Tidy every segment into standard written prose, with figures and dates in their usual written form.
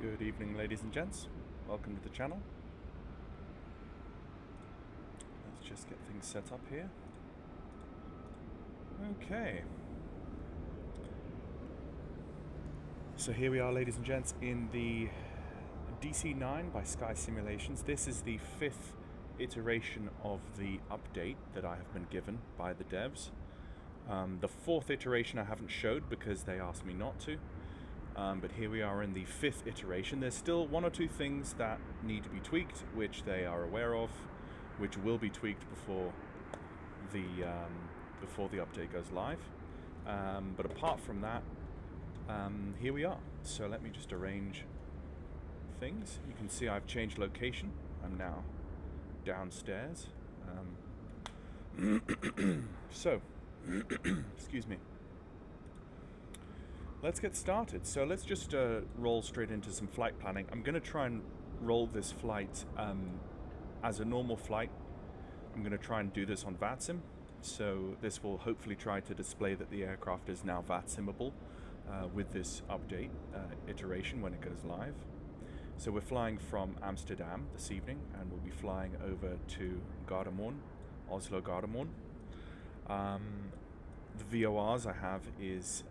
Good evening, ladies and gents. Welcome to the channel. Let's just get things set up here. Okay. So here we are, ladies and gents, in the DC-9 by Sky Simulations. This is the 5th iteration of the update that I have been given by the devs. The 4th iteration I haven't showed because they asked me not to. But here we are in the 5th iteration. There's still one or two things that need to be tweaked, which they are aware of, which will be tweaked before the update goes live. But apart from that, here we are. So let me just arrange things. You can see I've changed location. I'm now downstairs. So, excuse me. Let's get started. So let's just roll straight into some flight planning. I'm going to try and roll this flight as a normal flight. I'm going to try and do this on VATSIM. So this will hopefully try to display that the aircraft is now VATSIMable with this update iteration when it goes live. So we're flying from Amsterdam this evening, and we'll be flying over to Gardermoen, Oslo Gardermoen. The VORs I have is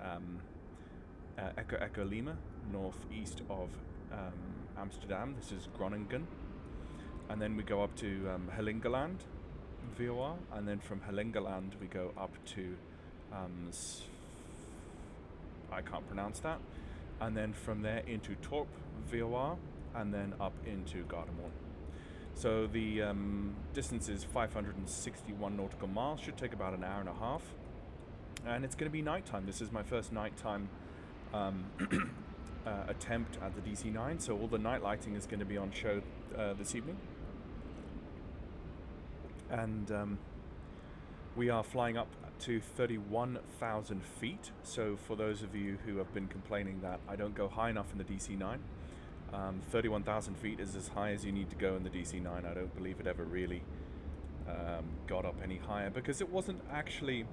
Echo Echo Lima, northeast of Amsterdam. This is Groningen. And then we go up to Hellingeland VOR, and then from Hellingeland we go up to I can't pronounce that, and then from there into Torp VOR, and then up into Gardermoen. So the distance is 561 nautical miles, should take about an hour and a half, and it's going to be nighttime. This is my first nighttime attempt at the DC-9, so all the night lighting is going to be on show this evening. And we are flying up to 31,000 feet. So for those of you who have been complaining that I don't go high enough in the DC-9, 31,000 feet is as high as you need to go in the DC-9. I don't believe it ever really got up any higher, because it wasn't actually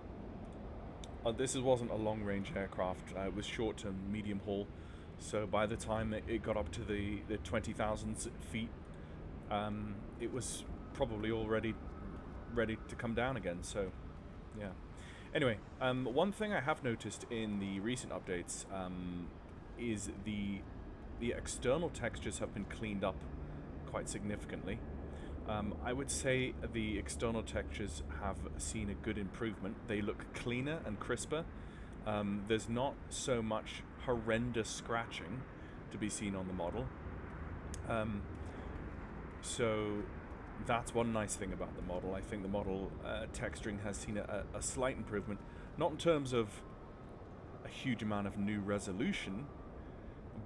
this wasn't a long-range aircraft. It was short to medium haul. So by the time it got up to the 20,000 feet, it was probably already ready to come down again. So yeah. Anyway, one thing I have noticed in the recent updates is the external textures have been cleaned up quite significantly. I would say the external textures have seen a good improvement. They look cleaner and crisper. There's not so much horrendous scratching to be seen on the model. So that's one nice thing about the model. I think the model texturing has seen a slight improvement, not in terms of a huge amount of new resolution,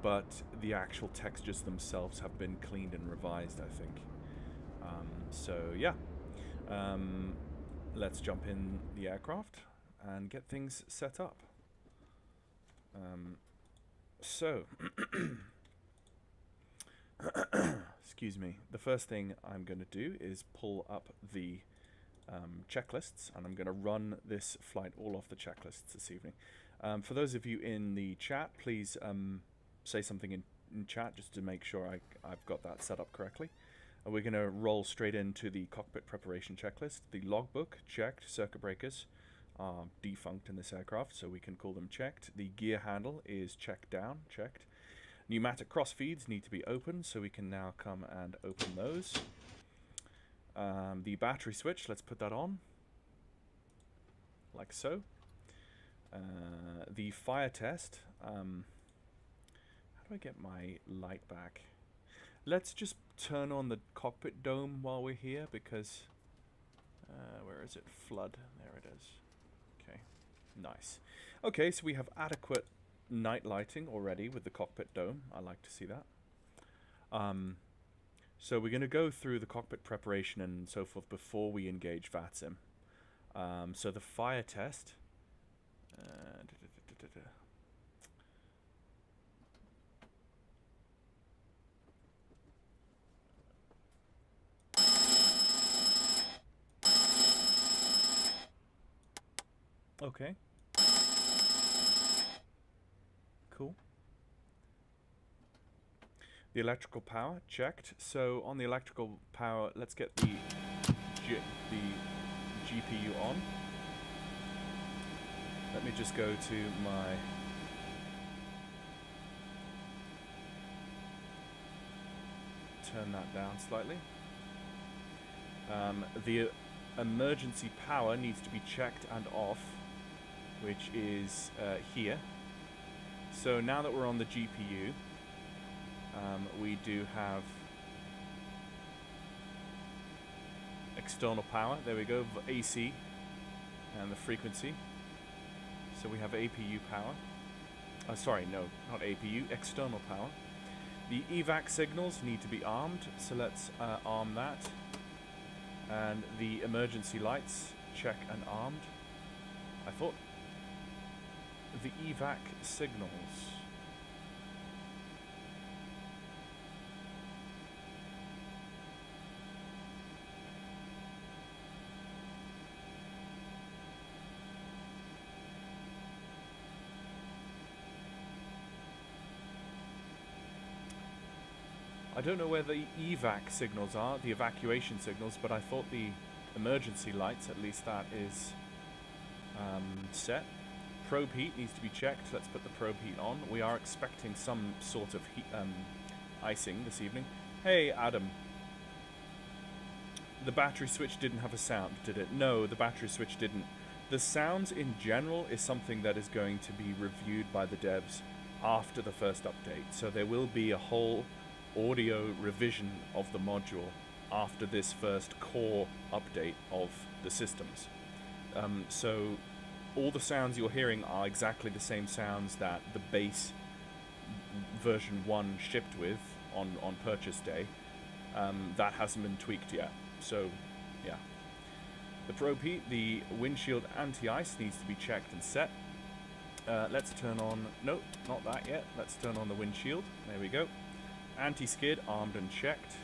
but the actual textures themselves have been cleaned and revised, I think. So yeah, let's jump in the aircraft and get things set up. So, excuse me, the first thing I'm going to do is pull up the checklists, and I'm going to run this flight all off the checklists this evening. For those of you in the chat, please say something in chat just to make sure I've got that set up correctly. We're going to roll straight into the cockpit preparation checklist. The logbook checked. Circuit breakers are defunct in this aircraft, so we can call them checked. The gear handle is checked down, checked. Pneumatic cross feeds need to be opened, so we can now come and open those. The battery switch, let's put that on, like so. The fire test. How do I get my light back? Let's just turn on the cockpit dome while we're here, because where is it? Flood. There it is. Okay, nice. Okay, so we have adequate night lighting already with the cockpit dome. I like to see that. So we're going to go through the cockpit preparation and so forth before we engage VATSIM. So the fire test. Okay. Cool. The electrical power checked. So on the electrical power, let's get the GPU on. Let me just go to my turn that down slightly. The emergency power needs to be checked and off, which is here. So now that we're on the GPU, we do have external power. There we go, AC and the frequency. So we have APU power. Sorry, no, not APU, external power. The evac signals need to be armed, so let's arm that. And the emergency lights, check and armed. I thought the evac signals. I don't know where the evac signals are, the evacuation signals, but I thought the emergency lights, at least that is set. Probe heat needs to be checked. Let's put the probe heat on. We are expecting some sort of heat, icing this evening. Hey, Adam. The battery switch didn't have a sound, did it? No, the battery switch didn't. The sounds in general is something that is going to be reviewed by the devs after the first update. So there will be a whole audio revision of the module after this first core update of the systems. So all the sounds you're hearing are exactly the same sounds that the base version 1 shipped with on purchase day. That hasn't been tweaked yet. So yeah. The probe heat, the windshield anti-ice needs to be checked and set. Let's turn on, nope, not that yet. Let's turn on the windshield. There we go. Anti-skid, armed and checked.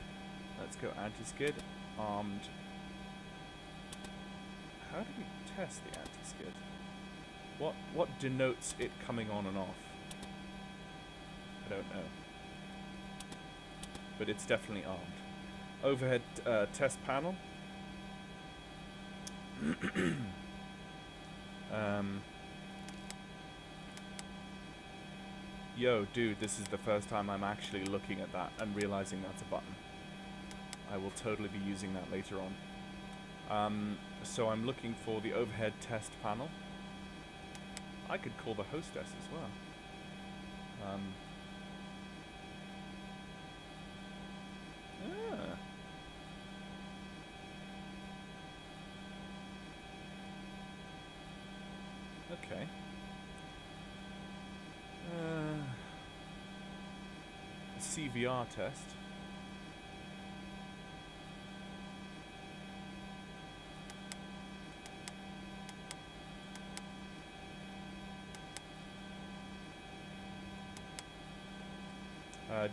Let's go anti-skid, armed. How do we test the anti-skid? What denotes it coming on and off? I don't know. But it's definitely armed. Overhead test panel. Yo, dude, this is the first time I'm actually looking at that and realizing that's a button. I will totally be using that later on. So I'm looking for the overhead test panel. I could call the hostess as well. Okay. CVR test.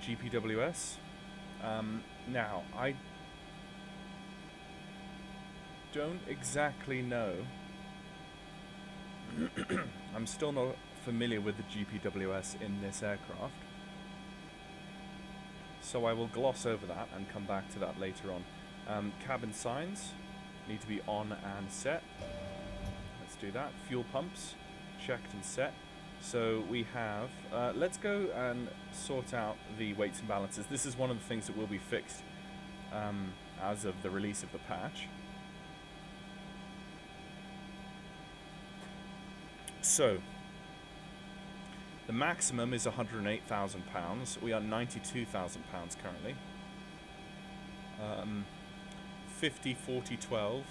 GPWS. Now, I don't exactly know. I'm still not familiar with the GPWS in this aircraft, so I will gloss over that and come back to that later on. Cabin signs need to be on and set. Let's do that. Fuel pumps checked and set. So we have, let's go and sort out the weights and balances. This is one of the things that will be fixed as of the release of the patch. So, the maximum is 108,000 pounds. We are 92,000 pounds currently. 50, 40, 12.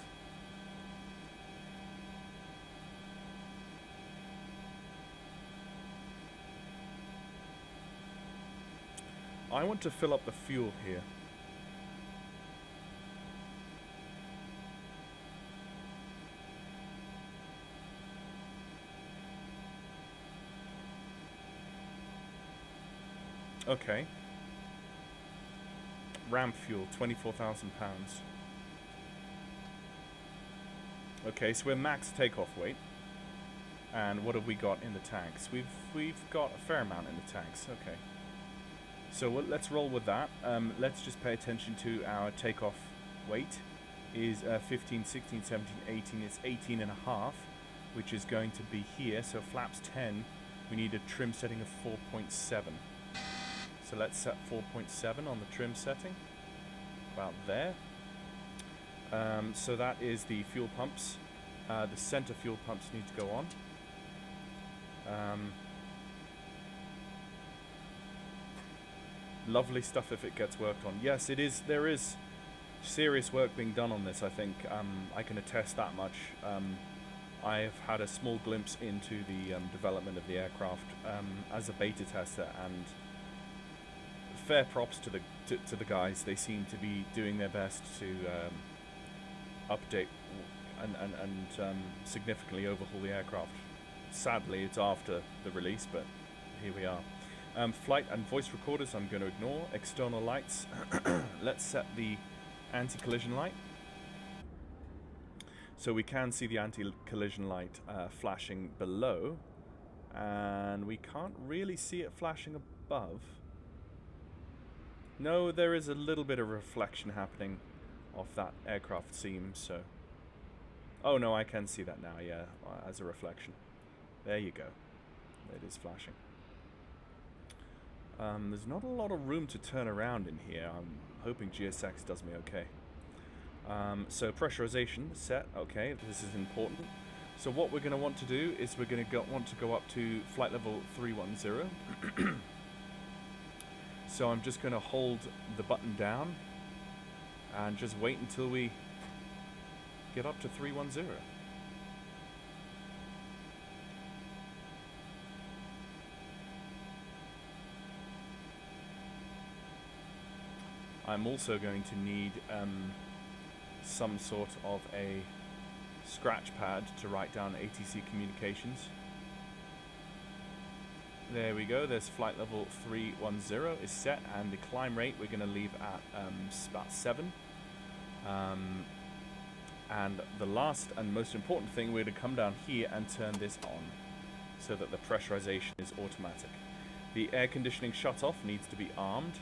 I want to fill up the fuel here. Okay. Ramp fuel, 24,000 pounds. Okay, so we're max takeoff weight. And what have we got in the tanks? We've got a fair amount in the tanks. Okay. So let's roll with that. Let's just pay attention to our takeoff weight is 15, 16, 17, 18. It's 18 and a half, which is going to be here. So flaps 10, we need a trim setting of 4.7. So let's set 4.7 on the trim setting, about there. So that is the fuel pumps. The center fuel pumps need to go on. Lovely stuff if it gets worked on. Yes, it is. There is serious work being done on this, I think. I can attest that much. I've had a small glimpse into the development of the aircraft as a beta tester, and fair props to the guys. They seem to be doing their best to update and significantly overhaul the aircraft. Sadly, it's after the release, but here we are. Flight and voice recorders I'm going to ignore. External lights. Let's set the anti-collision light. So we can see the anti-collision light flashing below, and we can't really see it flashing above. No, there is a little bit of reflection happening off that aircraft seam, so... Oh no, I can see that now, yeah, as a reflection. There you go. It is flashing. There's not a lot of room to turn around in here. I'm hoping GSX does me okay. So pressurization set, okay, this is important. So what we're going to want to do is we're going to want to go up to flight level 310. So I'm just going to hold the button down and just wait until we get up to 310. I'm also going to need some sort of a scratch pad to write down ATC communications. There we go, there's flight level 310 is set, and the climb rate we're going to leave at about 7. And the last and most important thing, we're going to come down here and turn this on so that the pressurization is automatic. The air conditioning shutoff needs to be armed.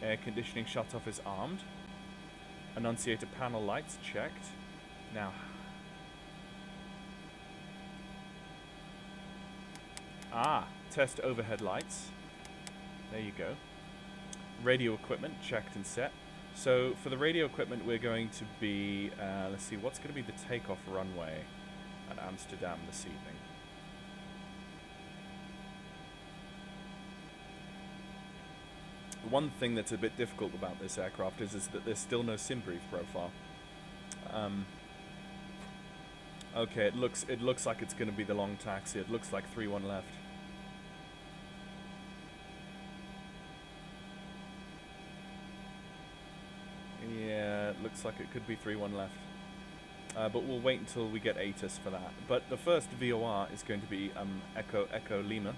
Air conditioning shutoff is armed. Annunciator panel lights checked. Now, test overhead lights. There you go. Radio equipment checked and set. So for the radio equipment, we're going to be, let's see, what's going to be the takeoff runway at Amsterdam this evening? One thing that's a bit difficult about this aircraft is that there's still no sim brief profile. Okay, it looks like it's going to be the long taxi. It looks like 3-1 left. Yeah, it looks like it could be 3-1 left. But we'll wait until we get ATIS for that. But the first VOR is going to be Echo Lima,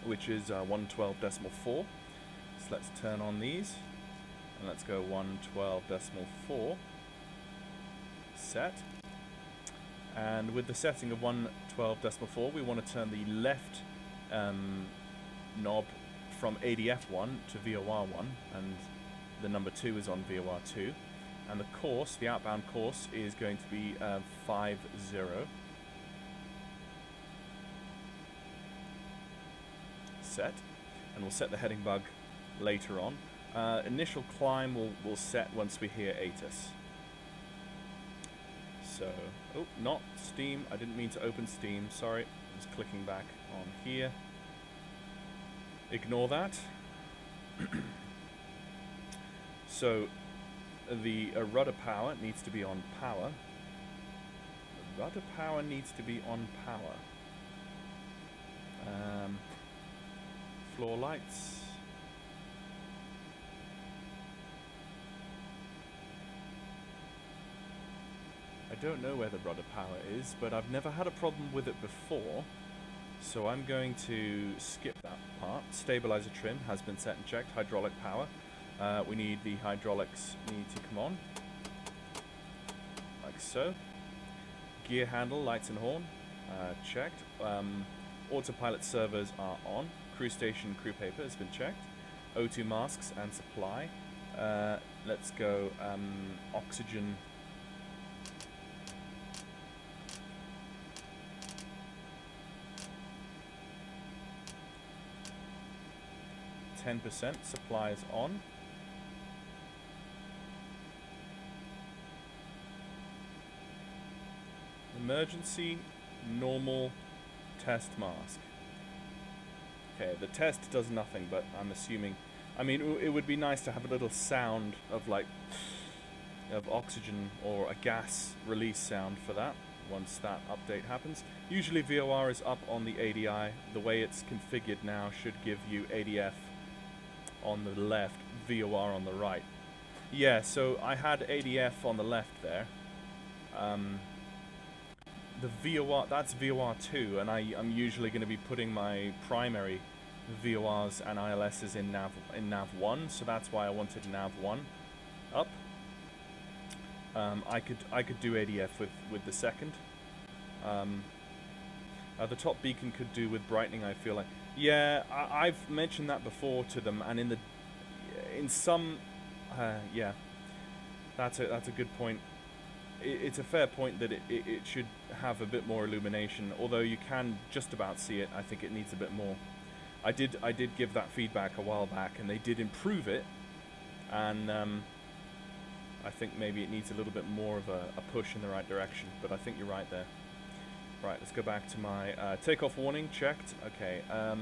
which is 112.4. So let's turn on these, and let's go 112.4. Set. And with the setting of 112.4, we want to turn the left knob from ADF1 to VOR1, and the number 2 is on VOR2. And the course, the outbound course, is going to be 50. Set. And we'll set the heading bug later on. Initial climb will set once we hear ATIS. So, oh, not Steam. I didn't mean to open Steam. Sorry. I was clicking back on here. Ignore that. So, the rudder power needs to be on power. The rudder power needs to be on power. Floor lights. I don't know where the rudder power is, but I've never had a problem with it before, so I'm going to skip that part. Stabilizer trim has been set and checked. Hydraulic power. We need the hydraulics need to come on, like so. Gear handle, lights and horn, checked. Autopilot servers are on. Crew station crew paper has been checked. O2 masks and supply. Let's go oxygen. 10%. Supply is on. Emergency, normal, test mask. Okay, the test does nothing, but I'm assuming... I mean, it would be nice to have a little sound of, like, of oxygen or a gas release sound for that, once that update happens. Usually VOR is up on the ADI. The way it's configured now should give you ADF on the left, VOR on the right. Yeah, so I had ADF on the left there. The VOR, that's VOR 2, and I'm usually going to be putting my primary VORs and ILSs in nav 1, so that's why I wanted nav 1 up. I could do ADF with the second. The top beacon could do with brightening, I feel like. Yeah, I've mentioned that before to them, and in some yeah, that's a good point. It's a fair point that it should have a bit more illumination, although you can just about see it. I think it needs a bit more. I did give that feedback a while back, and they did improve it, and I think maybe it needs a little bit more of a push in the right direction, but I think you're right there. Right, let's go back to my takeoff warning, checked. Okay, I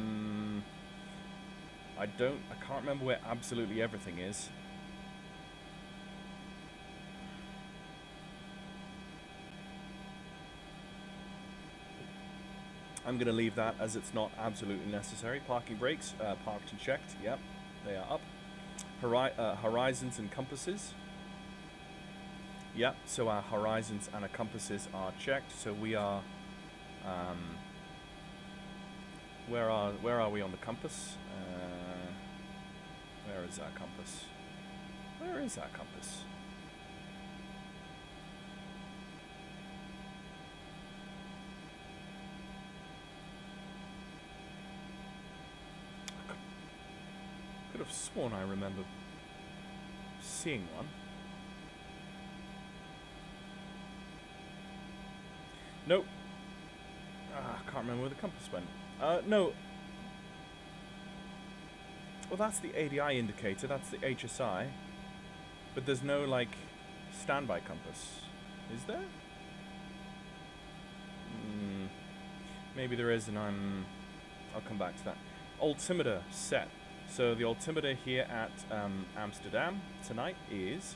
can't remember where absolutely everything is. I'm going to leave that as it's not absolutely necessary. Parking brakes, parked and checked. Yep, they are up. Horizons and compasses. Yep, so our horizons and our compasses are checked. So we are... where are we on the compass? Where is our compass? Where is our compass? I could have sworn I remember seeing one. Nope. I can't remember where the compass went. No. Well, that's the ADI indicator. That's the HSI. But there's no, like, standby compass. Is there? Maybe there is, and I'll come back to that. Altimeter set. So the altimeter here at Amsterdam tonight is...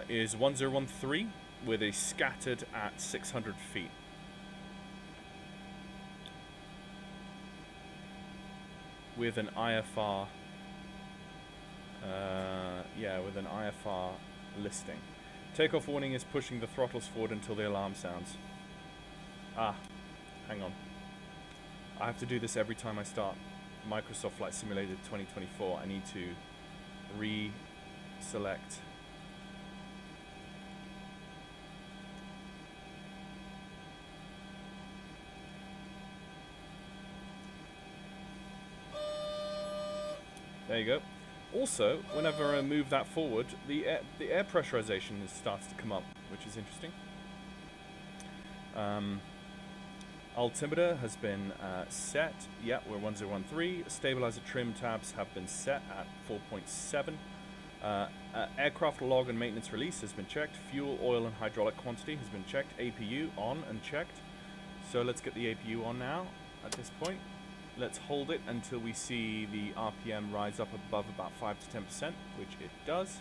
is 1013 with a scattered at 600 feet. With an IFR, with an IFR listing. Takeoff warning is pushing the throttles forward until the alarm sounds. Ah, hang on. I have to do this every time I start Microsoft Flight Simulator 2024. I need to re-select. There you go. Also, whenever I move that forward, the air pressurization starts to come up, which is interesting. Altimeter has been set. Yeah, we're 1013. Stabilizer trim tabs have been set at 4.7. Aircraft log and maintenance release has been checked. Fuel, oil, and hydraulic quantity has been checked. APU on and checked. So let's get the APU on now at this point. Let's hold it until we see the RPM rise up above about 5 to 10%, which it does.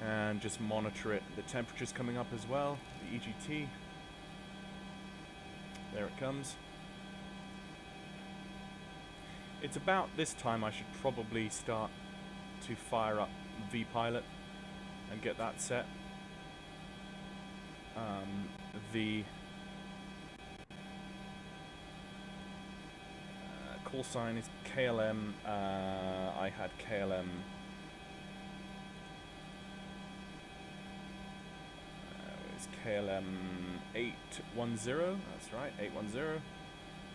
And just monitor it. The temperature's coming up as well, the EGT. There it comes. It's about this time I should probably start to fire up vPilot and get that set. call sign is KLM. I had KLM. It's KLM 810. That's right, 810.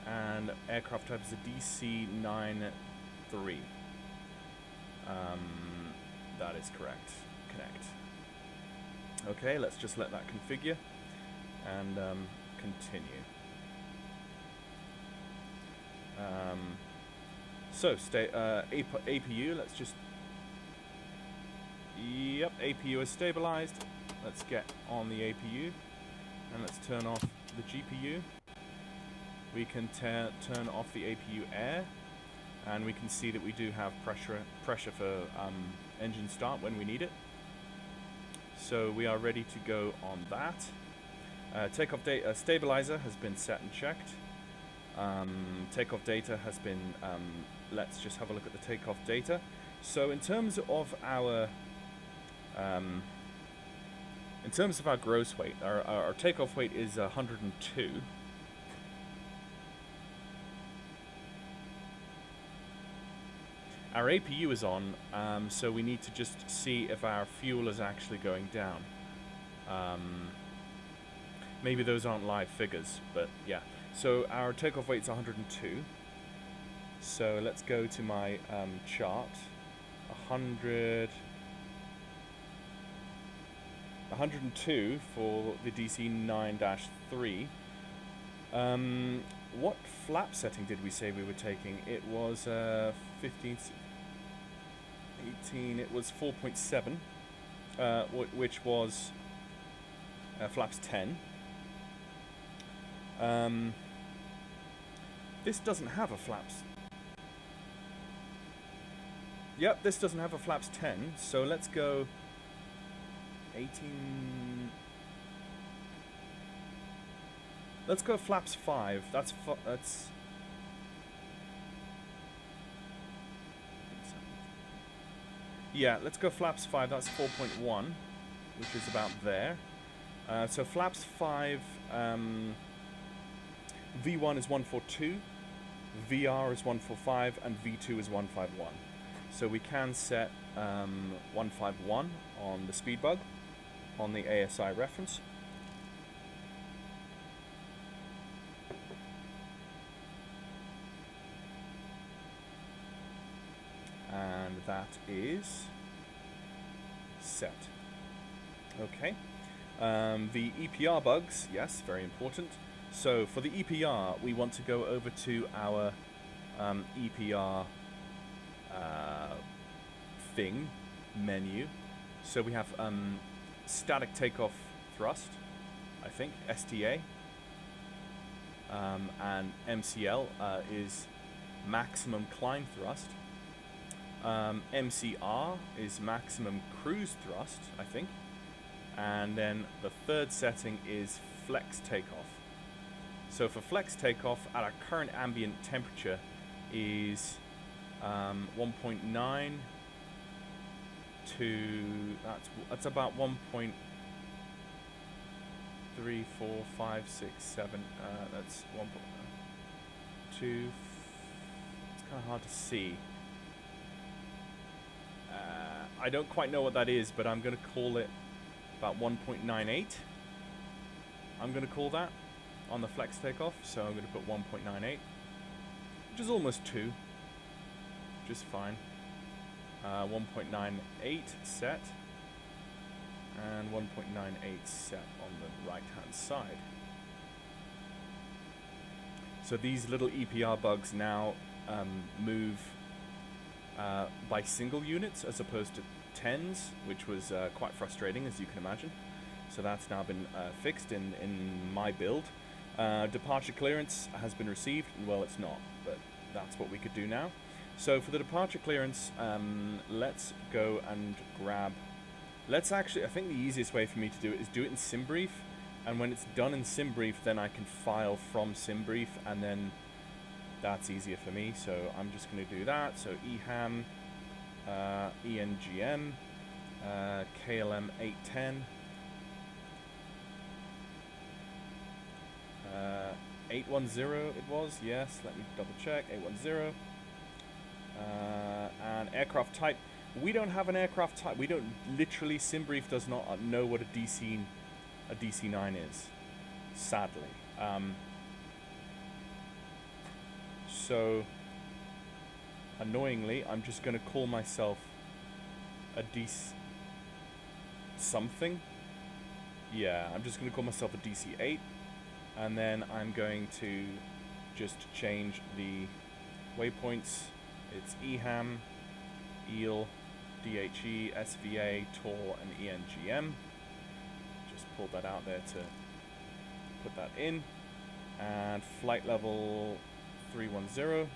And aircraft type is a DC-9 3. That is correct. Connect. Okay, let's just let that configure and continue. So APU, let's just, yep, APU is stabilized. Let's get on the APU and let's turn off the GPU. We can turn off the APU air, and we can see that we do have pressure for engine start when we need it. So we are ready to go on that. Takeoff data stabilizer has been set and checked. Takeoff data has been, let's just have a look at the takeoff data. So in terms of our gross weight, our takeoff weight is 102. Our APU is on, so we need to just see if our fuel is actually going down. Maybe those aren't live figures, but yeah. So our takeoff weight's 102. So let's go to my chart. 102 for the DC-9-3. What flap setting did we say we were taking? It was 15, 18, it was 4.7, which was flaps 10. This doesn't have a flaps. Yep, this doesn't have a flaps 10, so let's go 18. Let's go flaps 5. That's yeah, let's go flaps 5. That's 4.1, which is about there. So flaps 5, V1 is 142, VR is 145, and V2 is 151. So we can set 151 on the speed bug, on the ASI reference. And that is set. Okay. The EPR bugs, yes, very important. So for the EPR, we want to go over to our EPR thing menu. So we have static takeoff thrust, I think, STA, and MCL is maximum climb thrust. MCR is maximum cruise thrust, I think. And then the third setting is flex takeoff. So for flex takeoff, at our current ambient temperature is 1.9 to, that's about 1.3, 4, 5, 6, 7, that's 1.2, it's kind of hard to see. I don't quite know what that is, but I'm going to call it about 1.98. I'm going to call that on the flex takeoff, so I'm going to put 1.98, which is almost 2, which is fine. 1.98 set, and 1.98 set on the right hand side. So these little EPR bugs now move by single units as opposed to tens, which was quite frustrating, as you can imagine. So that's now been fixed in my build. Departure clearance has been received. Well, it's not, but that's what we could do now. So for the departure clearance, let's go and grab, let's actually, I think the easiest way for me to do it is do it in SimBrief, and when it's done in SimBrief, then I can file from SimBrief, and then that's easier for me. So I'm just going to do that. So EHAM, ENGM, KLM 810, 810 it was, yes, let me double check, 810. And aircraft type, we don't have an aircraft type, we don't, literally, SimBrief does not know what a DC-9 is, sadly. So, annoyingly, I'm just going to call myself a DC... something? Yeah, I'm just going to call myself a DC-8. And then I'm going to just change the waypoints. It's EHAM, EEL, DHE, SVA, TOR, and ENGM. Just pulled that out there to put that in. And flight level 310.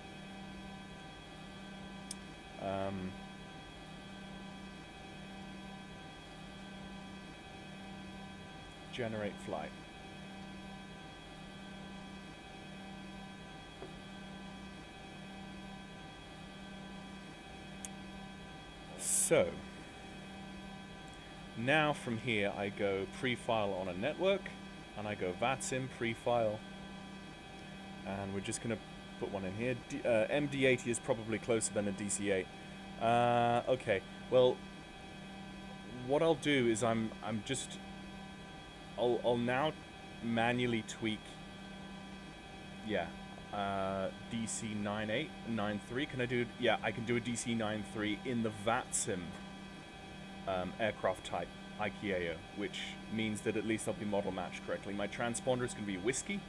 Generate flight. So, now from here I go pre-file on a network, and I go VATSIM pre-file, and we're just going to put one in here. MD80 is probably closer than a DC-8. Okay, well, what I'll do is I'll now manually tweak, DC-9.3. Can I do, yeah, I can do a DC-9.3 in the VATSIM aircraft type ICAO, which means that at least I'll be model matched correctly. My transponder is going to be Whiskey,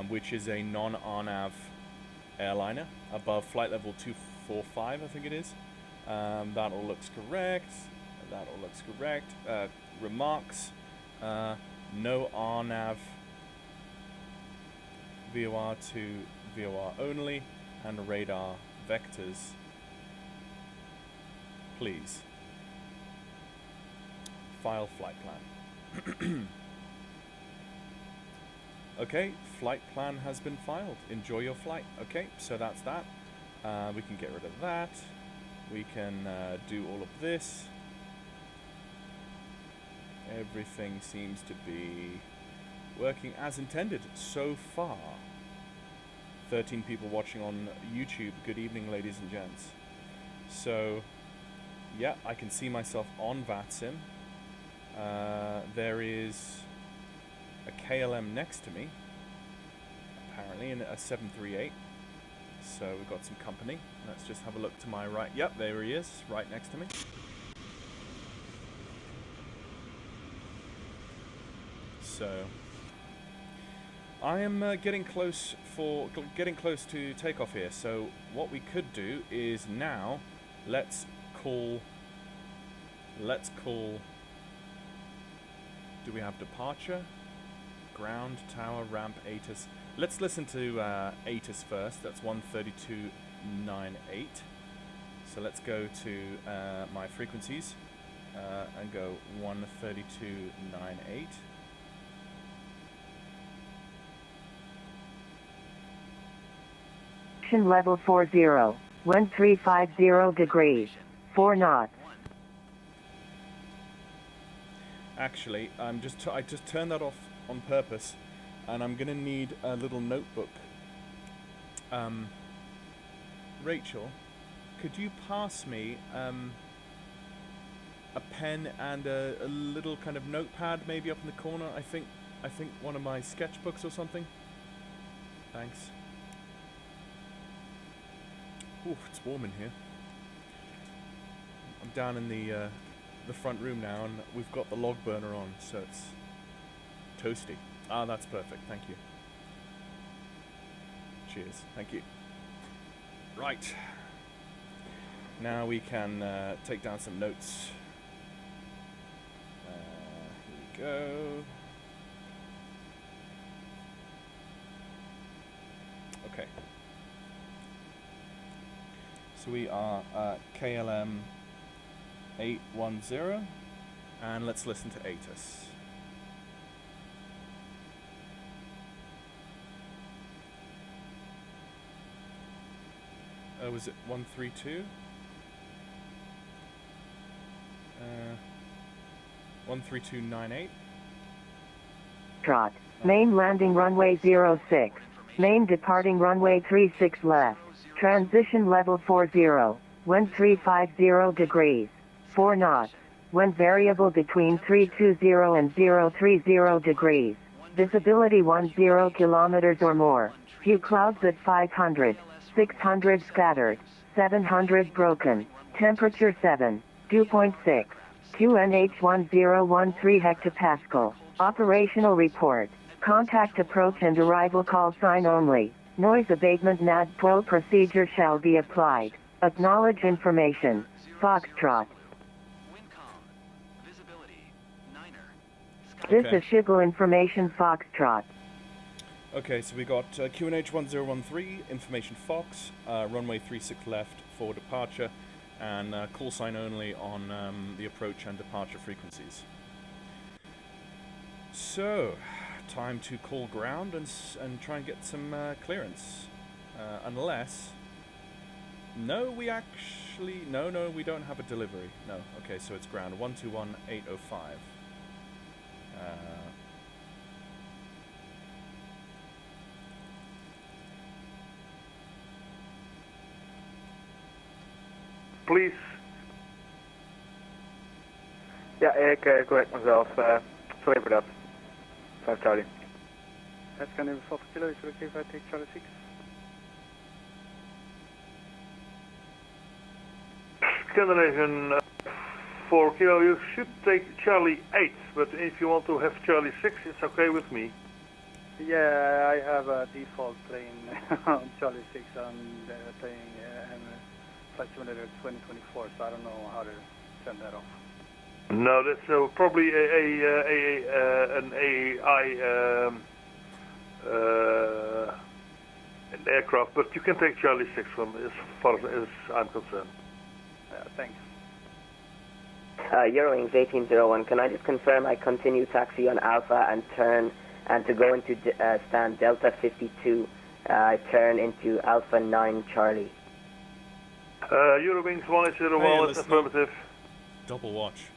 which is a non-RNAV airliner above flight level 245, I think it is. That all looks correct. That all looks correct. Remarks, no RNAV, VOR to VOR only, and radar vectors, please. File flight plan. Okay, flight plan has been filed. Enjoy your flight. Okay, so that's that. We can get rid of that. We can do all of this. Everything seems to be working as intended so far. 13 people watching on YouTube. Good evening, ladies and gents. So, yeah, I can see myself on VATSIM. There is a KLM next to me, apparently, in a 738. So we've got some company. Let's just have a look to my right. Yep, there he is, right next to me. So I am getting close to takeoff here. So what we could do is now let's call. Do we have departure, ground, tower, ramp, ATIS? Let's listen to ATIS first. That's 132.98. So let's go to my frequencies and go 132.98. Level 40, 1350 degrees, 4 knots. Actually, I just turned that off on purpose, and I'm gonna need a little notebook. Rachel, could you pass me a pen and a little kind of notepad, maybe up in the corner? I think one of my sketchbooks or something. Thanks. Ooh, it's warm in here. I'm down in the front room now, and we've got the log burner on, so it's toasty. Ah, that's perfect. Thank you. Cheers. Thank you. Right. Now we can take down some notes. Here we go. Okay. So we are KLM 810, and let's listen to ATIS. Was it 132? 132.98? Trot. Main landing runway 06. Main departing runway 36 left. Transition level 40. Wind 350 degrees. 4 knots. Wind variable between 320 and 030 degrees. Visibility 10 kilometers or more. Few clouds at 500. 600 scattered. 700 broken. Temperature 7. Dew point 6. QNH 1013 hectopascal. Operational report. Contact approach and arrival call sign only. Noise abatement NAD Pro procedure shall be applied. Acknowledge information. Foxtrot. This is Shibble information Foxtrot. Okay, so we got QNH 1013, information Fox, runway 36 left for departure, and call sign only on the approach and departure frequencies. So, time to call ground and try and get some clearance. Unless... No, we actually... No, we don't have a delivery. No, okay, so it's ground. 121805. Please. Yeah, correct myself. Sorry for that. 5 Charlie. That's going to be 4 kilo. Is it okay if I take Charlie 6? Scandinavian 4 kilo, you should take Charlie 8, but if you want to have Charlie 6, it's okay with me. Yeah, I have a default plane on Charlie 6 on playing Flight Simulator 2024, so I don't know how to send that off. No, that's probably an AI an aircraft, but you can take Charlie 6 from as far as I'm concerned. Thanks. Eurowings 1801, can I just confirm I continue taxi on Alpha and turn, and to go into stand Delta 52, I turn into Alpha 9 Charlie. Eurowings 101, it's affirmative. Double watch.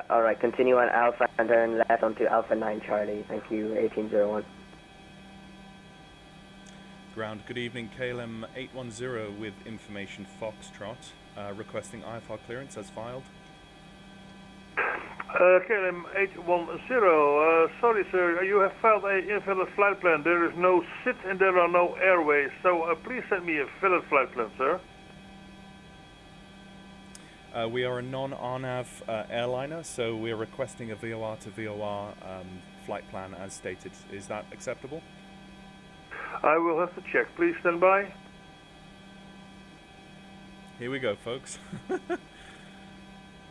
Alright, continue on Alpha and turn left onto Alpha 9 Charlie. Thank you, 1801. Ground, good evening, KLM 810 with information Foxtrot, requesting IFR clearance as filed. KLM 810, sorry sir, you have filed a invalid flight plan. There is no SIT and there are no airways, so please send me a valid flight plan, sir. We are a non-RNAV airliner, so we're requesting a VOR to VOR flight plan as stated. Is that acceptable? I will have to check. Please stand by. Here we go, folks.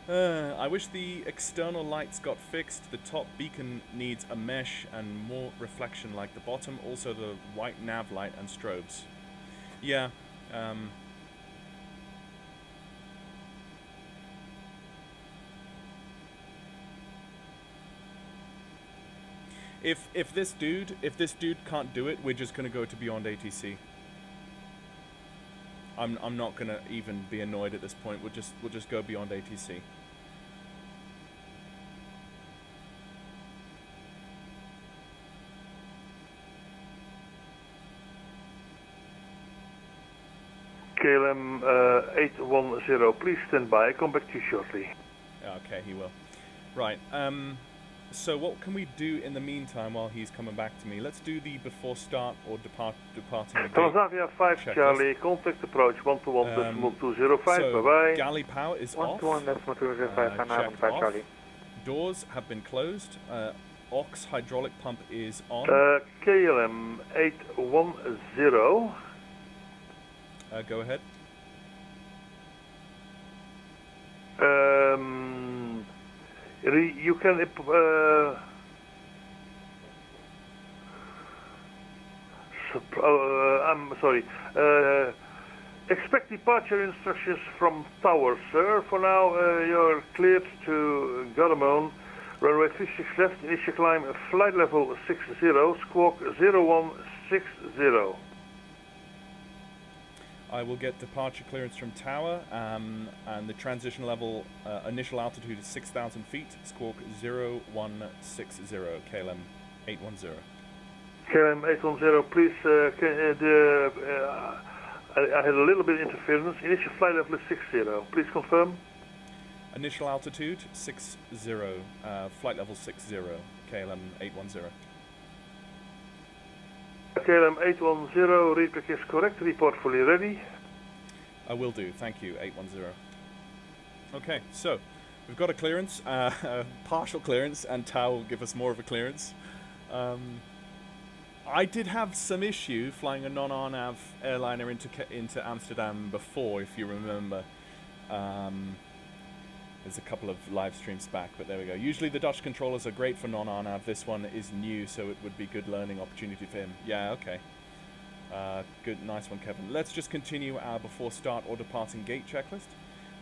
I wish the external lights got fixed. The top beacon needs a mesh and more reflection like the bottom. Also the white nav light and strobes. Yeah. If this dude can't do it, we're just gonna go to beyond ATC. I'm not gonna even be annoyed at this point. We'll just go beyond ATC. KLM 810, please stand by. I'll come back to you shortly. Okay, he will. Right. So what can we do in the meantime while he's coming back to me? Let's do the before start or departing the gate. Transavia 5 checklist. Charlie, contact approach 121.205, so bye-bye. galley power is off. 121.205, and I'm 5 Charlie. Doors have been closed. Aux hydraulic pump is on. KLM 810. Go ahead. You can I'm sorry. Expect departure instructions from tower, sir. For now, you're cleared to Godalming. Runway 36 left. Initial climb. Flight level 60. Squawk 0160. I will get departure clearance from tower, and the transition level initial altitude is 6,000 feet. Squawk 0160, KLM 810. KLM 810, please. I had a little bit of interference. Initial flight level is 60. Please confirm. Initial altitude 60. Flight level 60. KLM 810. KLM 810, repeat is correct. Report fully ready. I will do. Thank you, 810. Okay, so we've got a clearance, a partial clearance, and Tau will give us more of a clearance. I did have some issue flying a non-RNAV airliner into Amsterdam before, if you remember. There's a couple of live streams back, but there we go. Usually the Dutch controllers are great for non-RNAV. This one is new, so it would be good learning opportunity for him. Yeah, okay. Good, nice one, Kevin. Let's just continue our before start or departing gate checklist.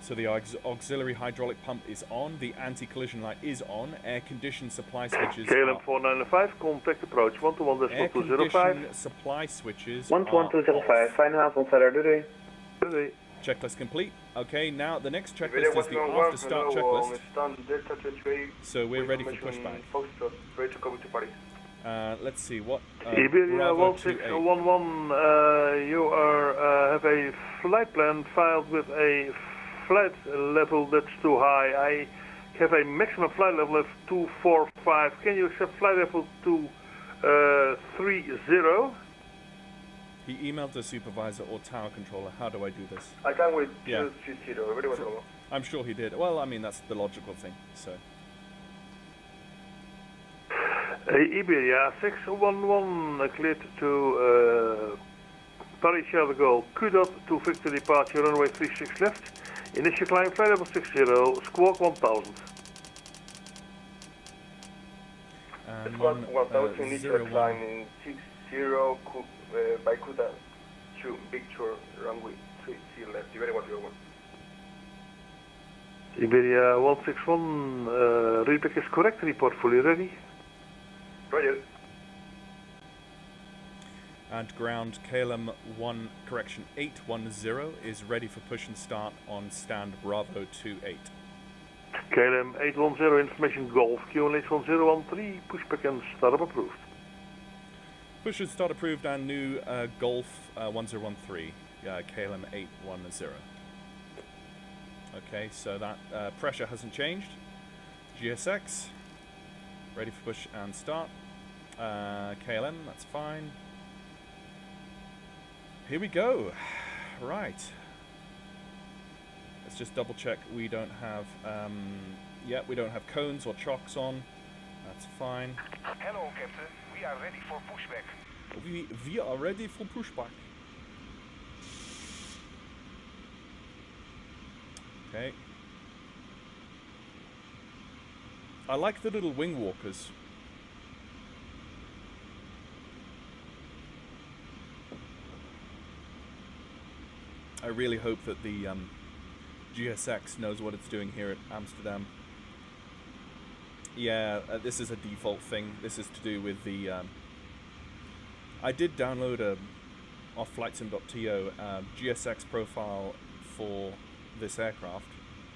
So the auxiliary hydraulic pump is on, the anti-collision light is on, air condition supply switches KLM 495, contact approach 121.205. Air condition supply switches 11205, final half on Feather, Ready. Checklist complete. Okay, now the next checklist is the after start checklist. So we're ready for pushback. Let's see what. Iberia 1611, you have a flight plan filed with a flight level that's too high. I have a maximum flight level of 245. Can you accept flight level 230? He emailed the supervisor or tower controller. How do I do this? I can with Yeah. 230. I'm sure he did. Well, I mean, that's the logical thing, so. Iberia 611, cleared to Paris Charles de Gaulle, Q-dot to Victor departure, runway 36 left. Initial climb, flight level 60, squawk 1000. And Squawk 1000, initial 01. climb in 60 by Kuta to Victor, runway 30 left. Iberia 101. Iberia 161, repeat is correct, report fully ready. Roger. And ground KLM 810 is ready for push and start on stand Bravo 28. KLM 810, information Golf, QL 81013, pushback and startup approved. Push and start approved and new Golf 1013, KLM 810. Okay, so that pressure hasn't changed. GSX, ready for push and start. KLM, that's fine. Here we go. Right. Let's just double check we don't have, we don't have cones or chocks on. That's fine. Hello, Captain. We are ready for pushback. We are ready for pushback. Okay. I like the little wing walkers. I really hope that the GSX knows what it's doing here at Amsterdam. Yeah, this is a default thing. This is to do with the... I did download a off flightsim.to GSX profile for this aircraft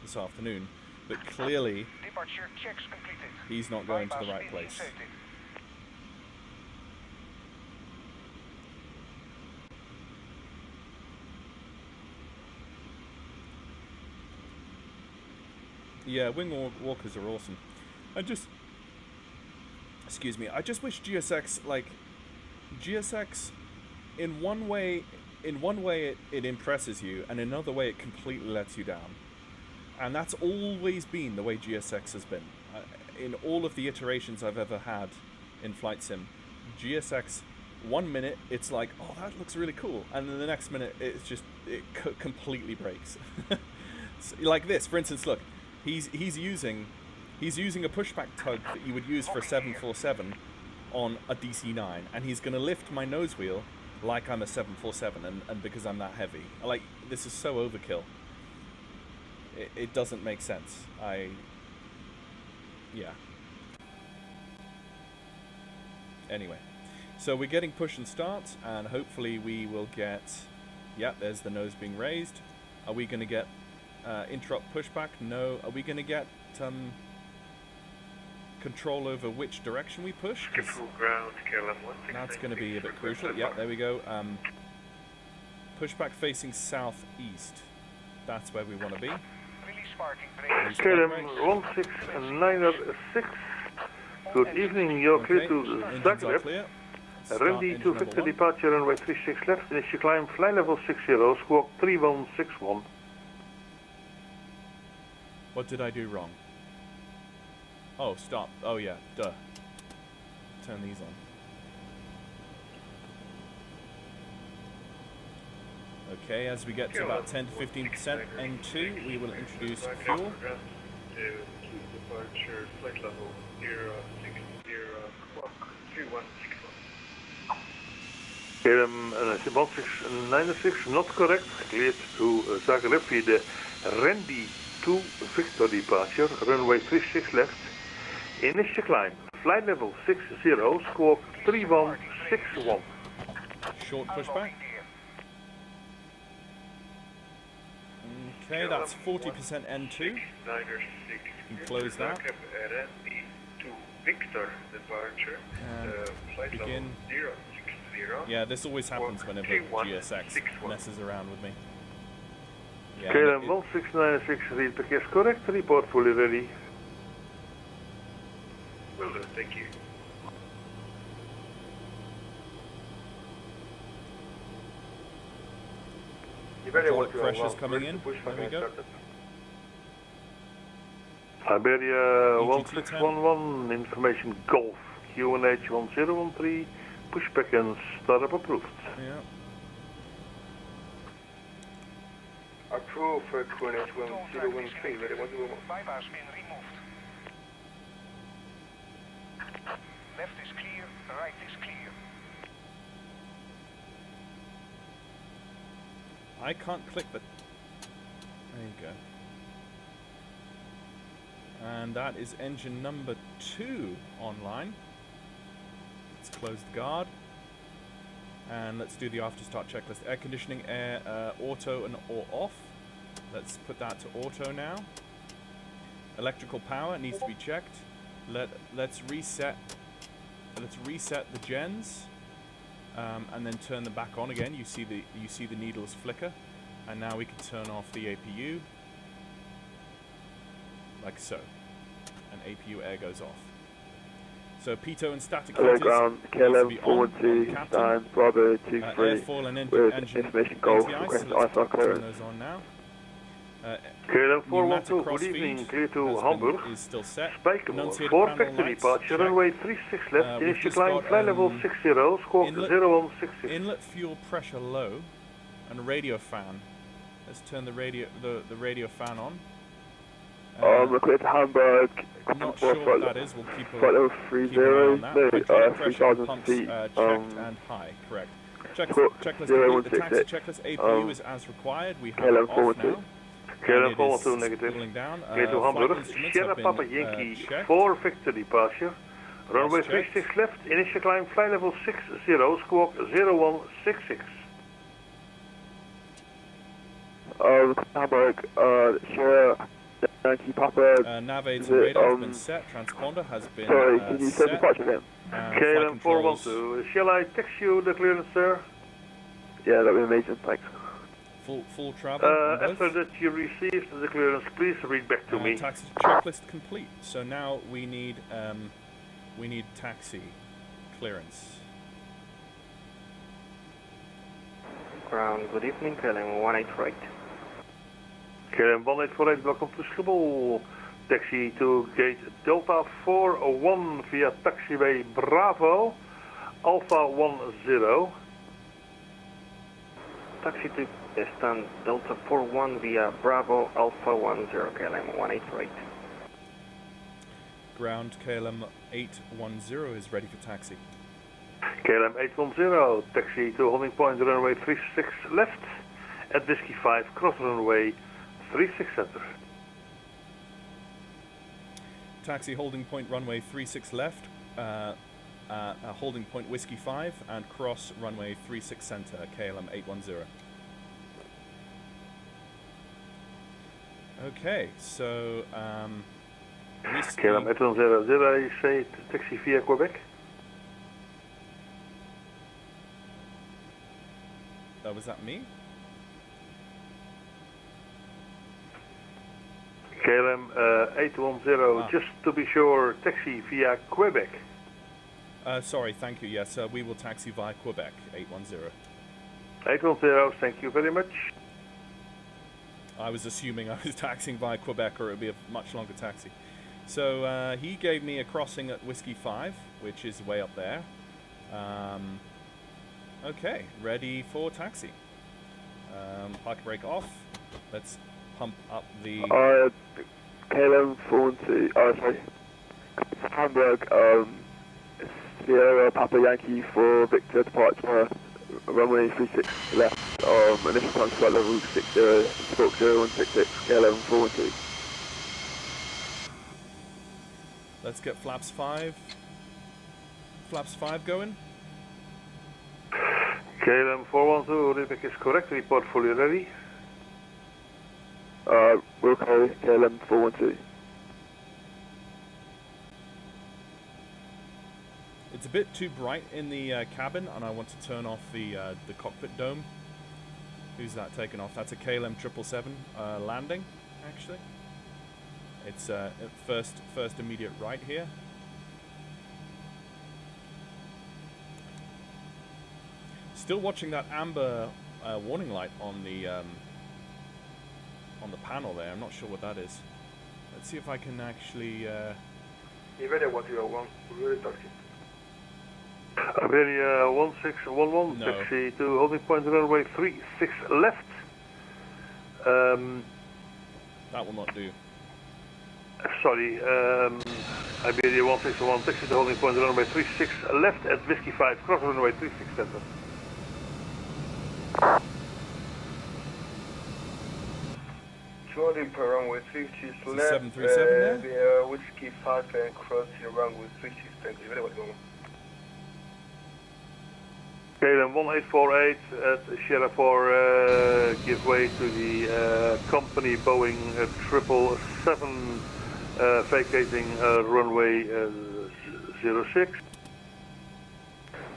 this afternoon, but clearly Departure checks completed. he's not going to the right Bypass place. initiated. Yeah, wing walkers are awesome. I just wish GSX, like, GSX, in one way it impresses you, and in another way it completely lets you down. And that's always been the way GSX has been. In all of the iterations I've ever had in Flight Sim, GSX, 1 minute it's like, oh, that looks really cool, and then the next minute it's just, it completely breaks. Like this, for instance, look, he's using a pushback tug that you would use for a 747 on a DC-9, and he's going to lift my nose wheel like I'm a 747, and because I'm that heavy. Like, this is so overkill. It doesn't make sense. Yeah. Anyway, so we're getting push and start, and hopefully we will get Yeah, there's the nose being raised. Are we going to get interrupt pushback? No. Are we going to get control over which direction we push? 'Cause ground, KLM 169. that's going to be a bit crucial. Yeah, there we go. Pushback facing southeast. That's where we want to be. Release parking brake. Release parking KLM brake. 16906. Good evening, you're clear to Engines are Zagreb. clear. Start Ready engine to number Victor one. departure runway 36 left. Initial climb, fly level 60, squawk 3161. What did I do wrong? Oh, stop. Oh, yeah. Duh. Turn these on. Okay, as we get to about 10 to 15% N2, we will introduce fuel. Departure, flight level 060, clock 3161. KLM 1696, not correct. Cleared to Zagreb via the Randy to Victor departure, runway 36 left. Initial climb, flight level 60, squawk 3161. Short pushback. Okay, that's 40% N2. You can close that. Randy to Victor departure, And flight begin. level 060. Yeah, this always happens whenever GSX messes around with me. Yeah, KLM it- 1696, read verkeers correct, report fully ready. Will do, thank you. hydraulic pressure's coming in. There we go. Iberia EGT 1611, information Golf, QNH 1013, pushback and startup approved. Yeah. Approve for QNH 1013, ready, 101. Bypass been removed. Left is clear, right is clear. I can't click the... There you go. And that is engine number 2 online. Let's close the guard. And let's do the after start checklist. Air conditioning, air, auto and or off. Let's put that to auto now. Electrical power needs to be checked. Let's reset the gens. And then turn them back on again. You see the needles flicker, and now we can turn off the APU, like so, and APU air goes off. So pitot and static Hello filters ground, needs to KLM be on 412, captain. 9, Bravo 23, Airfoil and with engine information Golf, NTI, request so let's ISR turn clearance. those on now. KLM Pneumatic 412, good crossfeed evening, clear to has Hamburg. is still set. Spijker Enunciator 4 panel factory lights, departure, check. runway 36 left, We've initial just climb, got, fly level 60, squawk inlet- 0166. Inlet fuel pressure low, and radio fan. Let's turn the radio fan on. We're clear to Hamburg, Not sure what that is. We'll keep flight level an 30, eye on that. no, Hydraulic pressure 3,000 pumps feet, checked and high. Correct. Squawk Checklist 0166, complete. The taxi checklist APU is as required. We have KLM it off 412. now. KLM And it is 412 negative. cooling down. Clear to Flight Hamburg, instruments Sierra have been, Papa Yankee checked. 4 Victor departure, runway checked. 36 left, initial climb, fly level 60, squawk 0166. Hamburg, Sierra Yankee Papa, Nav aids is and it, radar have been set. Transponder has been sorry, can you send set. departure then? Flight KLM controls 412, shall I text you the clearance, sir? Yeah, that'd be amazing, thanks. full travel. on both. After that you received the clearance, please read back to me. Taxi checklist complete. So now we need taxi clearance. Ground, good evening, KLM 188. KLM 188, welcome to Schiphol. Taxi to gate Delta 41 via taxiway Bravo, Alpha 10. Taxi to stand Delta 41 via Bravo Alpha 10, KLM 188. Ground KLM 810 is ready for taxi. KLM 810, taxi to holding point runway 36 left, at Whiskey 5, cross runway 36 center. Taxi holding point runway 36 left, holding point Whiskey 5 and cross runway 36 center, KLM 810. Okay, so KLM 810, did I say taxi via Quebec? was that me? KLM 810, just to be sure, taxi via Quebec. Sorry, thank you. Yes, we will taxi via Quebec 810. 810, thank you very much. I was assuming I was taxiing via Quebec, or it would be a much longer taxi. So he gave me a crossing at Whiskey 5, which is way up there. Okay, ready for taxi. Park brake off. Let's pump up the... KLM 412, sorry. Hamburg, Sierra Papa Yankee for Victor departure, runway 36 left, initial time flight level 60, stroke 0166, KLM 412. Let's get flaps 5 going. KLM 412, Rubik is correct, report fully ready. We'll call KLM 412. It's a bit too bright in the cabin, and I want to turn off the cockpit dome. Who's that taking off? That's a KLM 777 landing, actually. It's at first immediate right here. Still watching that amber warning light on the panel there. I'm not sure what that is. Let's see if I can actually... Iberia 101, really taxi. Iberia 1611, No. taxi to holding point runway 36 left. That will not do. Sorry, Iberia 1611, taxi to holding point runway 36 left at Whiskey 5, cross runway 36 center. Jordan per runway 36 left, 737 there? Whiskey 5 and cross your runway 36, thank you very much. KLM 1848 at Sierra 4, give way to the company Boeing 777 vacating runway 06.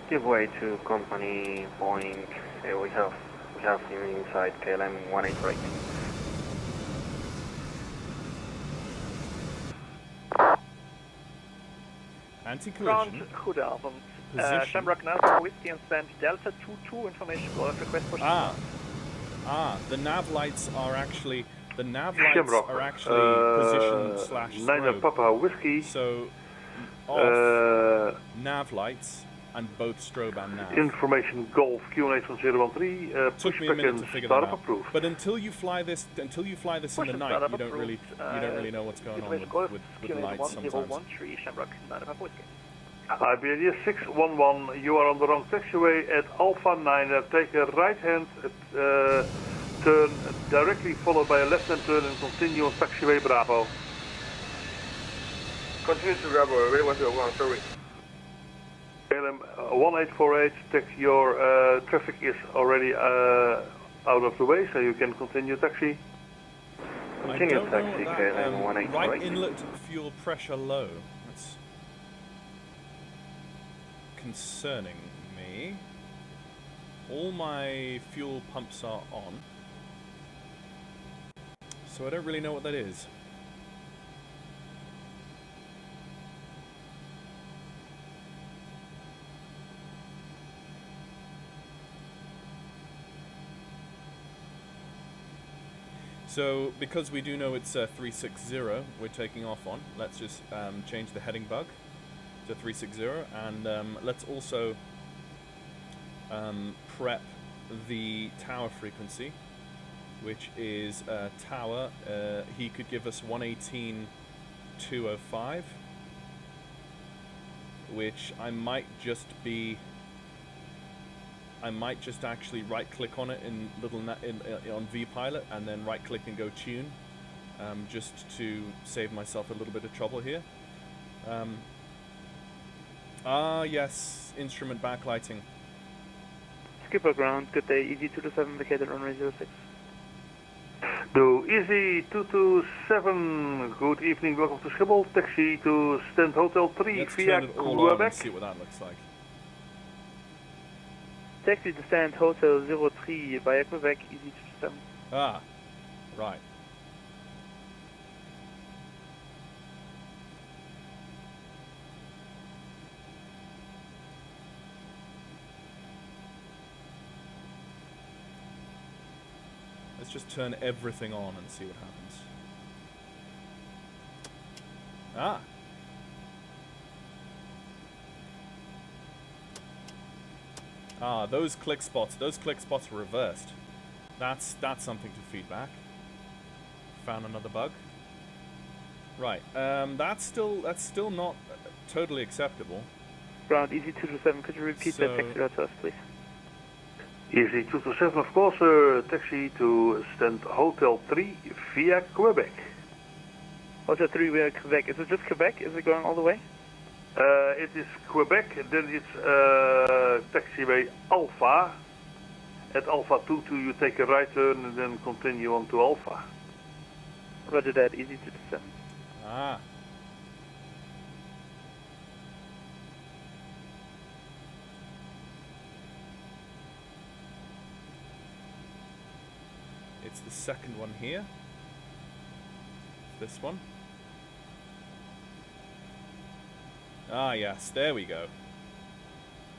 Give way to company Boeing. We have him inside KLM 188. Anti-collision. Goedenavond. Position. Shamrock now Whiskey and send Delta 22 information for request for The nav lights are actually Shamrock, position slash Niner strobe. Papa Whiskey. So off nav lights and both strobe and nav. Information Golf Q81013. Took me a pushback minute and to figure that startup out. approved. But until you fly this in the night, you don't really know what's going on with the lights sometimes. 013 Shamrock Niner Papa Whiskey. Iberia 611, you are on the wrong taxiway at Alpha 9. Take a right hand turn directly followed by a left hand turn and continue on taxiway Bravo. Continue to Bravo, really want to go on, sorry. KLM 1848, take your traffic is already out of the way, so you can continue taxi. Continue I don't know taxi, what KLM that, 188. right inlet fuel pressure low. That's concerning me. All my fuel pumps are on, so I don't really know what that is. So, because we do know it's 360 we're taking off on, let's just change the heading bug to 360, and let's also prep the tower frequency, which is tower, he could give us 118.205, which I might just actually right click on it in on VPilot and then right click and go tune, just to save myself a little bit of trouble here. Yes, instrument backlighting. Skipper ground, good day, EG227 vacated runway 06. Do Easy 227, good evening, welcome to Schiphol. Taxi to Stand Hotel 3 Let's via turn it all on and Quebec. see what that looks like. Taxi to Stand Hotel 03 via Quebec, Easy 227. Ah, right. Let's just turn everything on and see what happens. Ah. Ah, those click spots are reversed. That's something to feed back. Found another bug. Right. That's still not totally acceptable. Ground Easy 227, could you repeat that taxi route to us, please? Easy 227, of course, taxi to Stand Hotel 3 via Quebec. Hotel 3 via Quebec. Is it just Quebec? Is it going all the way? It is Quebec, then it's taxiway Alpha. At Alpha 22 you take a right turn and then continue on to Alpha. Roger that, Easy 227. Ah. It's the second one here. This one. Ah, yes, there we go.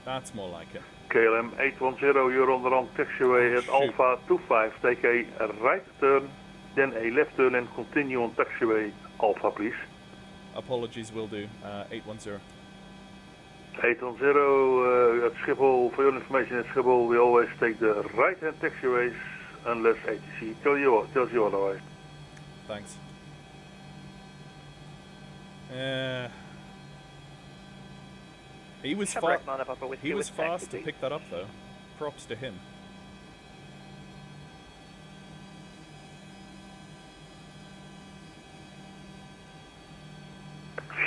That's more like it. KLM 810, you're on the wrong taxiway at Alpha 25. Take a right turn, then a left turn and continue on taxiway Alpha, please. Apologies, will do. 810. 810 at Schiphol, for your information at Schiphol, we always take the right-hand taxiways unless ATC tells you otherwise. Thanks. He was fast to pick that up though. Props to him.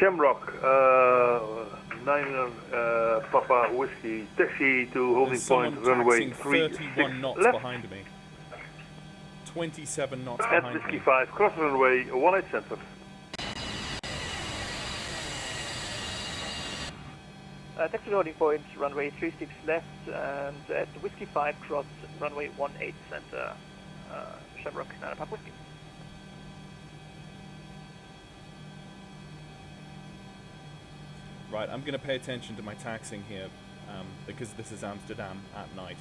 Shamrock, 9 Papa Whiskey, taxi to holding point runway 31 knots left. behind me. 27 knots At behind Whiskey me. 5, cross runway 18 center. Taxi holding point, runway 36 left, and at Whiskey 5, cross runway 18 center, Shamrock, 9 Papa Whiskey. Right, I'm going to pay attention to my taxing here, because this is Amsterdam at night.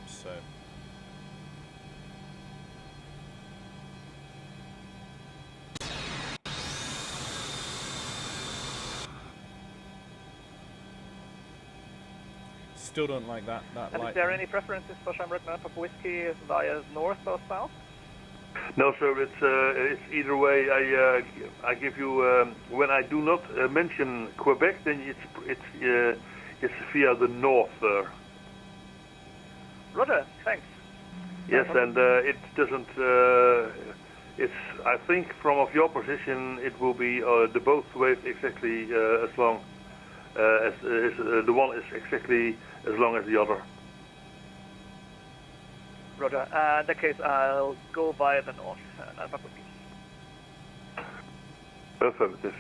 So... Still don't like that And light. is there any preferences for Shamrock 9 Papa Whiskey via north or south? No, sir. It's either way. I give you when I do not mention Quebec, then it's via the north there. Roger, thanks. Yes, and it doesn't. It's I think from of your position, it will be the both ways exactly as long as the one is exactly as long as the other. Roger. In that case, I'll go via the north. Affirmative.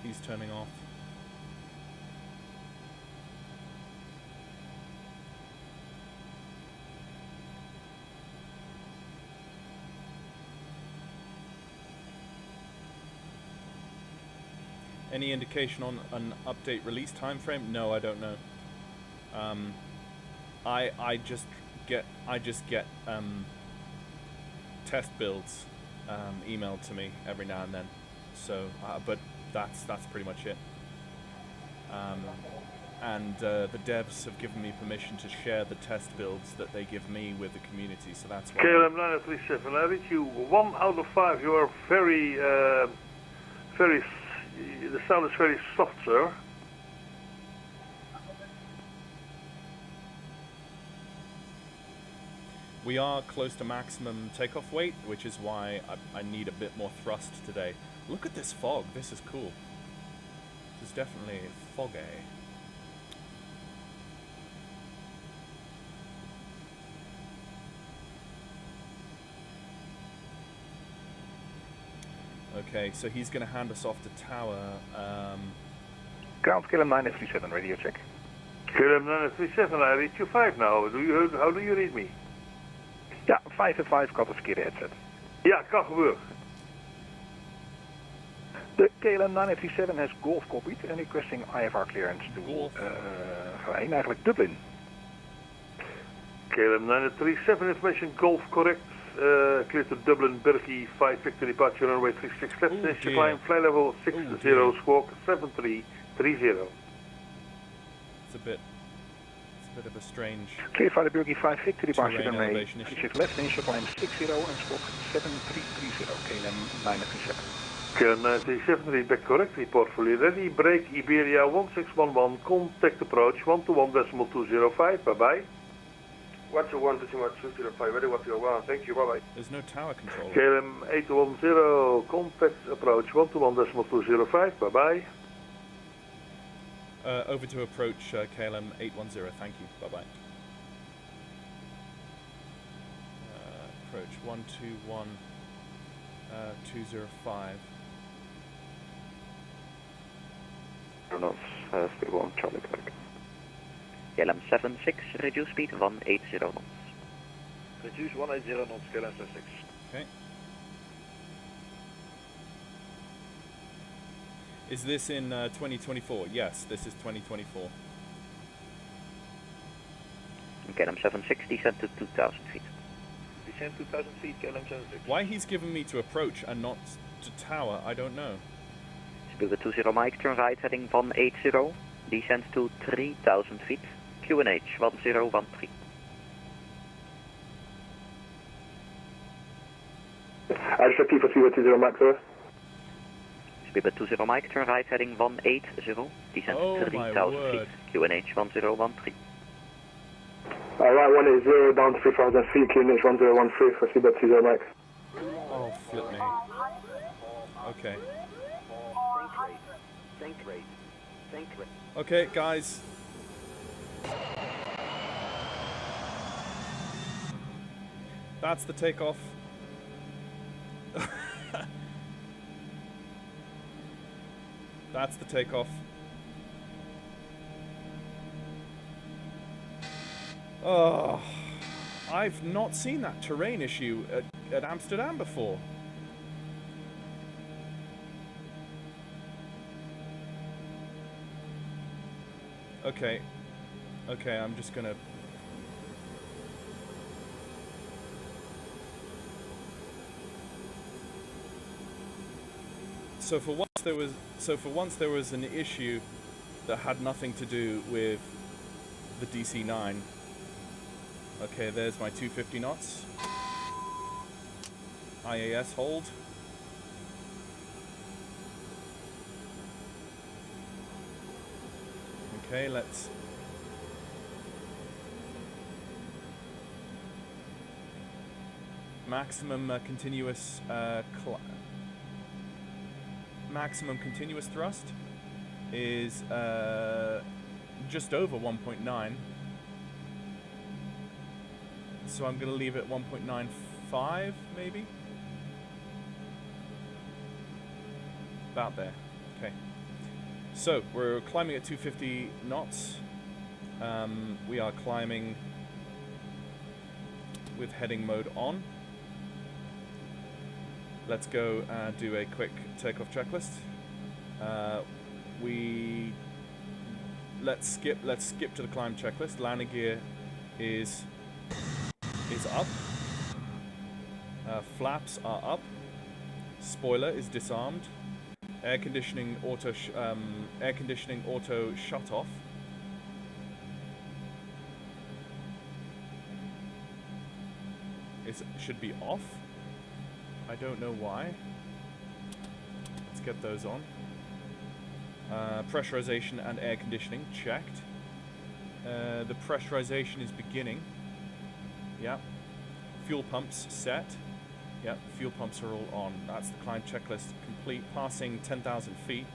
He's turning off. Any indication on an update release time frame? No, I don't know. I just get test builds emailed to me every now and then. So, but that's pretty much it. And the devs have given me permission to share the test builds that they give me with the community. So that's why. KLM 937. I read you 1 out of 5. You are very. The sound is very soft, sir. We are close to maximum takeoff weight, which is why I need a bit more thrust today. Look at this fog. This is cool. This is definitely foggy. Okay, so he's going to hand us off to tower. Ground KLM 937, radio check. KLM 937, I read you 5 now. How do you read me? Ja, 5 en 5, kan verkeerde headset. Ja, kan gebeuren. The KLM 937 has Golf copied and requesting IFR clearance to Geleen, eigenlijk Dublin. KLM 937 information, Golf correct. Clear to Dublin, Berkey 5 Victor departure runway 36 left. Initial climb, flight level 60, squawk 7330. It's a bit of a strange. Clear for the Berkey 5 Victor departure terrain runway elevation issue. 36 left, initial climb 60 and squawk 7330, KLM 937. KLM 937, read back correct, report fully ready, break Iberia 1611, contact approach 121.205, bye bye. 121.205, ready, what you're one, thank you, bye bye. There's no tower control. KLM 810, contact approach 121.205, bye bye. Over to approach KLM 810, thank you, bye bye. Approach 121.205. Speed 1, Charlie Quebec. KLM 76, reduce speed 180 knots. Reduce 180 knots, KLM 76. Okay. Is this in 2024? Yes, this is 2024. KLM 76, descend to 2,000 feet. Descend 2,000 feet, KLM 76. Why he's given me to approach and not to tower, I don't know. Speedbird 20 Mike, turn right heading 180, descend to 3,000 feet. QNH 1013. I just repeat for Speedbird 20 Max, over. Speedbird 20 Mike, turn right heading 180, descend to 3,000 feet. QNH 1013. Right 180 down to 3,000 feet, QNH 1013 for Speedbird 20 Max. Oh, flip me. Okay. Think rate. Okay, guys. That's the takeoff. That's the takeoff. Oh, I've not seen that terrain issue at Amsterdam before. Okay, I'm just gonna. So for once there was an issue that had nothing to do with the DC-9. Okay, there's my 250 knots. IAS hold. Okay, let's maximum continuous thrust is just over 1.9. So I'm going to leave it 1.95 maybe. About there. Okay. So we're climbing at 250 knots. We are climbing with heading mode on. Let's go and do a quick takeoff checklist. Let's skip to the climb checklist. Landing gear is up. Flaps are up. Spoiler is disarmed. Air conditioning auto shut off. It should be off. I don't know why. Let's get those on. Pressurization and air conditioning checked. The pressurization is beginning. Yeah. Fuel pumps set. Yep, fuel pumps are all on. That's the climb checklist complete. Passing 10,000 feet.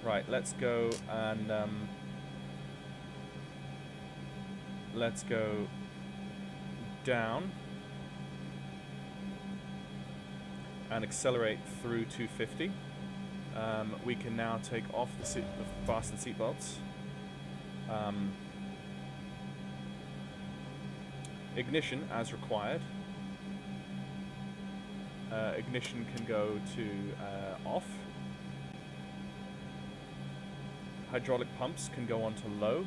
Right, let's go and let's go down and accelerate through 250. We can now take off the fasten seatbelts. Ignition as required. Ignition can go to off. Hydraulic pumps can go on to low.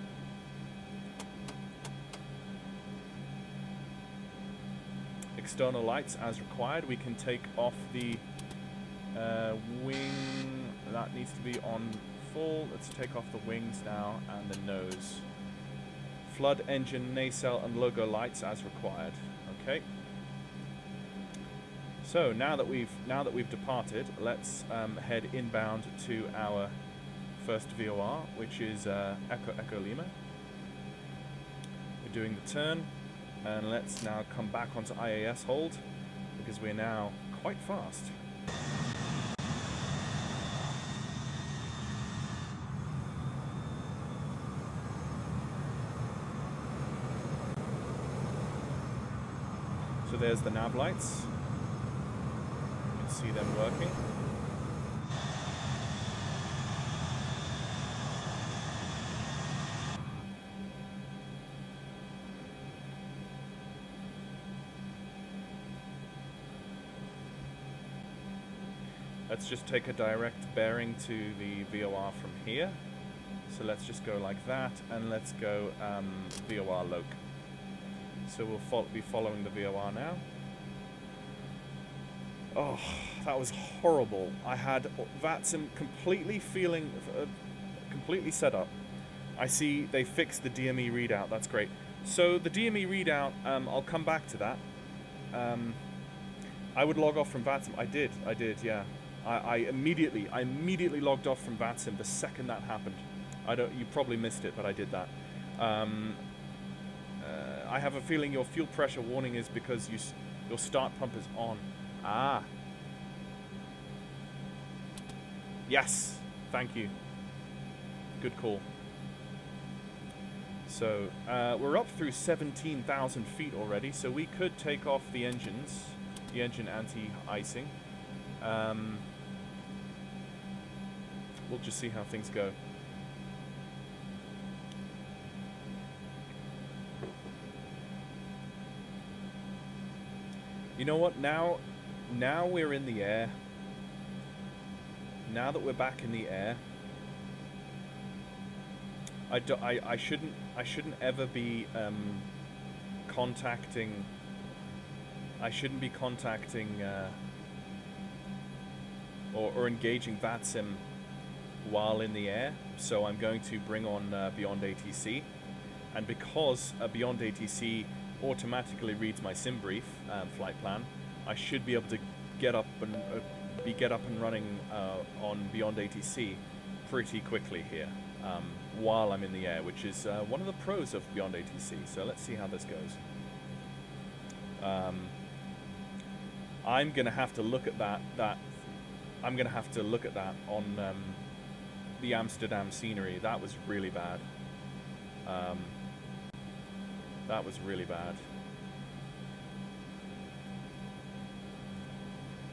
External lights as required. We can take off the wing. That needs to be on full. Let's take off the wings now and the nose. Flood engine, nacelle and logo lights as required. Okay. So now that we've departed, let's head inbound to our first VOR, which is Echo Lima. We're doing the turn, and let's now come back onto IAS hold because we're now quite fast. So there's the nav lights. You can see them working. Let's just take a direct bearing to the VOR from here. So let's just go like that, and let's go VOR loc. So we'll be following the VOR now. Oh, that was horrible. I had VATSIM completely set up. I see they fixed the DME readout. That's great. So the DME readout, I'll come back to that. I would log off from VATSIM. I did, yeah. I immediately logged off from VATSIM the second that happened. You probably missed it, but I did that. I have a feeling your fuel pressure warning is because your start pump is on. Ah. Yes. Thank you. Good call. So we're up through 17,000 feet already, so we could take off the engines, the engine anti-icing. We'll just see how things go. You know what? Now we're in the air. Now that we're back in the air, I shouldn't ever be contacting. I shouldn't be contacting or engaging VATSIM while in the air. So I'm going to bring on Beyond ATC, and because Beyond ATC automatically reads my sim brief flight plan, I should be able to get up and running on Beyond ATC pretty quickly here while I'm in the air, which is one of the pros of Beyond ATC. So let's see how this goes. I'm gonna have to look at that. I'm gonna have to look at that on the Amsterdam scenery. That was really bad. That was really bad.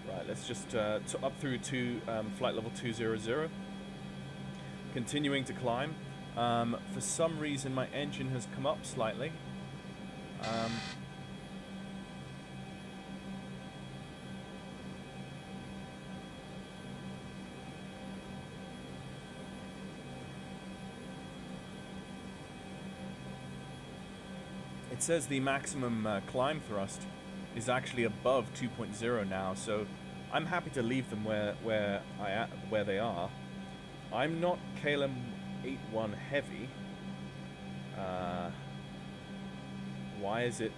Right, let's just up through to flight level 200. Continuing to climb. For some reason, my engine has come up slightly. It says the maximum climb thrust is actually above 2.0 now, so I'm happy to leave them where they are. I'm not KLM 81 heavy. Why is it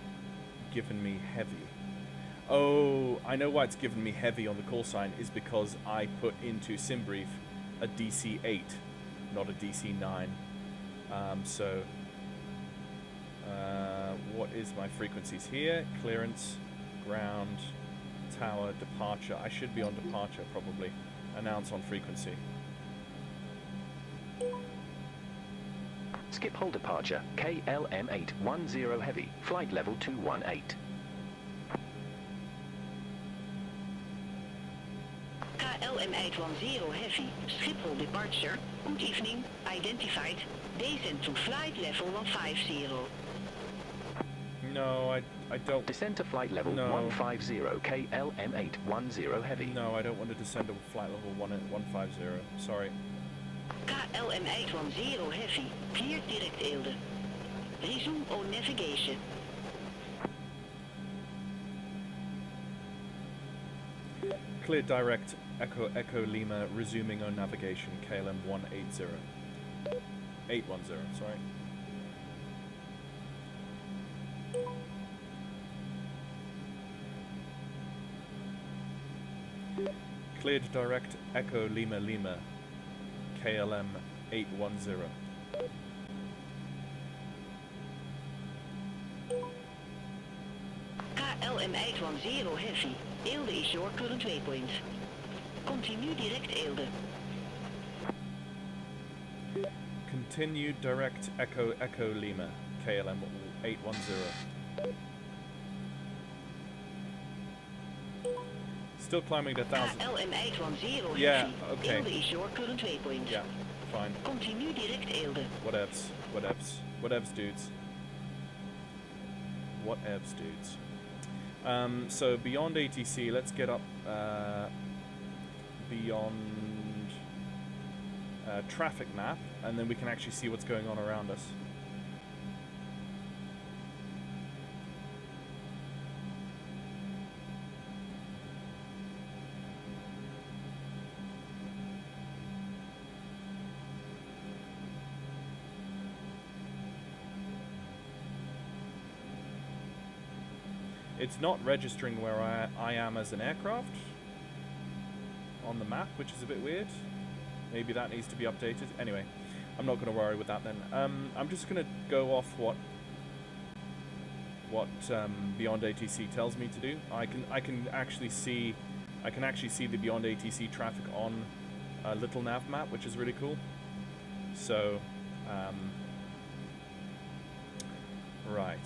giving me heavy? Oh, I know why it's giving me heavy on the call sign is because I put into SimBrief a DC-8, not a DC-9. What is my frequencies here? Clearance, ground, tower departure. I should be on departure probably. Announce on frequency. Skip hold departure, KLM 810 heavy, flight level 218. KLM 810 heavy, Schiphol departure, good evening, identified, descent to flight level 150. No, I don't. Descend to flight level 150, KLM 810 heavy. No, I don't want to descend to flight level 150. Sorry. KLM 810 heavy, cleared direct Eelde. Resume on navigation. Clear direct Echo Lima, resuming on navigation, KLM 180. 810, sorry. Cleared direct Echo Lima Lima, KLM 810. KLM 810 heavy, Eelde is your current waypoint. Continue direct Eelde. Continue direct Echo Lima, KLM 810. Still climbing to 1,000. KLM 810 yeah, heavy, okay. Eelde is your current waypoint. Yeah, fine. Continue direct Eelde. Whatevs, dudes. Whatevs, dudes. So beyond ATC, let's get up beyond traffic map, and then we can actually see what's going on around us. It's not registering where I am as an aircraft on the map, which is a bit weird. Maybe that needs to be updated. Anyway, I'm not going to worry with that then. I'm just going to go off what Beyond ATC tells me to do. I can actually see the Beyond ATC traffic on a little nav map, which is really cool. So, right.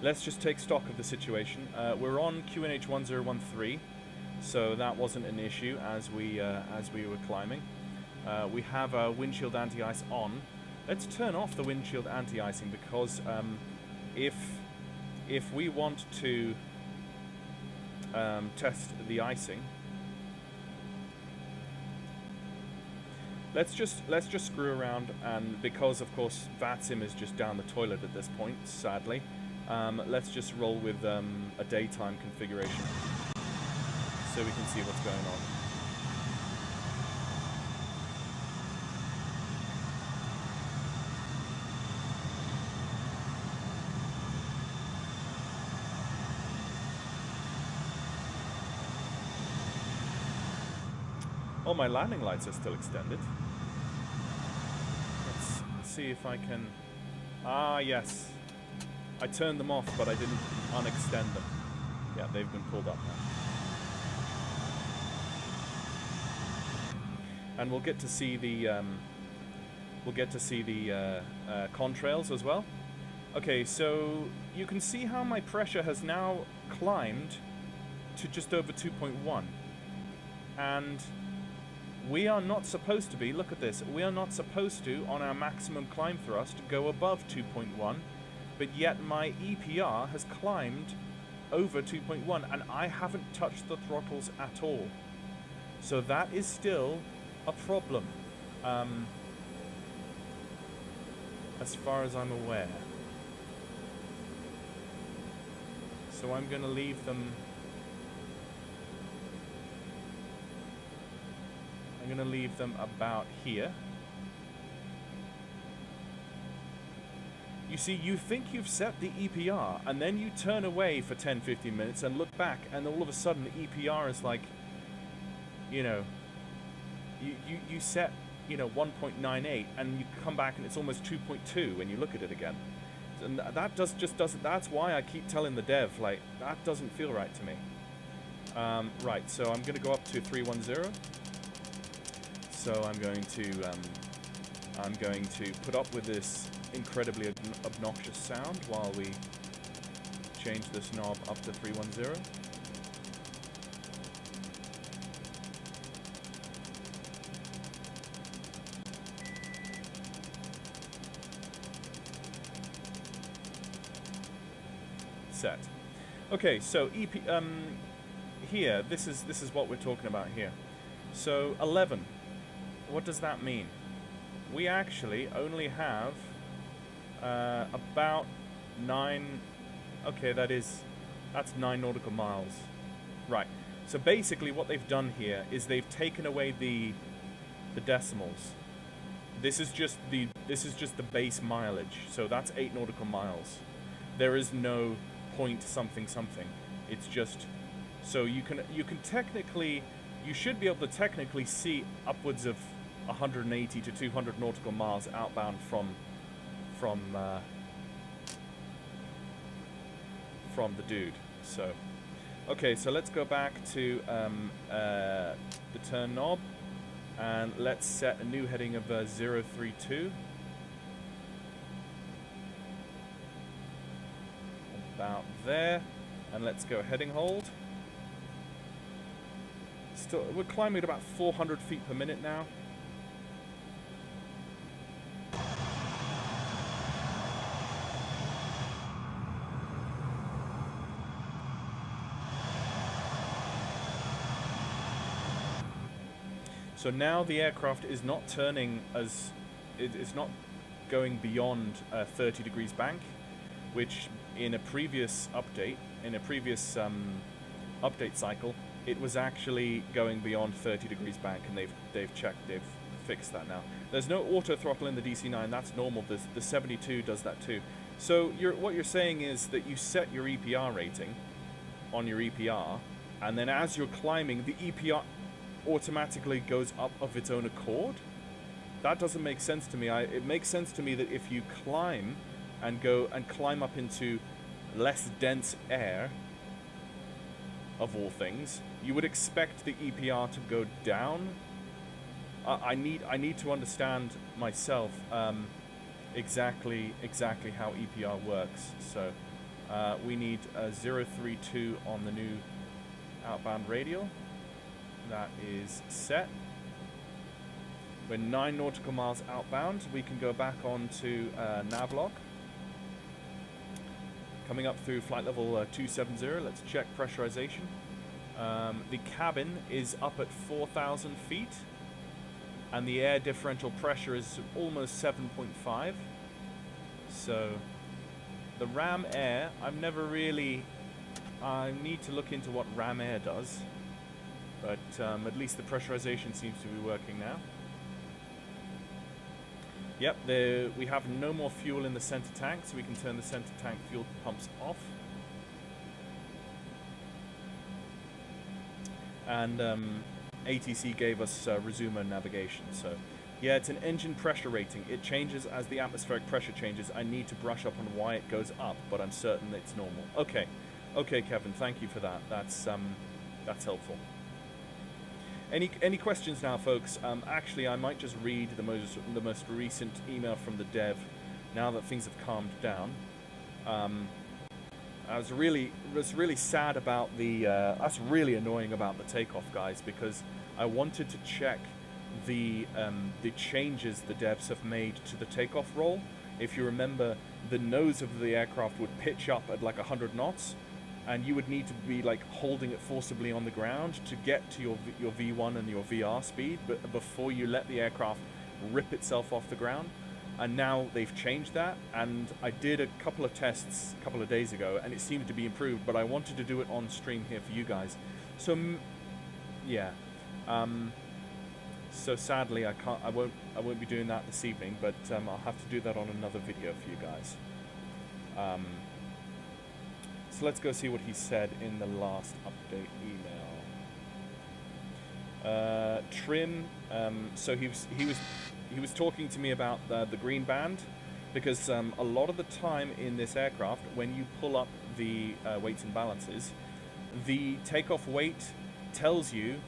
Let's just take stock of the situation. We're on QNH 1013, so that wasn't an issue as we were climbing. We have our windshield anti-ice on. Let's turn off the windshield anti-icing because if we want to test the icing, let's just screw around, and because of course VATSIM is just down the toilet at this point, sadly. Let's just roll with a daytime configuration so we can see what's going on. Oh, my landing lights are still extended. Let's see if I can... Ah, yes. I turned them off, but I didn't unextend them. Yeah, they've been pulled up now. And we'll get to see the contrails as well. Okay, so you can see how my pressure has now climbed to just over 2.1, and we are not supposed to be. Look at this. We are not supposed to, on our maximum climb thrust, go above 2.1. But yet my EPR has climbed over 2.1 and I haven't touched the throttles at all. So that is still a problem, as far as I'm aware. So I'm going to leave them... I'm going to leave them about here. You see, you think you've set the EPR, and then you turn away for 10-15 minutes and look back, and all of a sudden the EPR is like, you know, you set, you know, 1.98, and you come back and it's almost 2.2 when you look at it again. And that just doesn't, that's why I keep telling the dev, like, that doesn't feel right to me. Right, so I'm going to go up to 310. So I'm going to put up with this incredibly obnoxious sound while we change this knob up to 310. Set. Okay, so here, this is what we're talking about here. So 11. What does that mean? We actually only have about 9. Okay, that's 9 nautical miles. Right. So basically, what they've done here is they've taken away the decimals. This is just the base mileage. So that's 8 nautical miles. There is no point something something. It's just so you can technically, you should be able to technically see upwards of 180 to 200 nautical miles outbound from the dude. So okay, so let's go back to the turn knob and let's set a new heading of 032. About there, and let's go heading hold. Still, we're climbing at about 400 feet per minute now. So now the aircraft is not turning as it's not going beyond 30 degrees bank, which in a previous update, update cycle, it was actually going beyond 30 degrees bank, and they've fixed that now. There's no auto throttle in the DC-9. That's normal. The 72 does that too. So what you're saying is that you set your EPR rating on your EPR, and then as you're climbing, the EPR automatically goes up of its own accord. That doesn't make sense to me. It makes sense to me that if you climb and go and climb up into less dense air, of all things, you would expect the EPR to go down. I need to understand myself exactly how EPR works. So we need a 032 on the new outbound radial. That is set. We're 9 nautical miles outbound. We can go back on to Navlog. Coming up through flight level 270, let's check pressurization. The cabin is up at 4,000 feet, and the air differential pressure is almost 7.5. So the ram air, I need to look into what ram air does, but at least the pressurization seems to be working now. Yep, we have no more fuel in the center tank, so we can turn the center tank fuel pumps off. And ATC gave us resume navigation. So yeah, it's an engine pressure rating. It changes as the atmospheric pressure changes. I need to brush up on why it goes up, but I'm certain it's normal. Okay, Kevin, thank you for that. That's helpful. Any questions now, folks? Actually, I might just read the most recent email from the dev now that things have calmed down. I was really sad about the. That's really annoying about the takeoff, guys, because I wanted to check the changes the devs have made to the takeoff roll. If you remember, the nose of the aircraft would pitch up at like 100 knots. And you would need to be like holding it forcibly on the ground to get to your V1 and your VR speed, but before you let the aircraft rip itself off the ground. And now they've changed that, and I did a couple of tests a couple of days ago, and it seemed to be improved. But I wanted to do it on stream here for you guys. So yeah. So sadly, I won't be doing that this evening, but I'll have to do that on another video for you guys. So let's go see what he said in the last update email. Trim. So he was talking to me about the green band, because a lot of the time in this aircraft, when you pull up the weights and balances, The takeoff weight tells you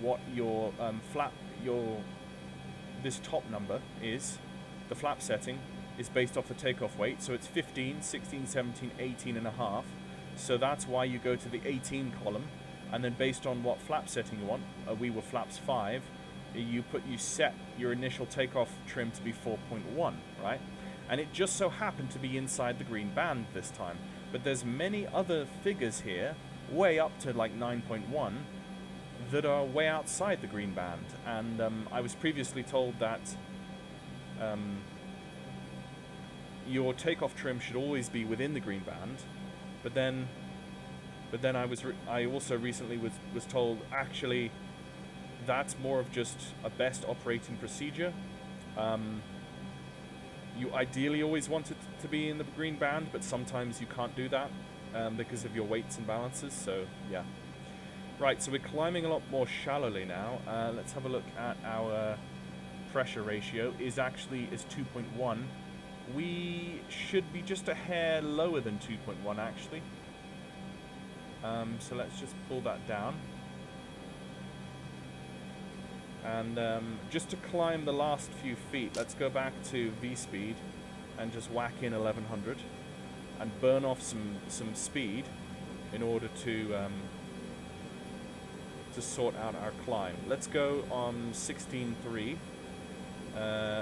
what your this top number is. The flap setting is based off the takeoff weight, so it's 15, 16, 17, 18 and a half. So that's why you go to the 18 column, and then based on what flap setting you want, we were flaps 5, you set your initial takeoff trim to be 4.1, right? And it just so happened to be inside the green band this time. But there's many other figures here, way up to like 9.1, that are way outside the green band. And I was previously told that your takeoff trim should always be within the green band. But then I also recently was told actually that's more of just a best operating procedure. You ideally always want it to be in the green band, but sometimes you can't do that because of your weights and balances. So yeah, right. So we're climbing a lot more shallowly now. Let's have a look at our pressure ratio. Is 2.1. We should be just a hair lower than 2.1 actually. So let's just pull that down. And just to climb the last few feet, let's go back to V-speed and just whack in 1100 and burn off some speed in order to sort out our climb. Let's go on 16.3.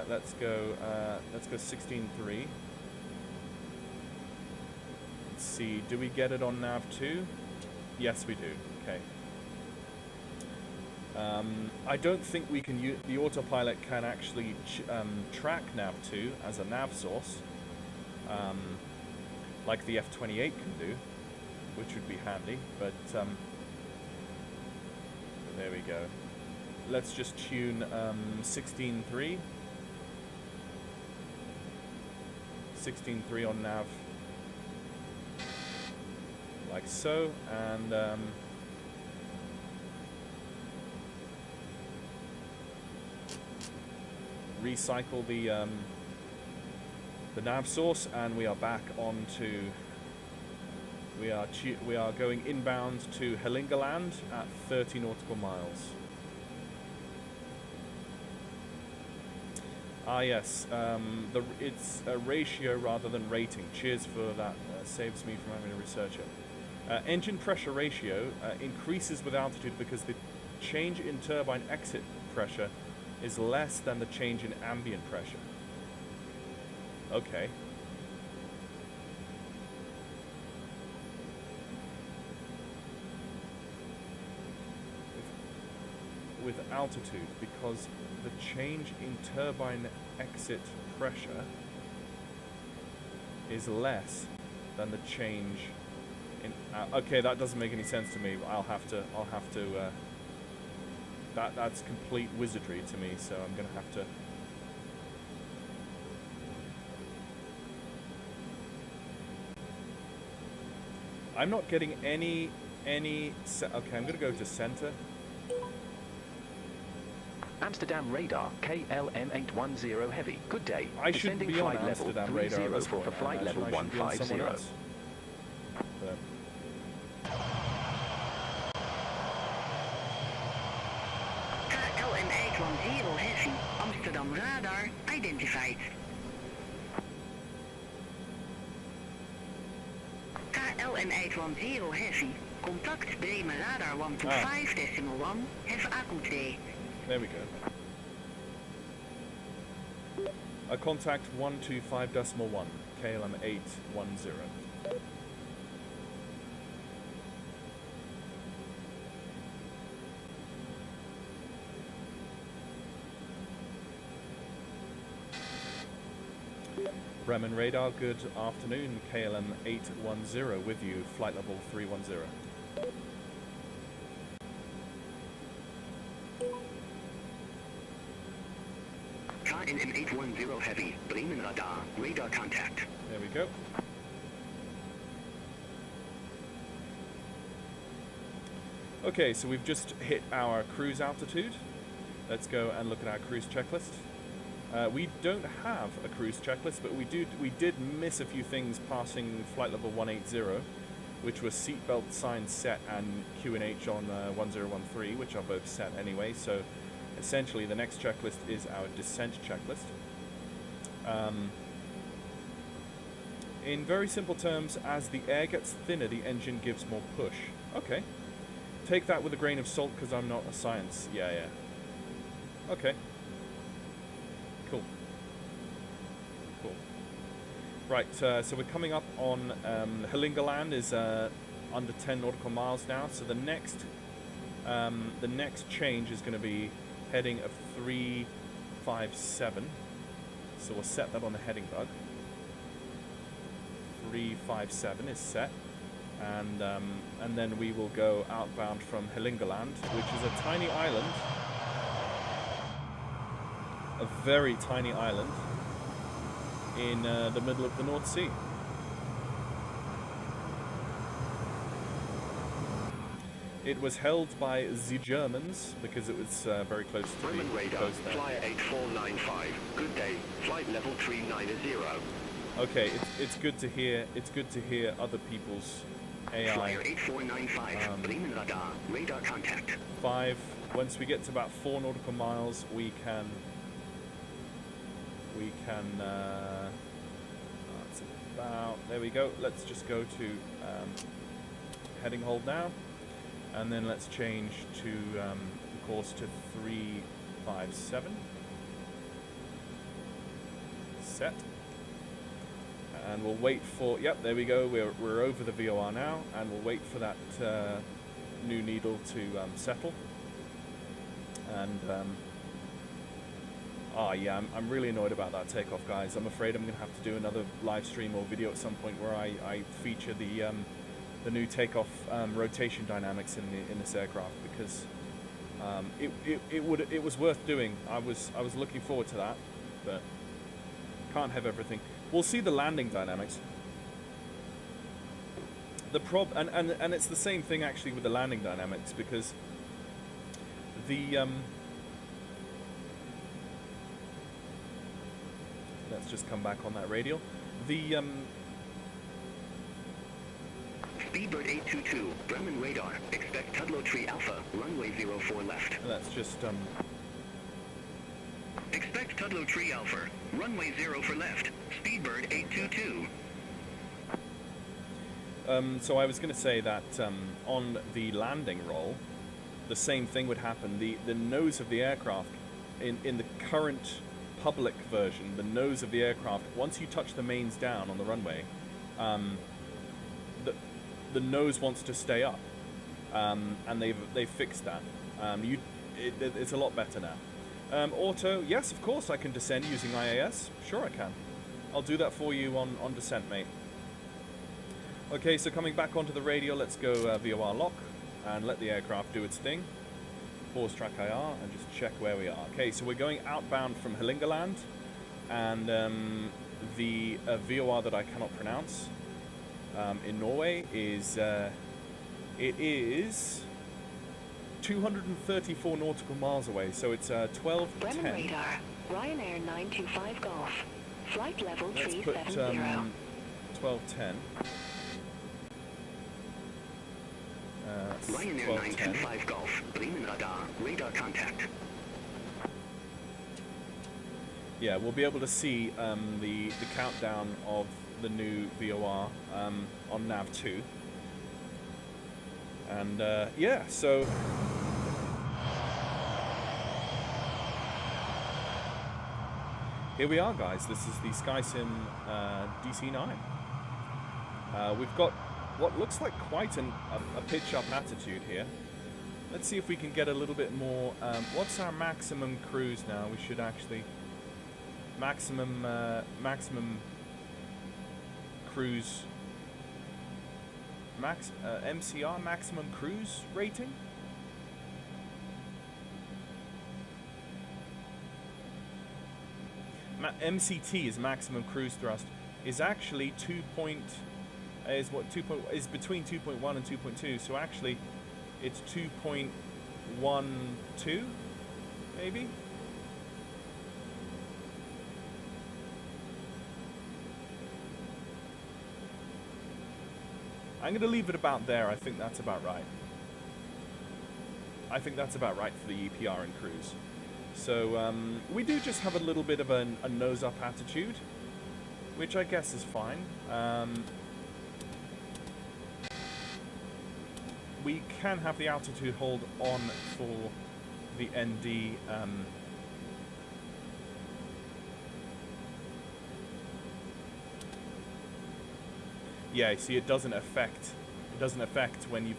Let's go 16.3. Let's see, do we get it on nav 2? Yes, we do. Okay. I don't think we can use the autopilot can actually track nav 2 as a nav source, like the F-28 can do, which would be handy. But there we go. Let's just tune 16.3. 16.3 on nav, like so, and recycle the nav source, and we are back onto. We are going inbound to Hellingerland at 30 nautical miles. Ah yes, it's a ratio rather than rating. Cheers for that. Saves me from having to research it. Engine pressure ratio increases with altitude because the change in turbine exit pressure is less than the change in ambient pressure. Okay. With altitude, because the change in turbine exit pressure is less than the change in. Okay, that doesn't make any sense to me. I'll have to. That's complete wizardry to me. So I'm gonna have to. I'm not getting any. Okay, I'm gonna go to center. Amsterdam radar, KLM810 heavy. Good day. I shouldn't be on Amsterdam radar at this point. For flight level 150. KLM810 heavy. Amsterdam radar identified. KLM810 heavy. Contact Bremen radar 125.1. Have AQT. There we go. A contact 125.1, KLM 810. Bremen radar, good afternoon, KLM 810 with you, flight level 310. KLM 810 heavy, Bremen radar contact. There we go. Okay, so we've just hit our cruise altitude. Let's go and look at our cruise checklist. We don't have a cruise checklist, but we did miss a few things passing flight level 180, which was seatbelt sign set and QNH on 1013, which are both set anyway. So essentially the next checklist is our descent checklist. In very simple terms, as the air gets thinner, the engine gives more push. Okay. Take that with a grain of salt, because I'm not a science. Yeah. Okay. Cool. Right, so we're coming up on Hellingerland is under 10 nautical miles now. So the next change is going to be heading of 357. So we'll set that on the heading bug. 357 is set, and then we will go outbound from Hellingerland, which is a tiny island, a very tiny island in the middle of the North Sea. It was held by the Germans because it was very close to the coast there. Flyer 8495. Good day. Flight level 390. Okay, it's good to hear. It's good to hear other people's AI. Flyer 8495. Bremen radar. Radar contact. 5. Once we get to about 4 nautical miles, we can. That's about. There we go. Let's just go to heading hold now, and then let's change to the course to 357. Set. And we'll wait for, yep, there we go, we're over the VOR now, and we'll wait for that new needle to settle. And, yeah, I'm really annoyed about that takeoff, guys. I'm afraid I'm going to have to do another live stream or video at some point where I feature the new takeoff rotation dynamics in this aircraft, because it was worth doing. I was looking forward to that, but can't have everything. We'll see the landing dynamics. The and it's the same thing actually with the landing dynamics, because the let's just come back on that radial. The Speedbird 822, Bremen radar. Expect Tudlow Tree Alpha, runway 04 left. That's just Expect Tudlow Tree Alpha, runway 0 for left. Speedbird 822. So I was going to say that on the landing roll, the same thing would happen. The nose of the aircraft, in the current public version, the nose of the aircraft, once you touch the mains down on the runway, the nose wants to stay up, and they've fixed that. It's a lot better now. Auto, yes, of course I can descend using IAS. Sure I can. I'll do that for you on descent, mate. Okay, so coming back onto the radio, let's go VOR lock and let the aircraft do its thing. Pause track IR and just check where we are. Okay, so we're going outbound from Hellingerland, and the VOR that I cannot pronounce in Norway is it is 234 nautical miles away, so it's 12:10. Bremen radar, Ryanair 925 Golf, flight level Let's 370. Put 12:10. Ryanair 925 Golf, Bremen radar, radar contact. Yeah, we'll be able to see the countdown of the new VOR on nav 2. And yeah, so here we are, guys. This is the SkySim DC-9. We've got what looks like quite a pitch up attitude here. Let's see if we can get a little bit more. What's our maximum cruise now? We should actually maximum cruise. MCR, maximum cruise rating. MCT is maximum cruise thrust, is actually is between 2.1 and 2.2. So actually, it's 2.12 maybe. I'm going to leave it about there. I think that's about right. I think that's about right for the EPR and cruise. So we do just have a little bit of a nose-up attitude, which I guess is fine. We can have the altitude hold on for the ND. Yeah, see, it doesn't affect when you.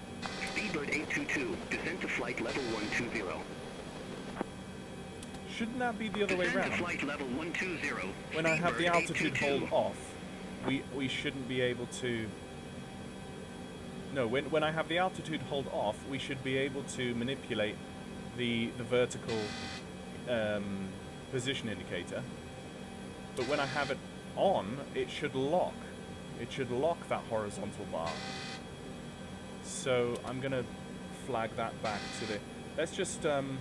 Speedbird 822, descent to flight level 120. Shouldn't that be the other way around? Descent to flight level 120. When I have the altitude hold off, we shouldn't be able to. No, when I have the altitude hold off, we should be able to manipulate the vertical position indicator. But when I have it on, it should lock. It should lock that horizontal bar. So I'm gonna flag that back to the. Let's just. Bremen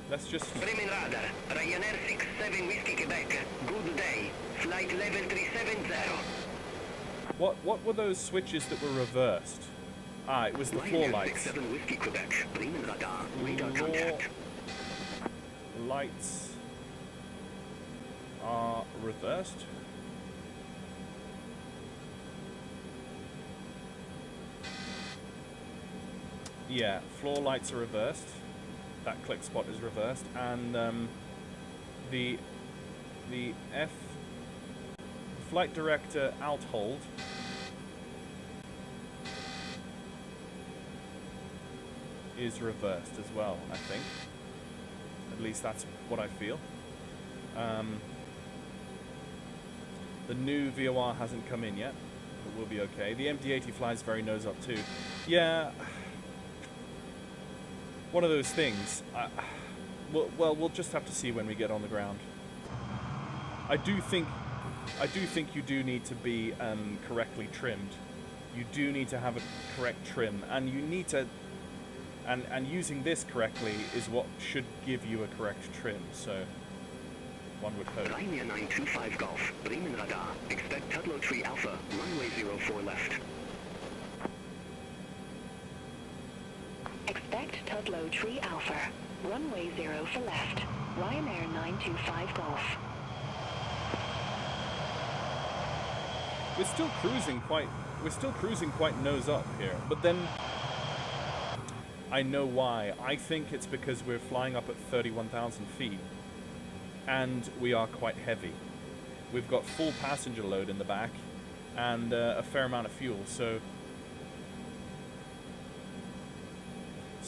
radar, Ryanair 67 Whiskey Quebec. Good day. Flight level 370. What were those switches that were reversed? Ah, it was the floor lights. 67 Whiskey Quebec. Bremen radar. Radar contact. Lights are reversed. Yeah, floor lights are reversed. That click spot is reversed, and the flight director out hold is reversed as well, I think. At least that's what I feel. The new VOR hasn't come in yet, but we'll be okay. The MD-80 flies very nose up too. Yeah, one of those things. Well, we'll just have to see when we get on the ground. I do think you do need to be correctly trimmed. You do need to have a correct trim, and you need to. And using this correctly is what should give you a correct trim. So one would hope. Ryanair 925 Golf, Bremen radar. Expect Tudlow Tree Alpha, runway 04 left. Expect Tudlow Tree Alpha, runway 0 for left. Ryanair 925 Golf. We're still cruising quite nose up here, but then I know why. I think it's because we're flying up at 31,000 feet, and we are quite heavy. We've got full passenger load in the back, and a fair amount of fuel. So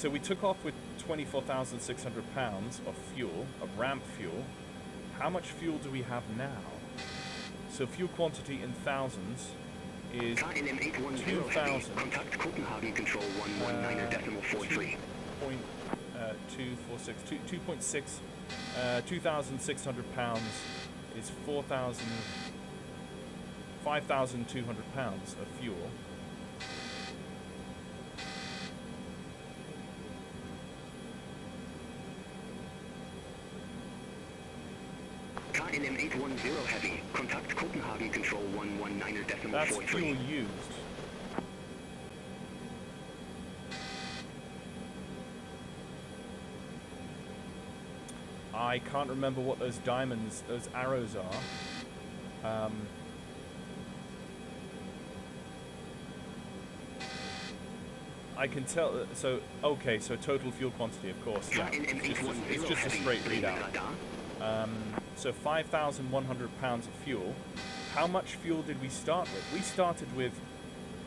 we took off with 24,600 pounds of fuel, of ramp fuel. How much fuel do we have now? So fuel quantity in thousands is 2,000. Contact Copenhagen Control 119.43. 2.6. 2,600 pounds is 5,200 pounds of fuel. KLM 810 Heavy. Contact Copenhagen Control 119.43. That's fuel used. I can't remember what those diamonds, those arrows are. I can tell. So okay, so total fuel quantity, of course. Yeah, it's just a straight readout. So 5,100 pounds of fuel. How much fuel did we start with? We started with.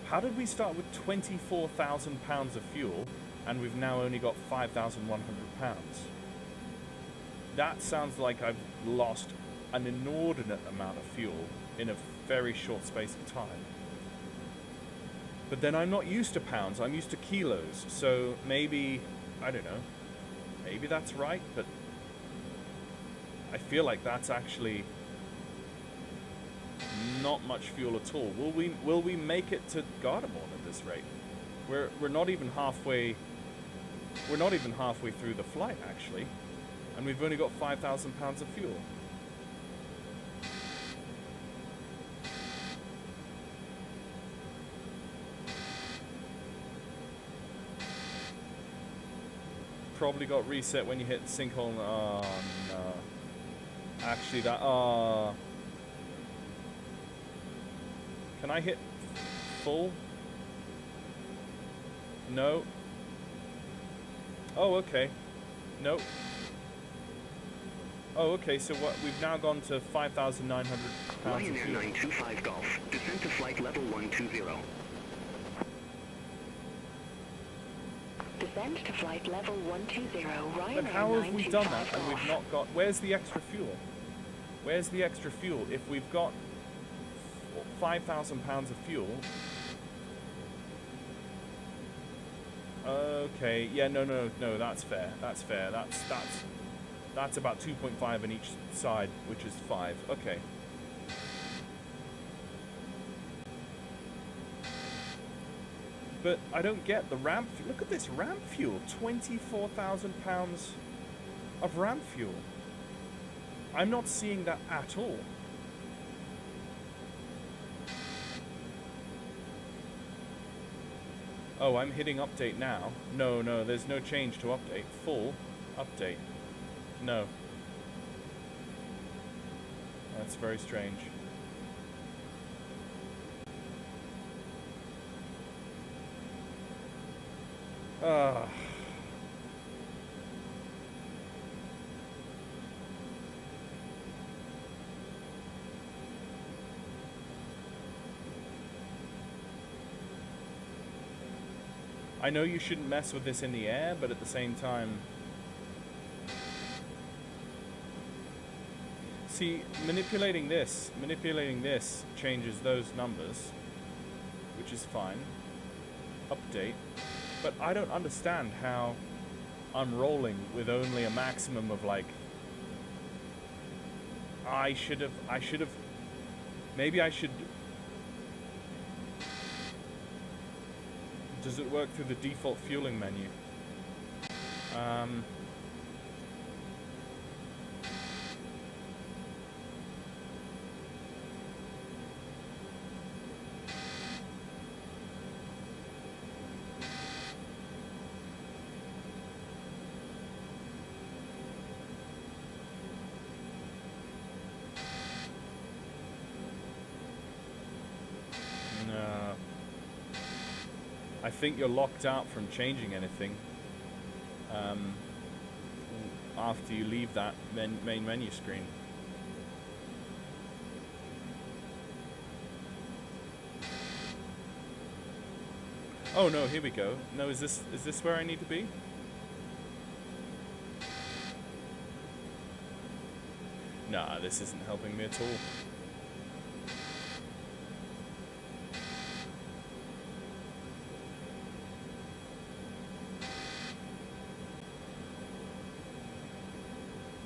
How did we start with 24,000 pounds of fuel, and we've now only got 5,100 pounds? That sounds like I've lost an inordinate amount of fuel in a very short space of time. But then I'm not used to pounds, I'm used to kilos. So maybe, I don't know, maybe that's right, but I feel like that's actually not much fuel at all. Will we make it to Gardermoen at this rate? We're not even halfway. We're not even halfway through the flight actually, and we've only got 5,000 pounds of fuel. probably got reset when you hit the sinkhole. Oh no. Actually that, oh. Can I hit full? No. Oh, okay. Nope. Oh, okay, so what, we've now gone to 5,900 pounds of Ryanair fuel. 925 Golf, descend to flight level 120. Descend to flight level 120, Ryanair. But how have we done that and Golf. we've not got... Where's the extra fuel? Where's the extra fuel? If we've got 5,000 pounds of fuel... Okay, yeah, no, that's fair. That's fair. That's about 2.5 on each side, which is 5. Okay. But I don't get the ramp. Look at this ramp fuel. 24,000 pounds of ramp fuel. I'm not seeing that at all. Oh, I'm hitting update now. No, there's no change to update. Full update. No. That's very strange. I know you shouldn't mess with this in the air, but at the same time... See, manipulating this changes those numbers, which is fine. Update. But I don't understand how I'm rolling with only a maximum of like... I should have... Maybe I should... Does it work through the default fueling menu? No. I think you're locked out from changing anything after you leave that main menu screen. Oh no, here we go. No, is this where I need to be? Nah, this isn't helping me at all.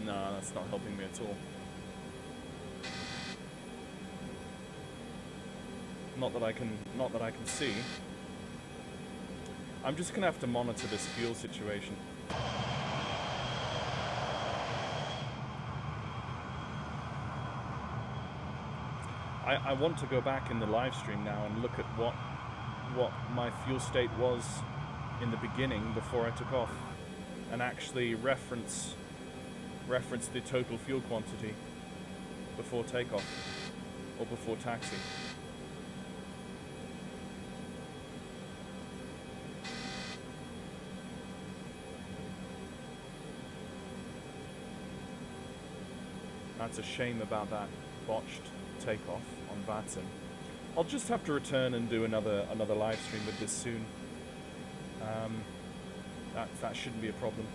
No, that's not helping me at all. Not that I can see. I'm just gonna have to monitor this fuel situation. I want to go back in the live stream now and look at what my fuel state was in the beginning before I took off, and actually reference the total fuel quantity before takeoff or before taxi. That's a shame about that botched takeoff on VATSIM. I'll just have to return and do another live stream with this soon. That shouldn't be a problem.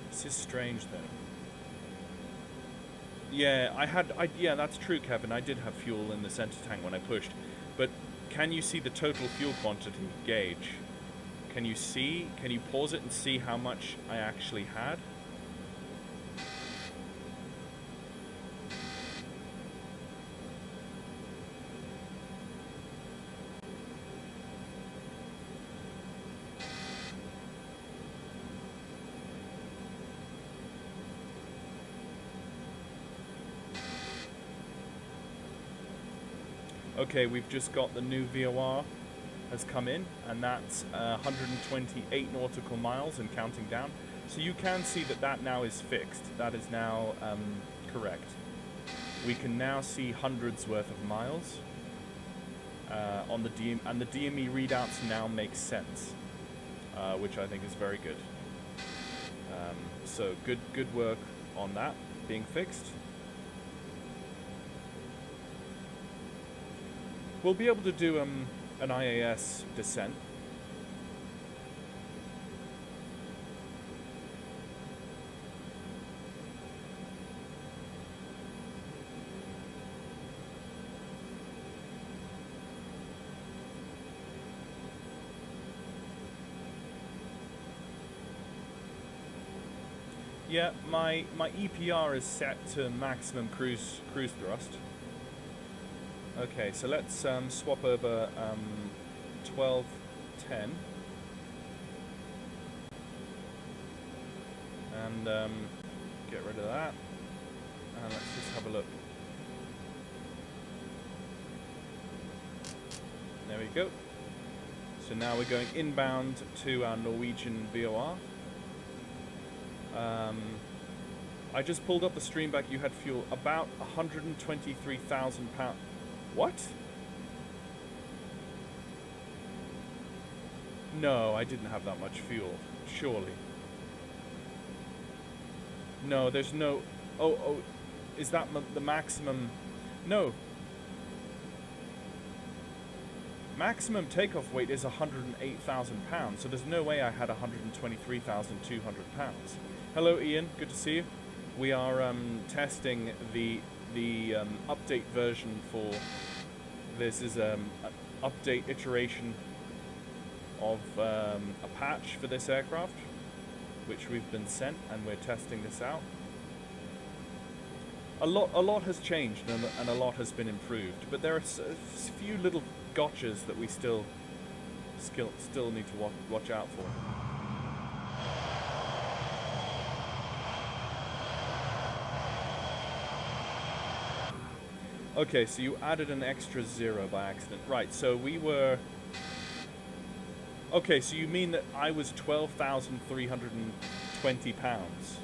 This is strange though. Yeah, yeah, that's true, Kevin. I did have fuel in the center tank when I pushed. But can you see the total fuel quantity gauge? Can you pause it and see how much I actually had? Okay, we've just got the new VOR has come in, and that's 128 nautical miles and counting down. So you can see that that now is fixed. That is now correct. We can now see hundreds worth of miles on the and the DME readouts now make sense, which I think is very good. So good work on that being fixed. We'll be able to do an IAS descent. Yeah, my EPR is set to maximum cruise thrust. Okay, so let's swap over 1210 and get rid of that, and let's just have a look. There we go. So now we're going inbound to our Norwegian VOR. I just pulled up the stream back. You had fuel about 123,000 pounds. What? No, I didn't have that much fuel. Surely. No, there's no... Oh, is that the maximum? No. Maximum takeoff weight is 108,000 pounds, so there's no way I had 123,200 pounds. Hello, Ian. Good to see you. We are testing the update version for this is an update iteration of a patch for this aircraft, which we've been sent, and we're testing this out. A lot has changed and a lot has been improved, but there are a few little gotchas that we still need to watch out for. Okay, so you added an extra 0 by accident. Right, so we were... Okay, so you mean that I was 12,320 pounds.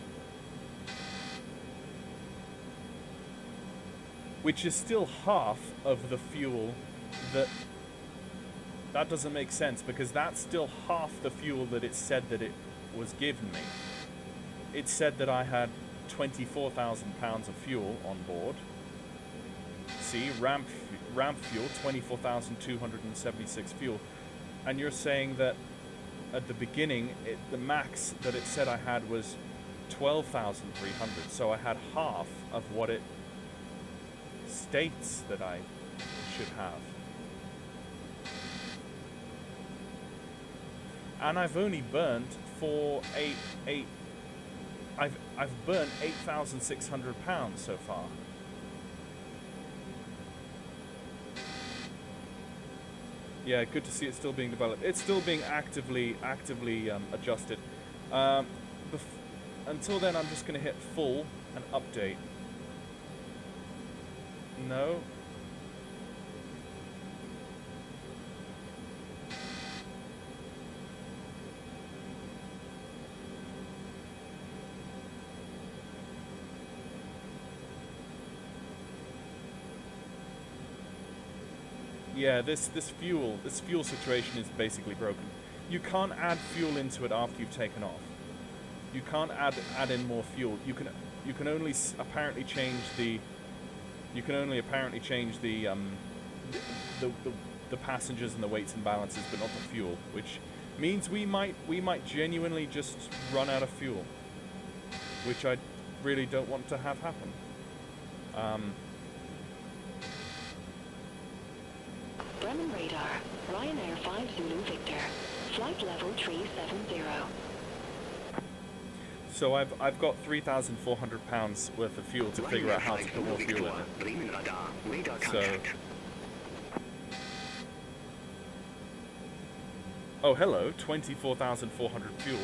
Which is still half of the fuel that... That doesn't make sense, because that's still half the fuel that it said that it was given me. It said that I had 24,000 pounds of fuel on board. See, ramp fuel, 24,276 fuel. And you're saying that at the beginning, the max that it said I had was 12,300. So I had half of what it states that I should have. And I've only burnt I've burnt 8,600 pounds so far. Yeah, good to see it still being developed. It's still being actively adjusted. Until then, I'm just going to hit full and update. No. Yeah, this fuel situation is basically broken. You can't add fuel into it after you've taken off. You can't add in more fuel. You can only apparently change the passengers and the weights and balances, but not the fuel, which means we might genuinely just run out of fuel, which I really don't want to have happen. Bremen radar, Ryanair 5 Zulu Victor, flight level 370. So I've got 3,400 pounds worth of fuel to figure out how to put more fuel in it. So, oh hello, 24,400 fuel.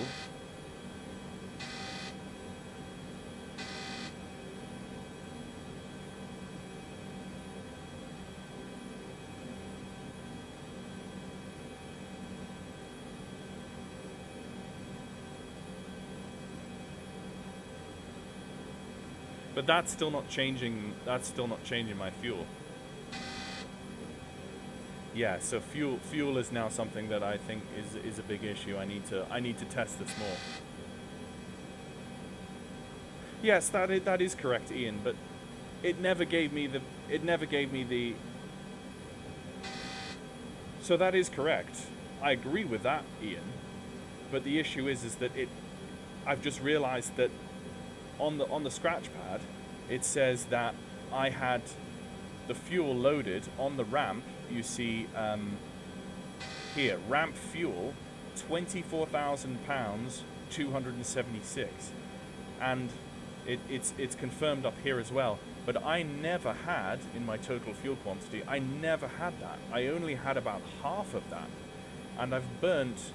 But that's still not changing. That's still not changing my fuel. Yeah, so fuel is now something that I think is a big issue. I need to test this more. Yes, that is correct, Ian. But it never gave me the. So that is correct. I agree with that, Ian. But the issue is that I've just realized that on the scratch pad, it says that I had the fuel loaded on the ramp. You see here, ramp fuel, 24,000 pounds, 276, and it's confirmed up here as well. But I never had, in my total fuel quantity, I never had that. I only had about half of that, and I've burnt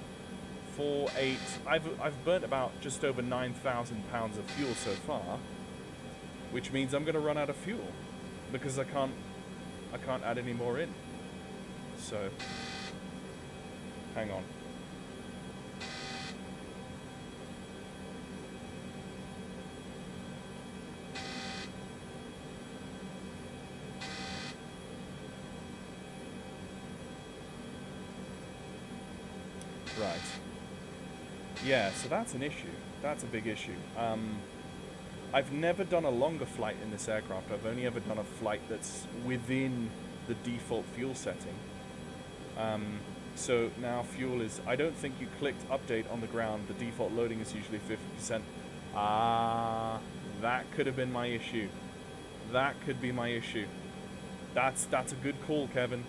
I've burnt about just over 9,000 pounds of fuel so far, which means I'm going to run out of fuel because I can't add any more in. So, hang on. Right. Yeah, so that's an issue. That's a big issue. I've never done a longer flight in this aircraft. I've only ever done a flight that's within the default fuel setting. So now fuel is... I don't think you clicked update on the ground. The default loading is usually 50%. That could have been my issue. That could be my issue. That's a good call, Kevin.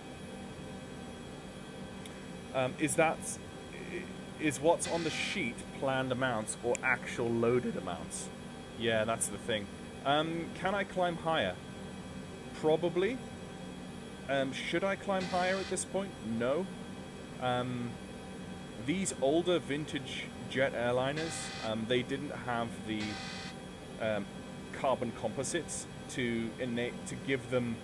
Is what's on the sheet planned amounts or actual loaded amounts? Yeah, that's the thing. Can I climb higher? Probably. Should I climb higher at this point? No. These older vintage jet airliners, they didn't have the carbon composites to give them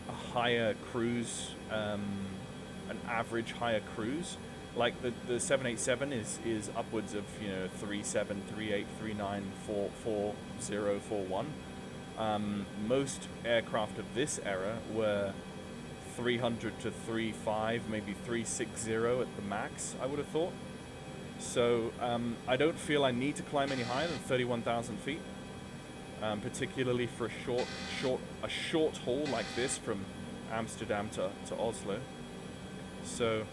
a higher cruise, an average higher cruise. Like the 787 is upwards of 37, 38, 39, 40, 41. Most aircraft of this era were 300 to 35, maybe 360 at the max, I would have thought. So I don't feel I need to climb any higher than 31,000 feet, particularly for a short haul like this from Amsterdam to Oslo. So.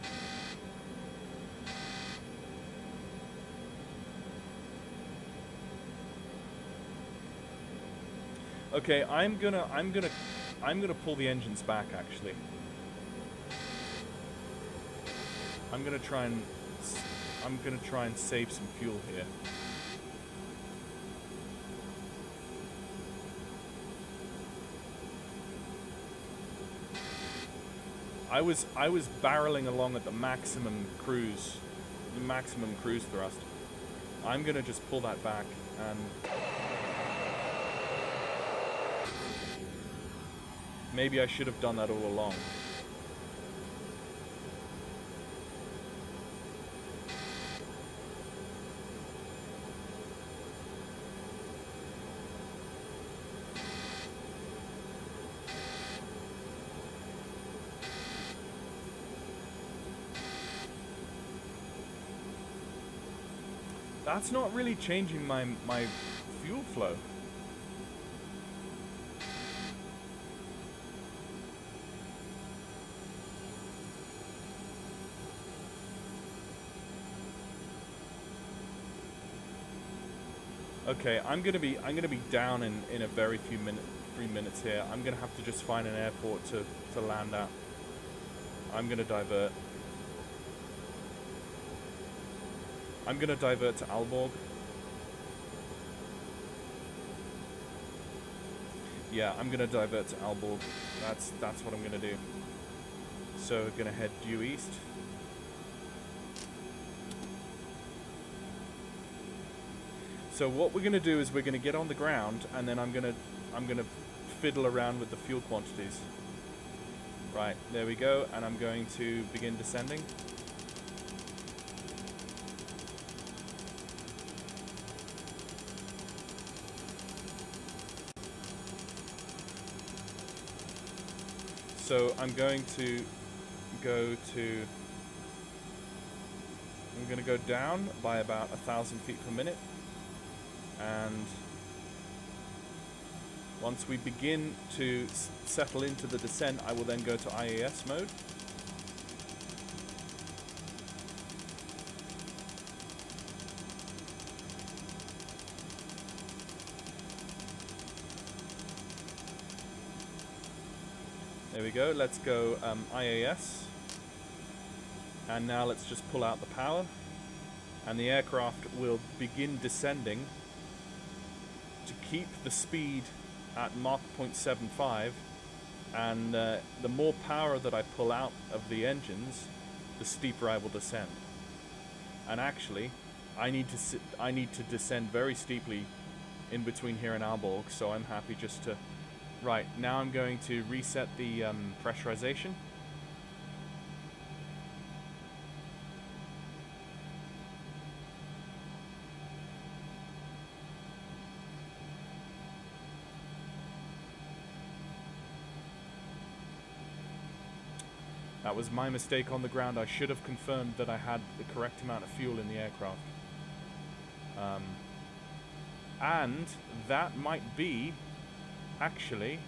Okay, I'm gonna pull the engines back. Actually, I'm gonna try and save some fuel here. I was barreling along at the maximum cruise thrust. I'm gonna just pull that back and. Maybe I should have done that all along. That's not really changing my fuel flow. Okay, I'm gonna be down in a very few minutes, 3 minutes here. I'm gonna have to just find an airport to land at. I'm gonna divert. I'm gonna divert to Aalborg. Yeah, I'm gonna divert to Aalborg. That's what I'm gonna do. So gonna head due east. So what we're going to do is we're going to get on the ground, and then I'm going to fiddle around with the fuel quantities. Right, there we go, and I'm going to begin descending. So I'm going to go to... I'm going to go down by about 1,000 feet per minute. And once we begin to settle into the descent, I will then go to IAS mode. There we go, let's go IAS. And now let's just pull out the power. And the aircraft will begin descending to keep the speed at Mach 0.75. And the more power that I pull out of the engines, the steeper I will descend. And actually, I need to descend very steeply in between here and Aalborg, so I'm happy just to... Right, now I'm going to reset the pressurization. That was my mistake on the ground. I should have confirmed that I had the correct amount of fuel in the aircraft. And that might be... Actually,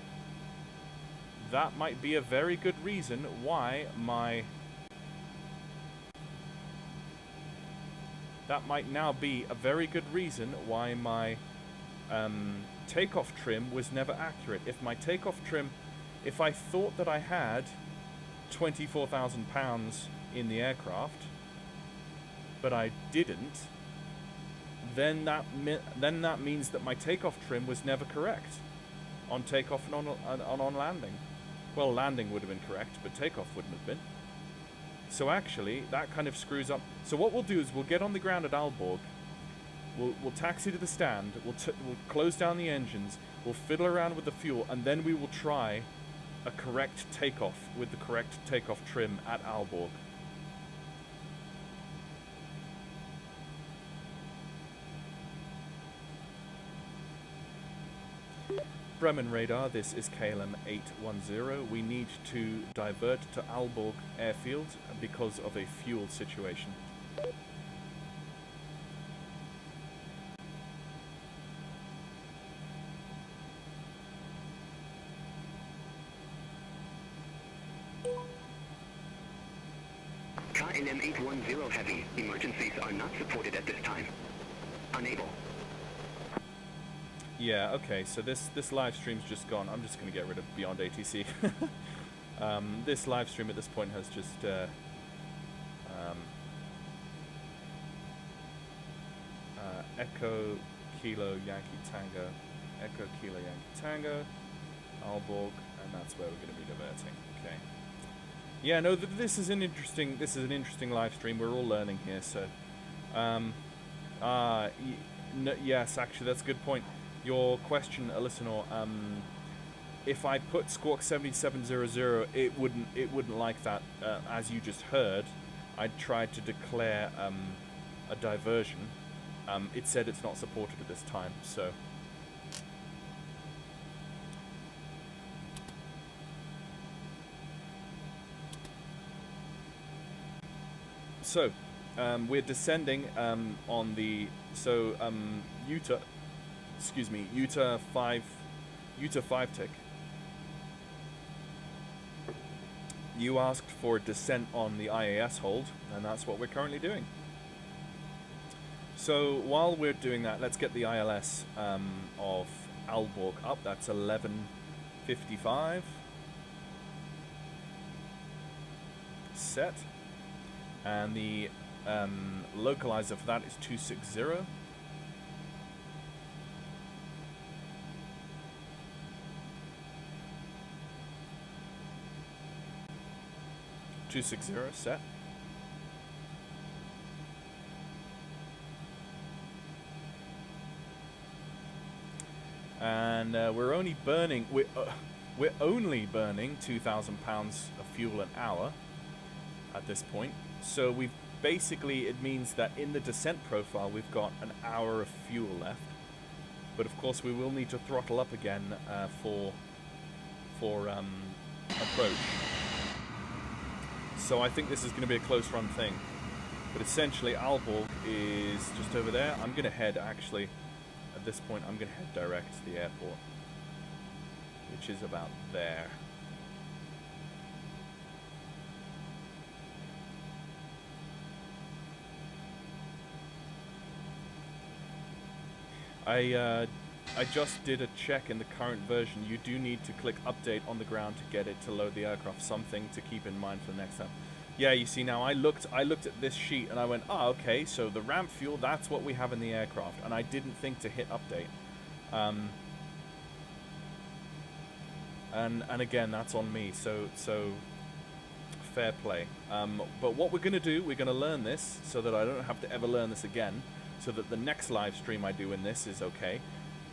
that might be a very good reason why my... That might now be a very good reason why my takeoff trim was never accurate. If my takeoff trim... If I thought that I had 24,000 pounds in the aircraft, but I didn't, then that means that my takeoff trim was never correct. On takeoff and on landing. Well, landing would have been correct, but takeoff wouldn't have been. So actually, that kind of screws up. So what we'll do is we'll get on the ground at Aalborg. We'll taxi to the stand. We'll close down the engines. We'll fiddle around with the fuel, and then we will try a correct takeoff with the correct takeoff trim at Aalborg. Bremen radar, this is KLM 810. We need to divert to Aalborg airfield because of a fuel situation. KLM 810 Heavy, emergencies are not supported at this time. Unable. Yeah, okay, so this live stream's just gone. I'm just going to get rid of Beyond ATC. This live stream at this point has just Echo Kilo Yankee Tango, Echo Kilo Yankee Tango, Aalborg, and that's where we're going to be diverting. Okay. Yeah, no, this is an interesting live stream. We're all learning here, so yes, actually, that's a good point. Your question, Listener, if I put Squawk 7700, it wouldn't like that. As you just heard, I tried to declare a diversion. It said it's not supported at this time, so. So, we're descending on the Utah. Excuse me, Utah 5 tick. You asked for a descent on the IAS hold, and that's what we're currently doing. So while we're doing that, let's get the ILS of Aalborg up. That's 11:55. Set. And the localizer for that is 260. Set. And we're only burning 2,000 pounds of fuel an hour at this point. So we've basically, it means that in the descent profile we've got an hour of fuel left. But of course we will need to throttle up again for a approach. So I think this is going to be a close run thing. But essentially, Aalborg is just over there. I'm going to head, actually, at this point, I'm going to head direct to the airport, which is about there. I just did a check in the current version. You do need to click update on the ground to get it to load the aircraft. Something to keep in mind for the next time. Yeah, you see now I looked at this sheet and I went, oh, okay, so the ramp fuel, that's what we have in the aircraft, and I didn't think to hit update. And again, that's on me. So fair play. But what we're gonna do, we're gonna learn this so that I don't have to ever learn this again. So that the next live stream I do in this is okay.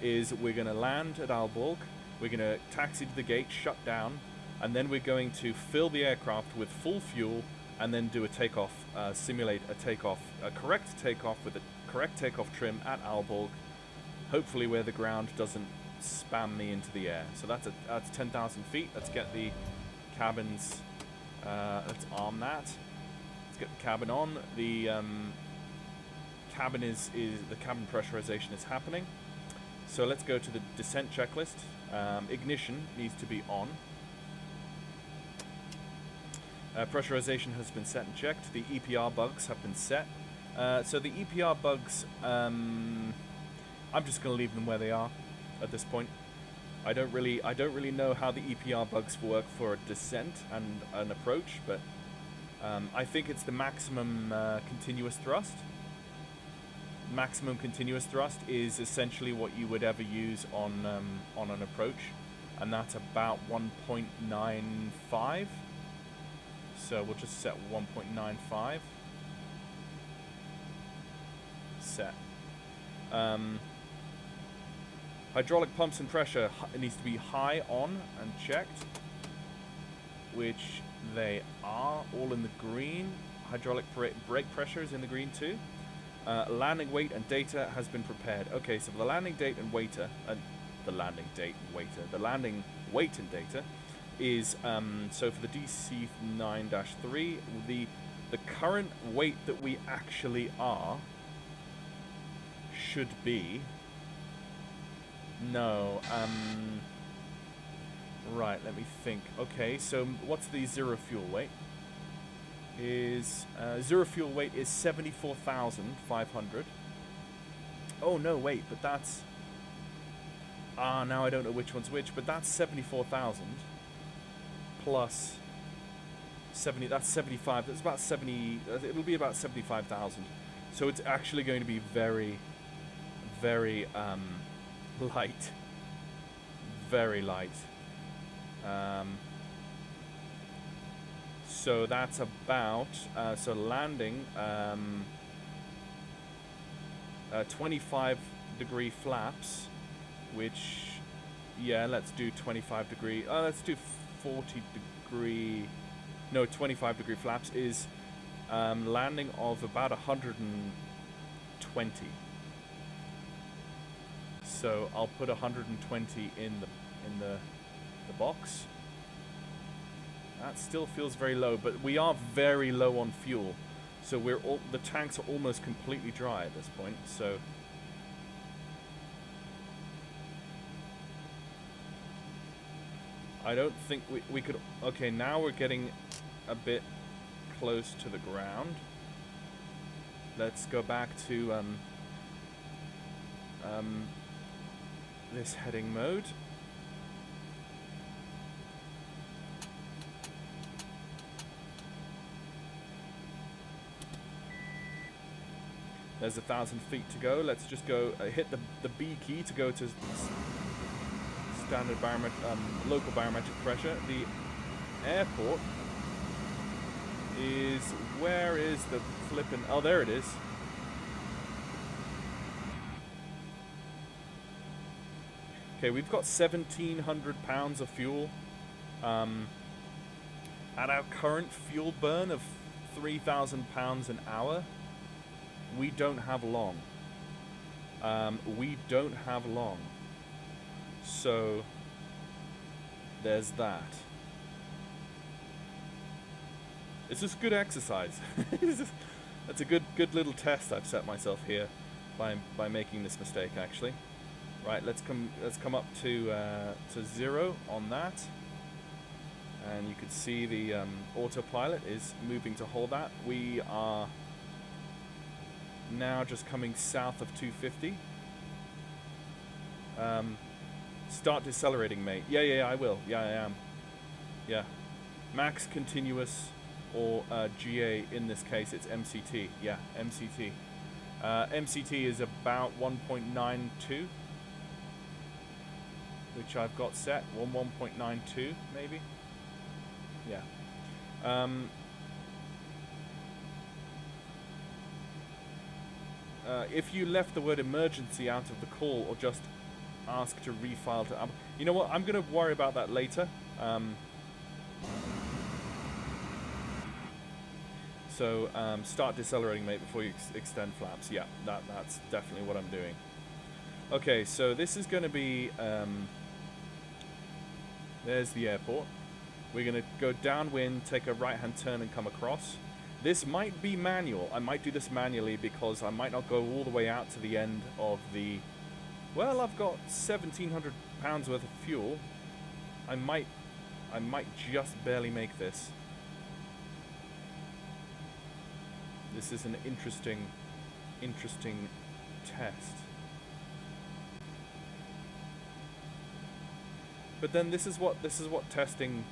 Is we're gonna land at Aalborg, we're gonna taxi to the gate, shut down, and then we're going to fill the aircraft with full fuel and then do a takeoff, simulate a takeoff, a correct takeoff with a correct takeoff trim at Aalborg, hopefully where the ground doesn't spam me into the air. So that's 10,000 feet. Let's get the cabins, let's arm that. Let's get the cabin on. The cabin is the cabin pressurization is happening. So let's go to the descent checklist. Ignition needs to be on. Pressurization has been set and checked. The EPR bugs have been set. So the EPR bugs, I'm just going to leave them where they are at this point. I don't really know how the EPR bugs work for a descent and an approach, but I think it's the maximum continuous thrust. Maximum continuous thrust is essentially what you would ever use on an approach, and that's about 1.95. So we'll just set 1.95. Set. Hydraulic pumps and pressure, it needs to be high on and checked, which they are all in the green. Hydraulic brake pressure is in the green too. Landing weight and data has been prepared. Okay, so the landing date and waiter, the landing weight and data is so for the DC-9-3, the current weight that we actually are should be right, let me think. Okay, so what's the zero fuel weight? Is zero fuel weight is 74,500. Oh no, wait, but that's now I don't know which one's which, but that's 74,000 plus 70. That's 75. That's about 70. It'll be about 75,000. So it's actually going to be very, very light. Very light. So that's about, so landing, 25 degree flaps, which, yeah, let's do 25 degree, let's do 40 degree, no, 25 degree flaps is landing of about 120. So I'll put 120 in the box. That still feels very low, but we are very low on fuel, so the tanks are almost completely dry at this point. So I don't think we could. Okay, now we're getting a bit close to the ground. Let's go back to this heading mode. There's 1,000 feet to go. Let's just go hit the B key to go to standard local barometric pressure. The airport is, where is the flippin', oh, there it is. Okay, we've got 1,700 pounds of fuel. At our current fuel burn of 3,000 pounds an hour, we don't have long. We don't have long. So there's that. It's just good exercise. That's a good little test I've set myself here by making this mistake, actually. Right, let's come up to 0 on that, and you can see the autopilot is moving to hold that. We are now just coming south of 250. Start decelerating, mate. Yeah, I will. Yeah, I am. Yeah. Max continuous, or GA in this case, it's MCT. Yeah, MCT. MCT is about 1.92, which I've got set. 1.92 maybe. Yeah. If you left the word emergency out of the call, or just ask to refile to you know what, I'm going to worry about that later. So start decelerating, mate, before you extend flaps. Yeah, that's definitely what I'm doing. Okay, so this is going to be there's the airport. We're going to go downwind, take a right-hand turn and come across. This might be manual. I might do this manually because I might not go all the way out to the end of the... Well, I've got 1,700 pounds worth of fuel. I might just barely make this. This is an interesting test. But then this is what testing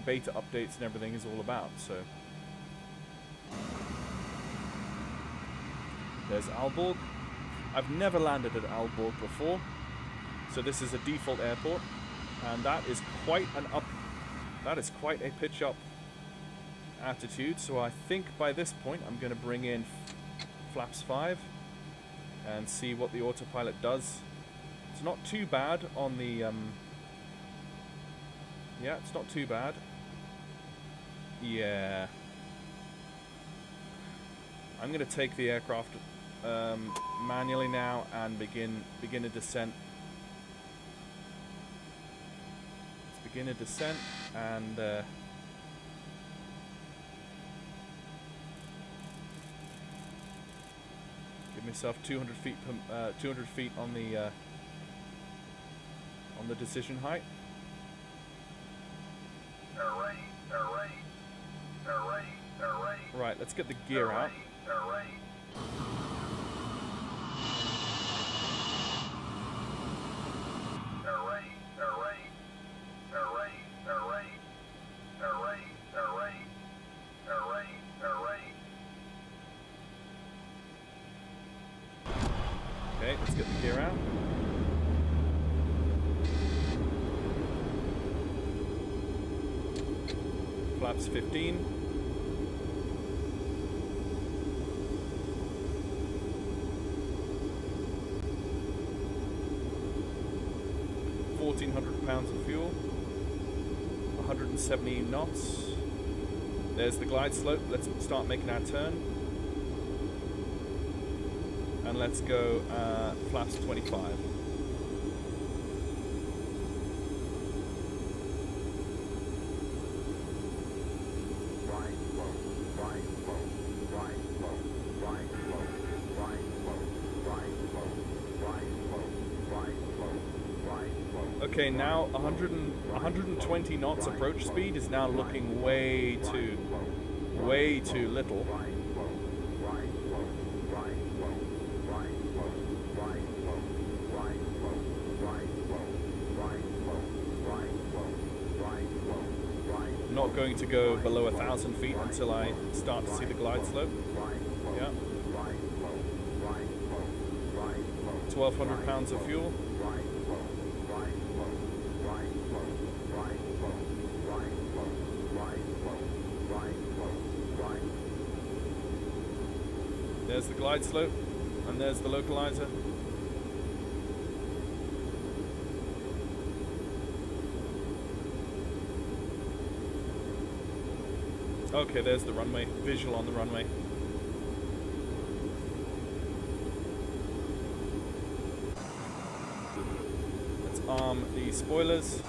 beta updates and everything is all about. So there's Aalborg. I've never landed at Aalborg before, so this is a default airport, and that is quite a pitch up attitude. So I think by this point I'm going to bring in flaps 5 and see what the autopilot does. It's not too bad on the yeah, it's not too bad. Yeah, I'm going to take the aircraft manually now and begin a descent. Let's begin a descent and give myself 200 feet on the decision height. Right, let's get the gear out. Okay, let's get the gear out. Flaps 15. £1,400 of fuel. 170 knots. There's the glide slope. Let's start making our turn. And let's go flaps 25. Okay, now 120 knots approach speed is now looking way too little. Not going to go below 1,000 feet until I start to see the glide slope. Yeah. 1,200 pounds of fuel. There's the glide slope, and there's the localizer. Okay, there's the runway, visual on the runway. Let's arm the spoilers.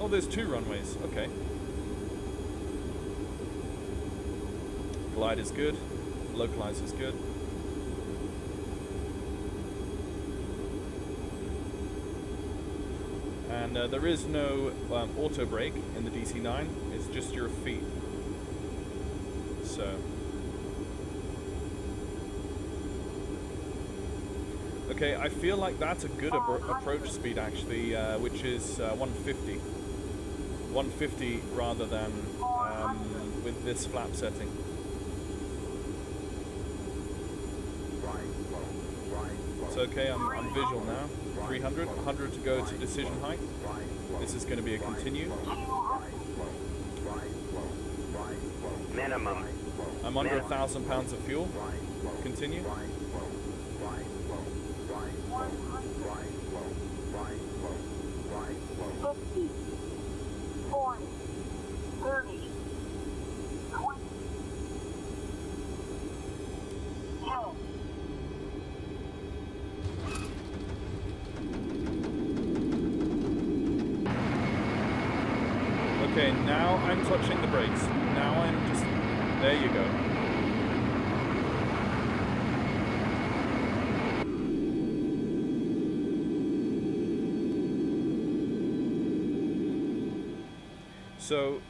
Oh, there's 2 runways. Okay. Glide is good. Localize is good. And there is no auto brake in the DC-9. It's just your feet. So. Okay, I feel like that's a good approach speed actually, which is 150. 150 rather than with this flap setting. It's okay, I'm visual now. 300, 100 to go to decision height. This is going to be a continue. Minimum. I'm under 1,000 pounds of fuel. Continue. Okay, now I'm touching the brakes. Now I'm just... There you go. So,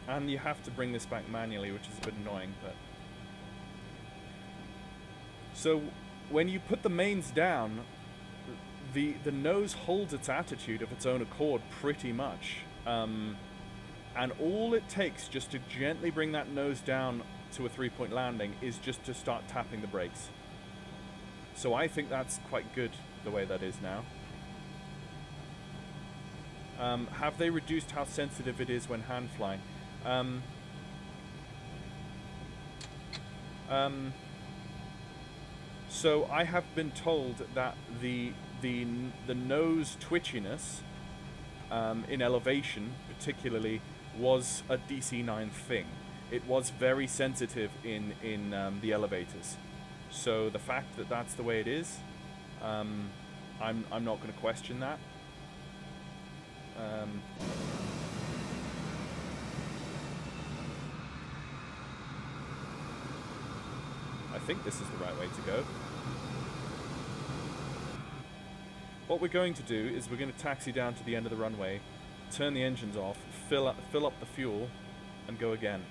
and you have to bring this back manually, which is a bit annoying, but... So, when you put the mains down, the nose holds its attitude of its own accord pretty much. And all it takes just to gently bring that nose down to a 3-point landing is just to start tapping the brakes. So I think that's quite good the way that is now. Have they reduced how sensitive it is when hand flying? So I have been told that the nose twitchiness in elevation, particularly, was a DC-9 thing. It was very sensitive in the elevators. So the fact that that's the way it is, I'm not going to question that. I think this is the right way to go. What we're going to do is we're going to taxi down to the end of the runway, turn the engines off, fill up the fuel, and go again.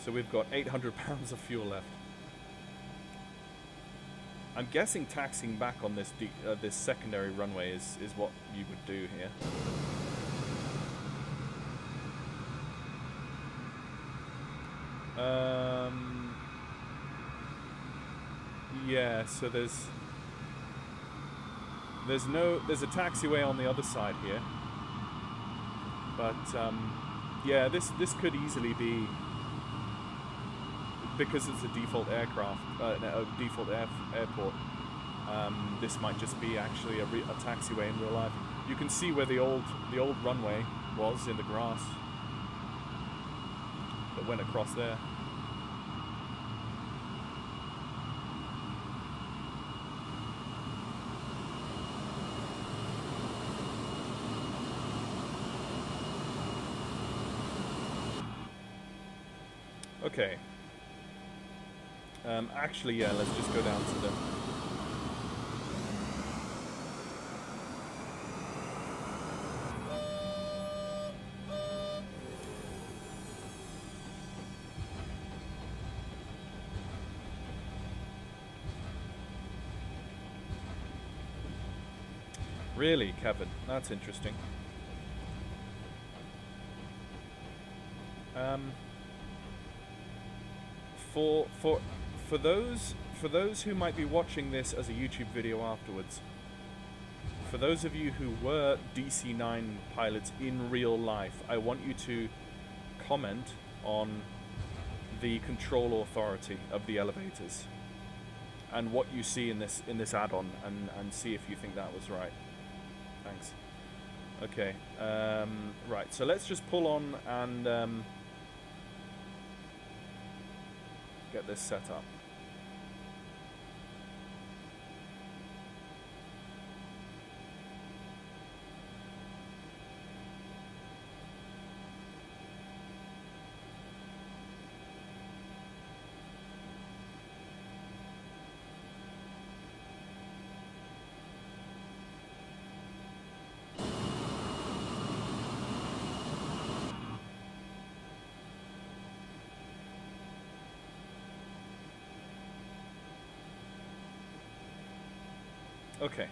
So we've got 800 pounds of fuel left. I'm guessing taxiing back on this this secondary runway is what you would do here. Yeah, so there's a taxiway on the other side here, but yeah, this could easily be, because it's a default aircraft, a default airport. This might just be actually a taxiway in real life. You can see where the old runway was in the grass that went across there. Okay. Actually, yeah, let's just go down to the... Really, Kevin? That's interesting. For those who might be watching this as a YouTube video afterwards, for those of you who were DC-9 pilots in real life, I want you to comment on the control authority of the elevators and what you see in this add-on, and see if you think that was right. Thanks. Okay. Right. So let's just pull on and get this set up. Okay.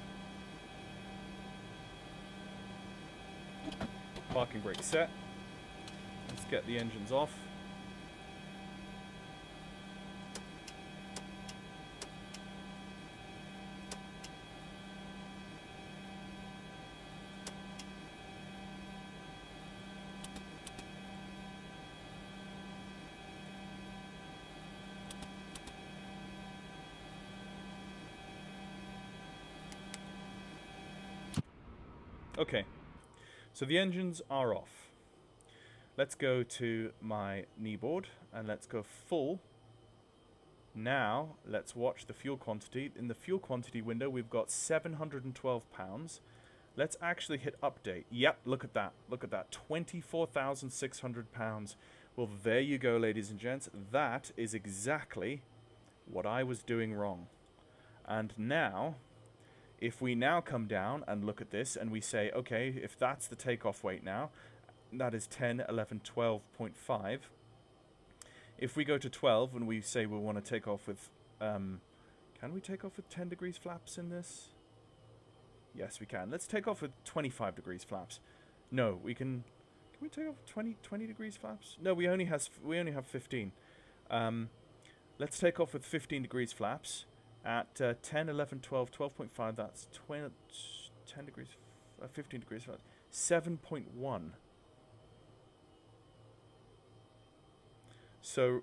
Parking brake set. Let's get the engines off. Okay, so the engines are off. Let's go to my kneeboard and let's go full. Now, let's watch the fuel quantity. In the fuel quantity window, we've got 712 pounds. Let's actually hit update. Yep, look at that. Look at that. 24,600 pounds. Well, there you go, ladies and gents. That is exactly what I was doing wrong. And now, if we now come down and look at this and we say, okay, if that's the takeoff weight now, that is 10, 11, 12.5. If we go to 12 and we say we want to take off with, can we take off with 10 degrees flaps in this? Yes, we can. Let's take off with 25 degrees flaps. No, we can we take off 20 degrees flaps? No, we only have 15. Let's take off with 15 degrees flaps at 10, 11, 12, 12.5. That's 10 degrees, 15 degrees flaps. 7.1. So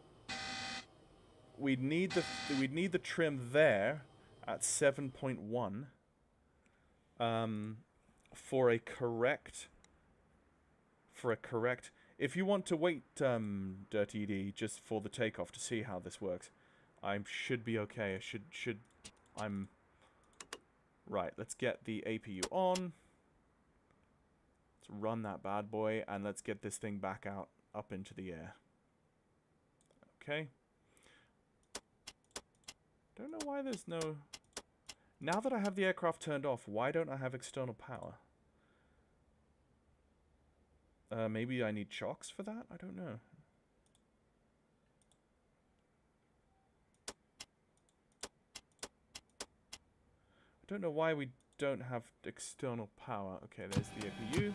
we'd need the trim there at 7.1 for a correct. If you want to wait, Dirty ED, just for the takeoff to see how this works, I should be okay. I'm right. Let's get the APU on. Let's run that bad boy and let's get this thing back up into the air. Okay. Don't know why there's no... Now that I have the aircraft turned off, why don't I have external power? Maybe I need chocks for that? I don't know. I don't know why we don't have external power. Okay, there's the APU.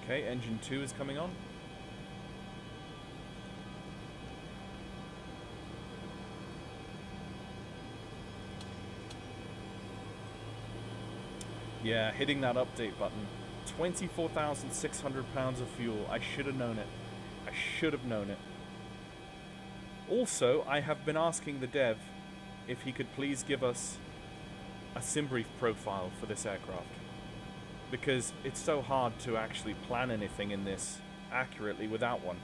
Okay, engine 2 is coming on. Yeah, hitting that update button. 24,600 pounds of fuel. I should have known it. I should have known it. Also, I have been asking the dev if he could please give us a sim brief profile for this aircraft. Because it's so hard to actually plan anything in this accurately without one.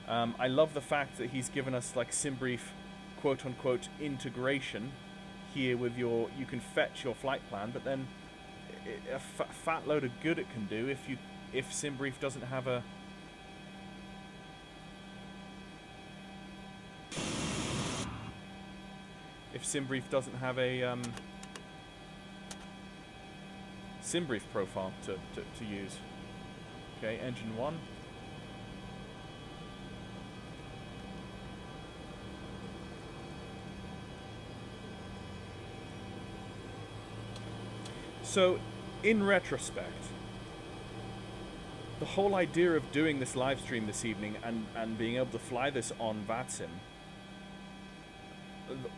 I love the fact that he's given us like SimBrief quote-unquote integration here with you can fetch your flight plan, but then a fat load of good it can do if SimBrief doesn't have a... If SimBrief doesn't have a... SimBrief profile to use. Okay, engine 1. So, in retrospect, the whole idea of doing this live stream this evening and being able to fly this on VATSIM,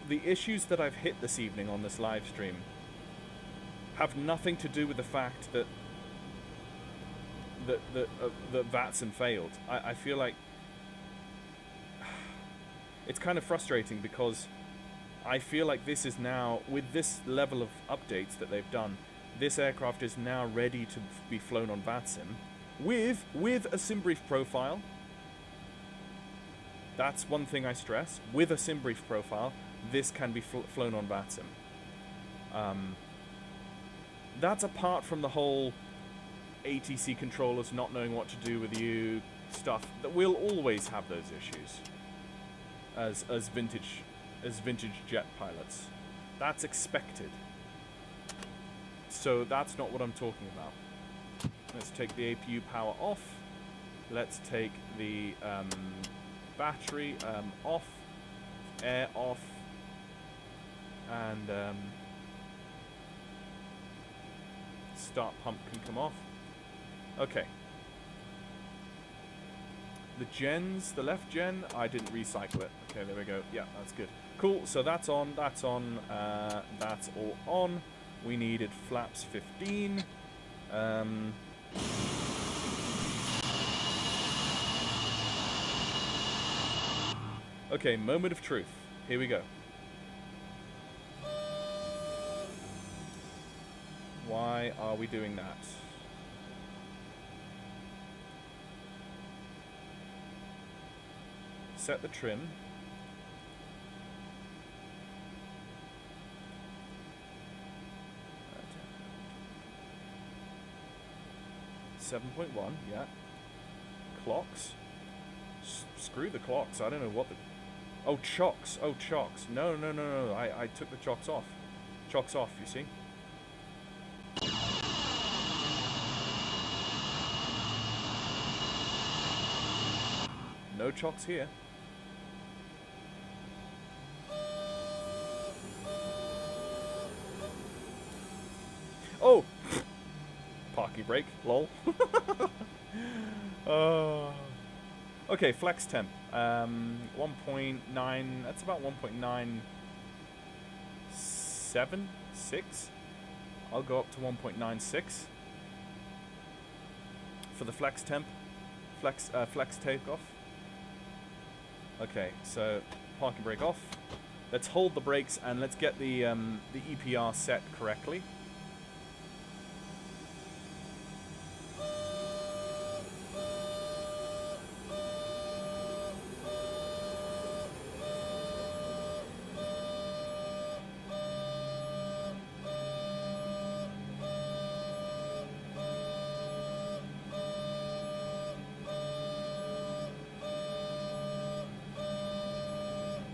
the issues that I've hit this evening on this live stream have nothing to do with the fact that VATSIM failed. I feel like it's kind of frustrating because I feel like this is now, with this level of updates that they've done, this aircraft is now ready to be flown on VATSIM with a SimBrief profile. That's one thing I stress. With a SimBrief profile, this can be flown on VATSIM. That's apart from the whole ATC controllers not knowing what to do with you stuff. That we'll always have those issues as vintage jet pilots. That's expected. So that's not what I'm talking about. Let's take the APU power off. Let's take the battery off, air off, and start pump can come off. Okay. The gens, the left gen, I didn't recycle it. Okay, there we go. Yeah, that's good. Cool, so that's on, that's on, that's all on. We needed flaps 15. Okay, moment of truth. Here we go. Why are we doing that? Set the trim. 7.1, yeah. Clocks. Screw the clocks. I don't know what the... Oh, chocks. Oh, chocks. No. I took the chocks off. Chocks off, you see? No chocks here. Oh! Parking brake, lol. Okay, flex temp. 1.9, that's about 1.976. I'll go up to 1.96 for the flex temp. Flex takeoff. Okay, so parking brake off. Let's hold the brakes and let's get the EPR set correctly.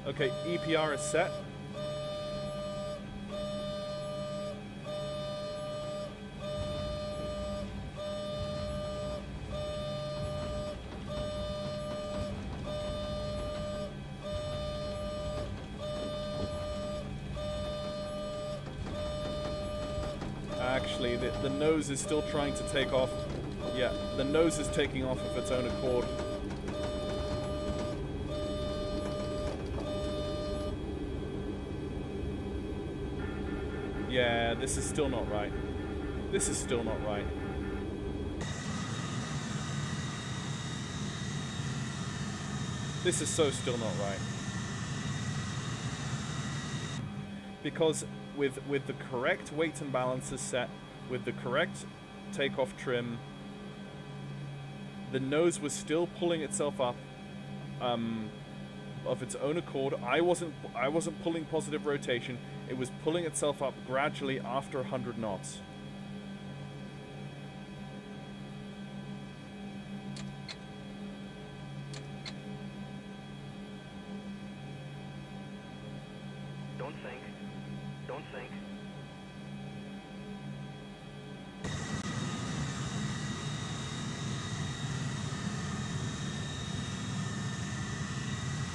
Okay, EPR is set. Actually, the nose is still trying to take off. Yeah, the nose is taking off of its own accord. Yeah, this is still not right. This is still not right. This is so still not right. Because with the correct weight and balances set, with the correct takeoff trim, the nose was still pulling itself up of its own accord. I wasn't pulling positive rotation. It was pulling itself up gradually after 100 knots. Don't sink. Don't sink.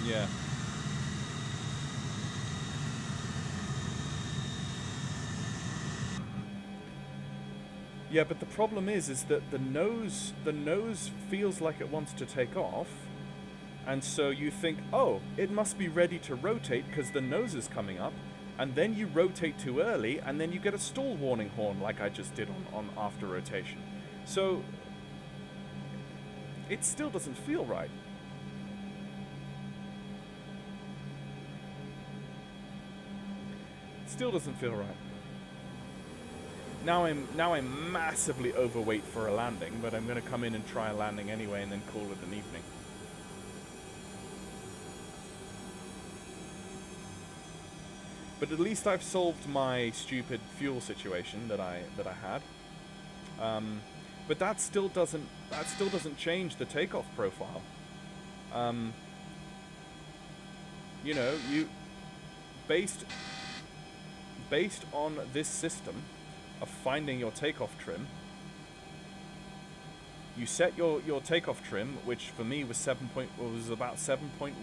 Yeah. Yeah, but the problem is that the nose feels like it wants to take off, and so you think, oh, it must be ready to rotate because the nose is coming up, and then you rotate too early, and then you get a stall warning horn like I just did on after rotation. So it still doesn't feel right. It still doesn't feel right. Now I'm massively overweight for a landing, but I'm going to come in and try a landing anyway and then call it an evening. But at least I've solved my stupid fuel situation that I had. But that still doesn't change the takeoff profile. You know, based on this system of finding your takeoff trim, you set your takeoff trim, which for me was about 7.1,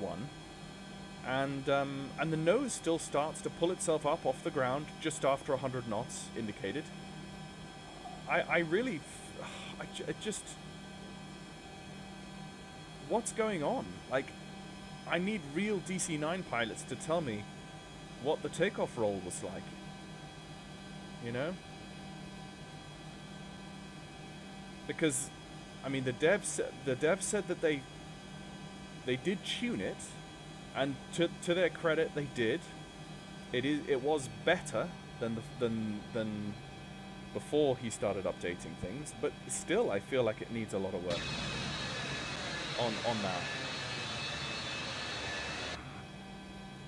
and the nose still starts to pull itself up off the ground just after 100 knots indicated. I just, what's going on? Like, I need real DC-9 pilots to tell me what the takeoff roll was like. You know? Because, I mean, the dev said that they did tune it, and to their credit, they did. It was better than before he started updating things, but still, I feel like it needs a lot of work on that.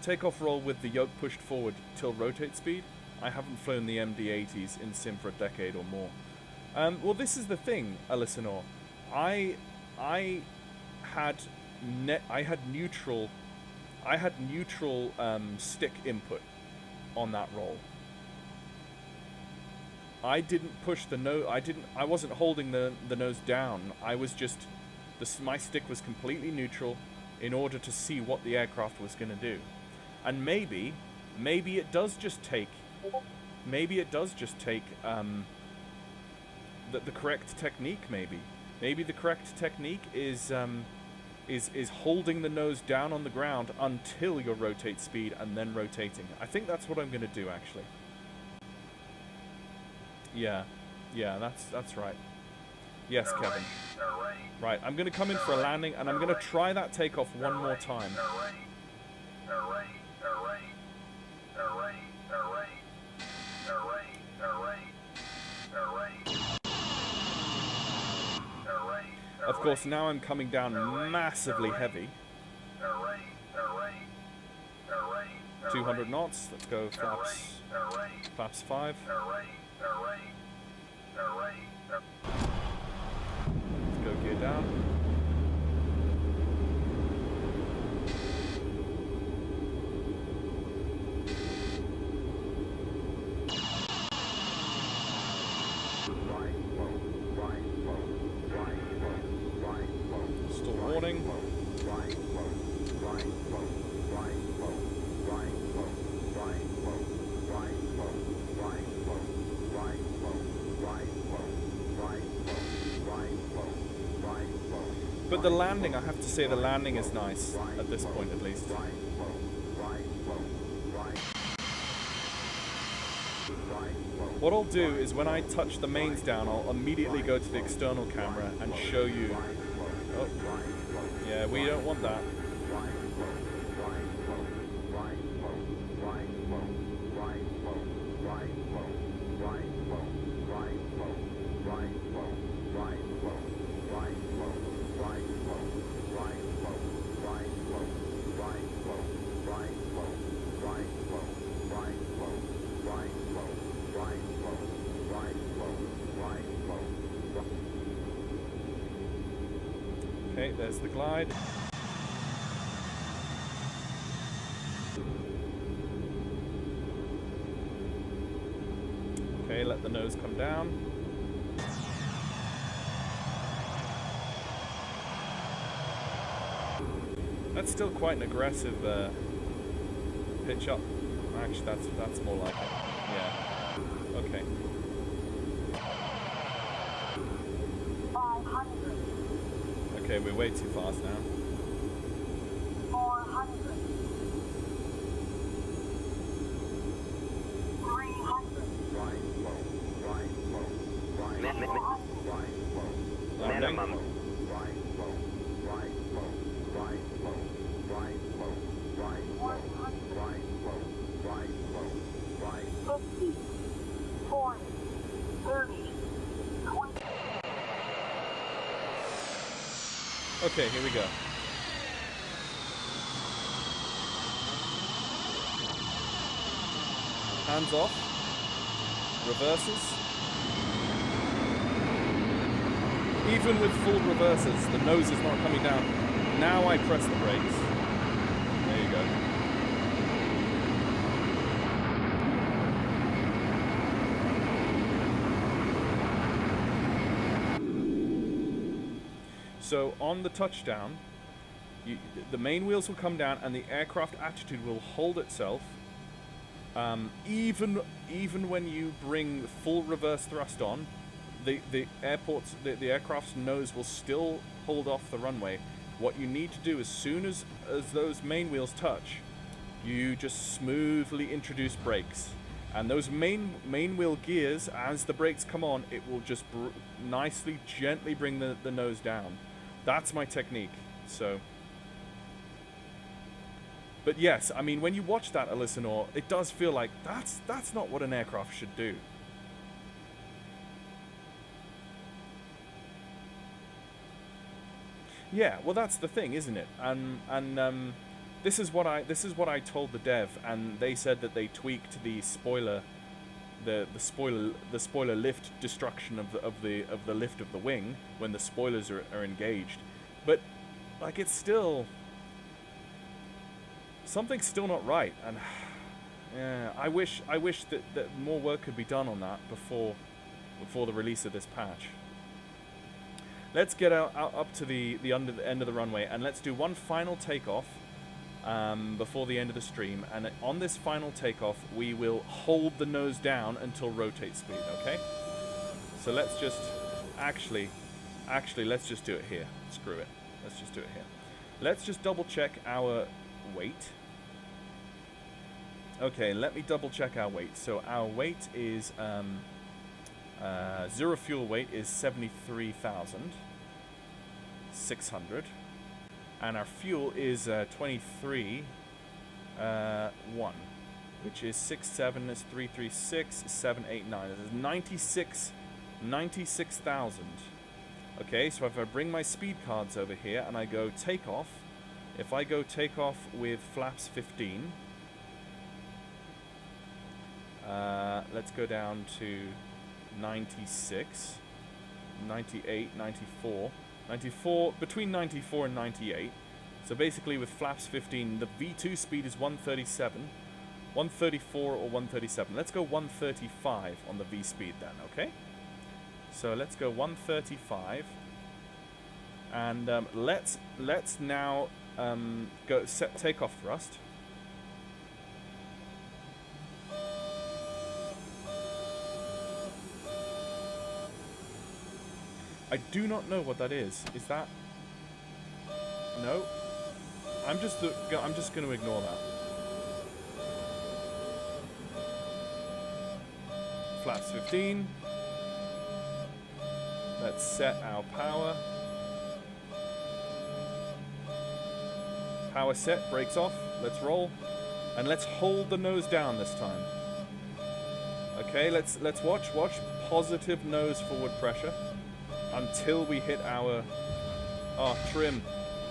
Takeoff roll with the yoke pushed forward till rotate speed. I haven't flown the MD-80s in sim for a decade or more. Well, this is the thing, Alisanor. I had neutral stick input on that roll. I didn't push the nose. I wasn't holding the nose down. I was just my stick was completely neutral in order to see what the aircraft was going to do. And maybe it does just take the correct technique. Maybe the correct technique is holding the nose down on the ground until your rotate speed and then rotating. I think that's what I'm going to do, actually. Yeah, that's right. Yes, Kevin. Right, I'm going to come in for a landing, and I'm going to try that takeoff one more time. Of course, now I'm coming down massively heavy. 200 knots. Let's go flaps 5. Let's go gear down. Still warning. But the landing, I have to say, the landing is nice, at this point at least. What I'll do is when I touch the mains down, I'll immediately go to the external camera and show you... Oh, yeah, we don't want that. Okay, there's the glide. Okay, let the nose come down. That's still quite an aggressive pitch up. Actually, that's more like it. Yeah. Okay. 500. Okay, we're way too fast now. 400. 300. Minimum. Okay, here we go. Hands off. Reverses. Even with full reverses, the nose is not coming down. Now I press the brakes. There you go. So on the touchdown, the main wheels will come down and the aircraft attitude will hold itself. Even when you bring full reverse thrust on, the aircraft's nose will still hold off the runway. What you need to do as soon as those main wheels touch, you just smoothly introduce brakes. And those main wheel gears, as the brakes come on, it will just nicely, gently bring the nose down. That's my technique. So, but yes, I mean, when you watch that, Elsinore, it does feel like that's not what an aircraft should do. Yeah, well, that's the thing, isn't it? And this is what I told the dev, and they said that they tweaked the spoiler, the spoiler lift destruction of the lift of the wing when the spoilers are engaged. But like, it's still, something's still not right, and yeah, I wish that more work could be done on that before the release of this patch. Let's get out up to the end of the runway, and let's do one final takeoff before the end of the stream. And on this final takeoff, we will hold the nose down until rotate speed. Okay? So let's just actually let's just do it here. Screw it. Let's just do it here. Let's just double check our weight. Okay, let me double check our weight. So our weight is zero fuel weight is 73,600, and our fuel is 23 1, which is 67 is 336 789. This is 96,000. Okay, so if I bring my speed cards over here and I go takeoff, if I go takeoff with flaps 15, let's go down to 96, 98, 94, between 94 and 98. So basically with flaps 15, the V2 speed is 137, 134 or 137. Let's go 135 on the V speed then, okay? So let's go 135, and let's now go set takeoff thrust. I do not know what that is. Is that? No. I'm just going to ignore that. Flaps 15. Let's set our power. Power set. Brakes off. Let's roll, and let's hold the nose down this time. Okay. Let's watch. Positive nose forward pressure until we hit our trim.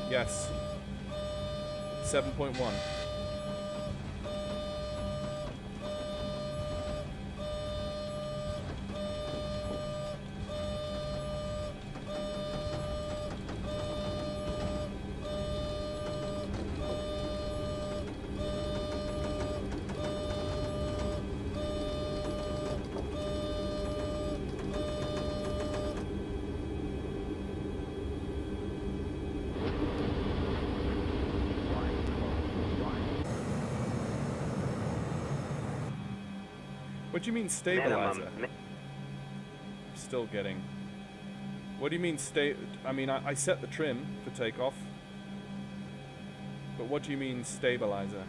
Yes. 7.1. What do you mean stabilizer? Still getting. What do you mean I mean, I set the trim for takeoff. But what do you mean stabilizer?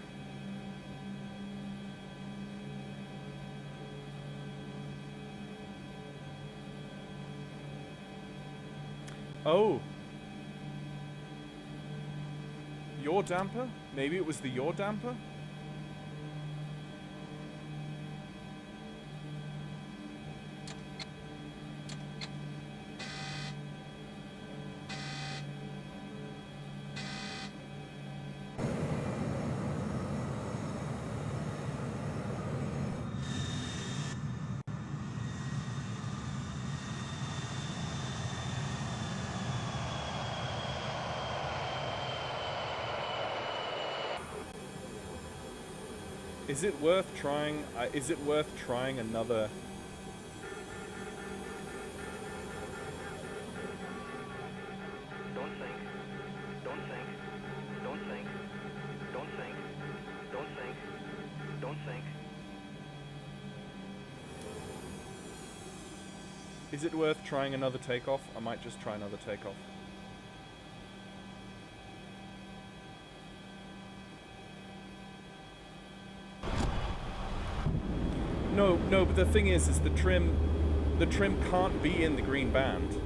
Oh. Yaw damper? Maybe it was the yaw damper? Is it worth trying? Is it worth trying another? Don't Is it worth trying another takeoff? I might just try another takeoff. No, but the thing is the trim can't be in the green band.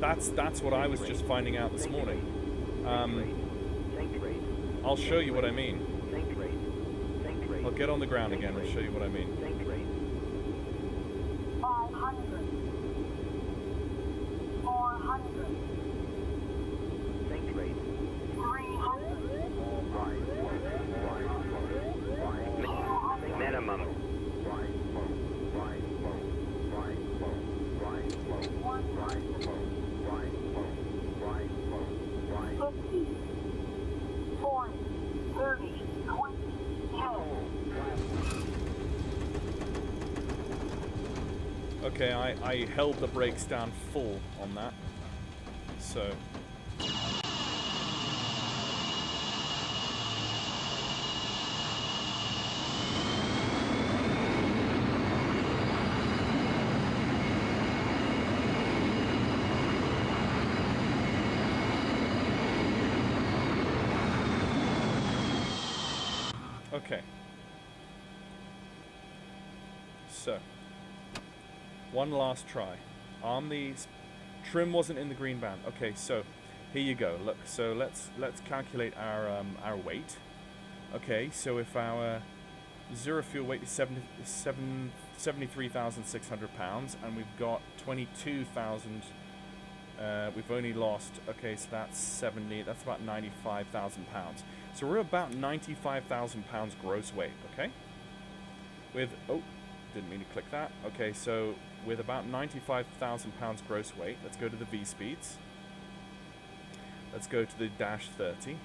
That's what I was just finding out this morning. I'll show you what I mean. I'll get on the ground again and show you what I mean. 500. 400. Think rate. 300. Minimum. 50, 40, 30, 20, 10. Okay, I held the brakes down full on that. So okay. So, one last try. Arm these. Trim wasn't in the green band. Okay, so here you go. Look, so let's calculate our weight. Okay, so if our zero fuel weight is 73,600 pounds, and we've got 22,000. We've only lost. Okay, so that's 70. That's about 95,000 pounds. So we're about 95,000 pounds gross weight. Okay. With didn't mean to click that. Okay, so with about 95,000 pounds gross weight, let's go to the V speeds. Let's go to the dash 30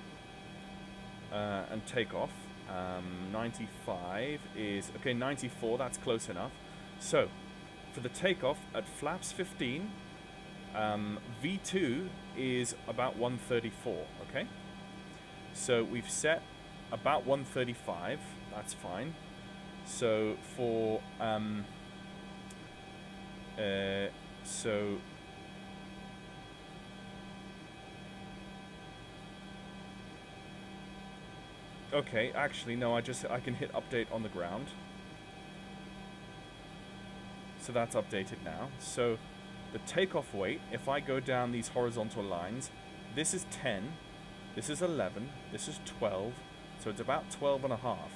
and take off. 95 is okay. 94. That's close enough. So for the takeoff at flaps 15. V2 is about 134, okay? So we've set about 135, that's fine. So for, okay, actually, no, I can hit update on the ground. So that's updated now. So the takeoff weight, if I go down these horizontal lines, this is 10, this is 11, this is 12, so it's about 12 and a half,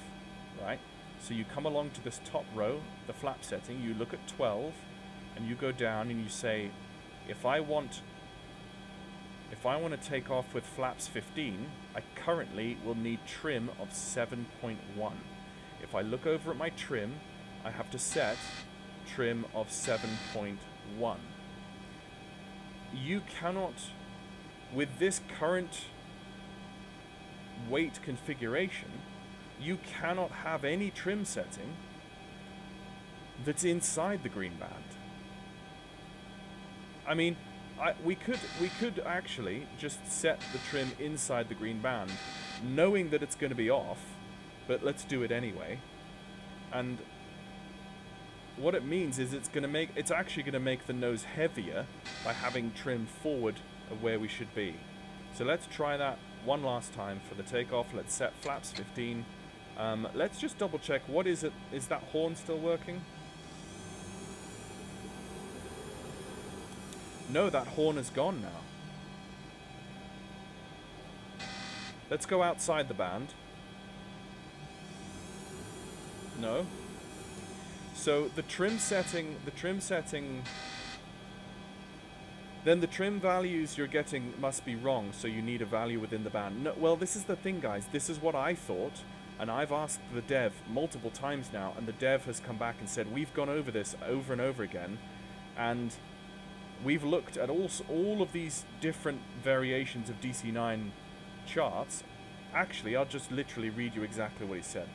right? So you come along to this top row, the flap setting, you look at 12, and you go down and you say, if I want to take off with flaps 15, I currently will need trim of 7.1. If I look over at my trim, I have to set trim of 7.1. You cannot, with this current weight configuration, you cannot have any trim setting that's inside the green band. I mean, we could actually just set the trim inside the green band, knowing that it's going to be off, but let's do it anyway. And what it means is it's actually going to make the nose heavier by having trim forward of where we should be. So let's try that one last time for the takeoff. Let's set flaps 15. Let's just double check. What is it? Is that horn still working? No, that horn is gone now. Let's go outside the band. No. So the trim setting, then the trim values you're getting must be wrong, so you need a value within the band. No, well, this is the thing, guys. This is what I thought, and I've asked the dev multiple times now, and the dev has come back and said, we've gone over this over and over again, and we've looked at all of these different variations of DC-9 charts. Actually, I'll just literally read you exactly what he said.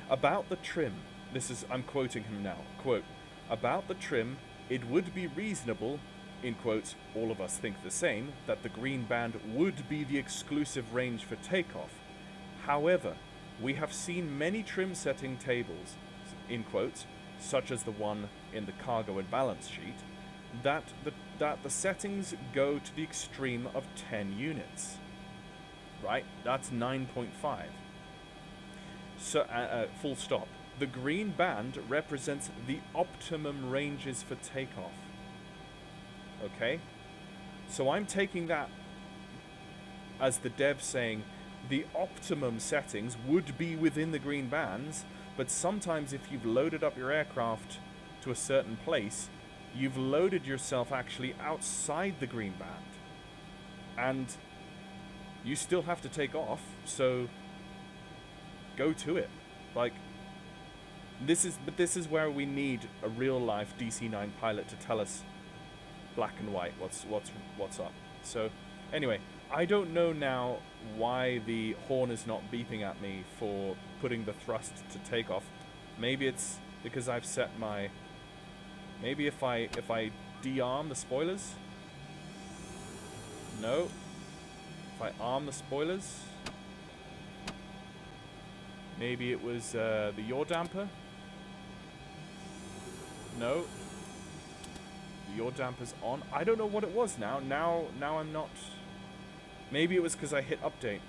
About the trim, I'm quoting him now, quote, about the trim, it would be reasonable, in quotes, all of us think the same, that the green band would be the exclusive range for takeoff. However, we have seen many trim setting tables, in quotes, such as the one in the cargo and balance sheet, that the settings go to the extreme of 10 units. Right? That's 9.5. So, full stop. The green band represents the optimum ranges for takeoff. Okay? So I'm taking that as the dev saying the optimum settings would be within the green bands, but sometimes if you've loaded up your aircraft to a certain place, you've loaded yourself actually outside the green band. And you still have to take off, so go to it. Like, this is where we need a real life DC-9 pilot to tell us black and white what's up. So anyway, I don't know now why the horn is not beeping at me for putting the thrust to take off. Maybe it's because I've set my, maybe if I de-arm the spoilers. No. If I arm the spoilers, maybe it was the yaw damper. No. The yaw damper's on. I don't know what it was now. Now I'm not. Maybe it was because I hit update.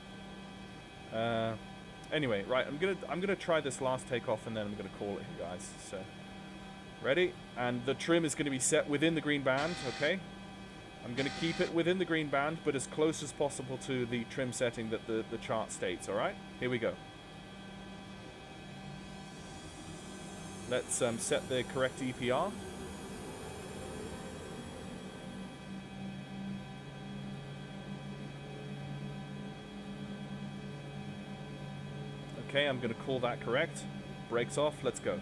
Anyway, right. I'm gonna try this last takeoff and then I'm gonna call it here, guys. So, ready? And the trim is gonna be set within the green band. Okay. I'm going to keep it within the green band, but as close as possible to the trim setting that the chart states, alright? Here we go. Let's set the correct EPR. Okay, I'm going to call that correct. Brakes off, let's go.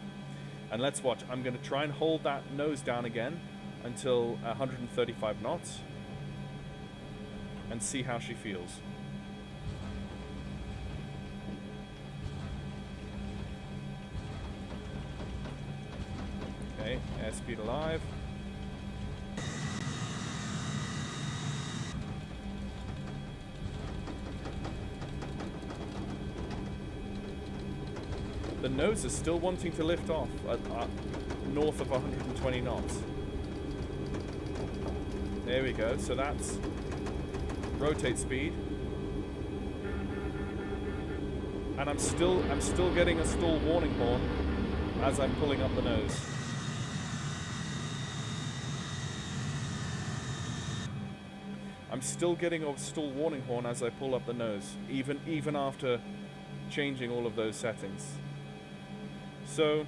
And let's watch. I'm going to try and hold that nose down again until 135 knots and see how she feels. Okay, airspeed alive. The nose is still wanting to lift off at north of 120 knots. There we go, so that's rotate speed. And I'm still getting a stall warning horn as I'm pulling up the nose. I'm still getting a stall warning horn as I pull up the nose, even after changing all of those settings. So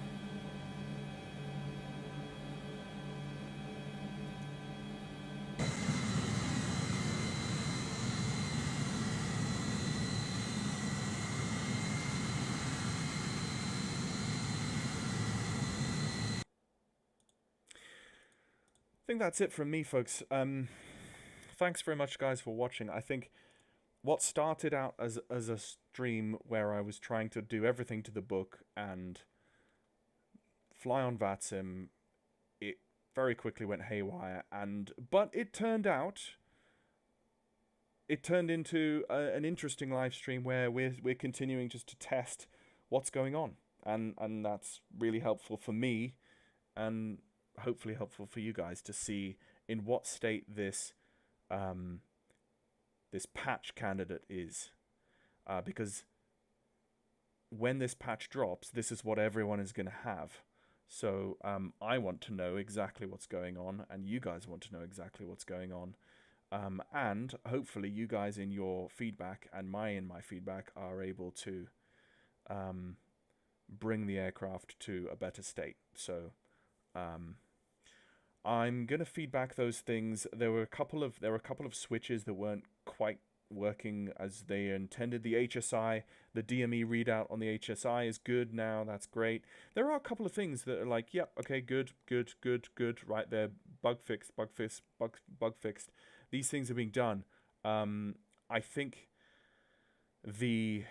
I think that's it from me, folks. Thanks very much, guys, for watching. I think what started out as a stream where I was trying to do everything to the book and fly on VATSIM, it very quickly went haywire. But it turned into an interesting live stream where we're continuing just to test what's going on, and that's really helpful for me, and hopefully helpful for you guys to see in what state this this patch candidate is, because when this patch drops, this is what everyone is going to have. So I want to know exactly what's going on, and you guys want to know exactly what's going on, and hopefully you guys in your feedback and in my feedback are able to bring the aircraft to a better state. So I'm gonna feedback those things. There were a couple of switches that weren't quite working as they intended. The HSI, the DME readout on the HSI is good now. That's great. There are a couple of things that are like, yep, okay, good, right there. Bug fixed. These things are being done. I think we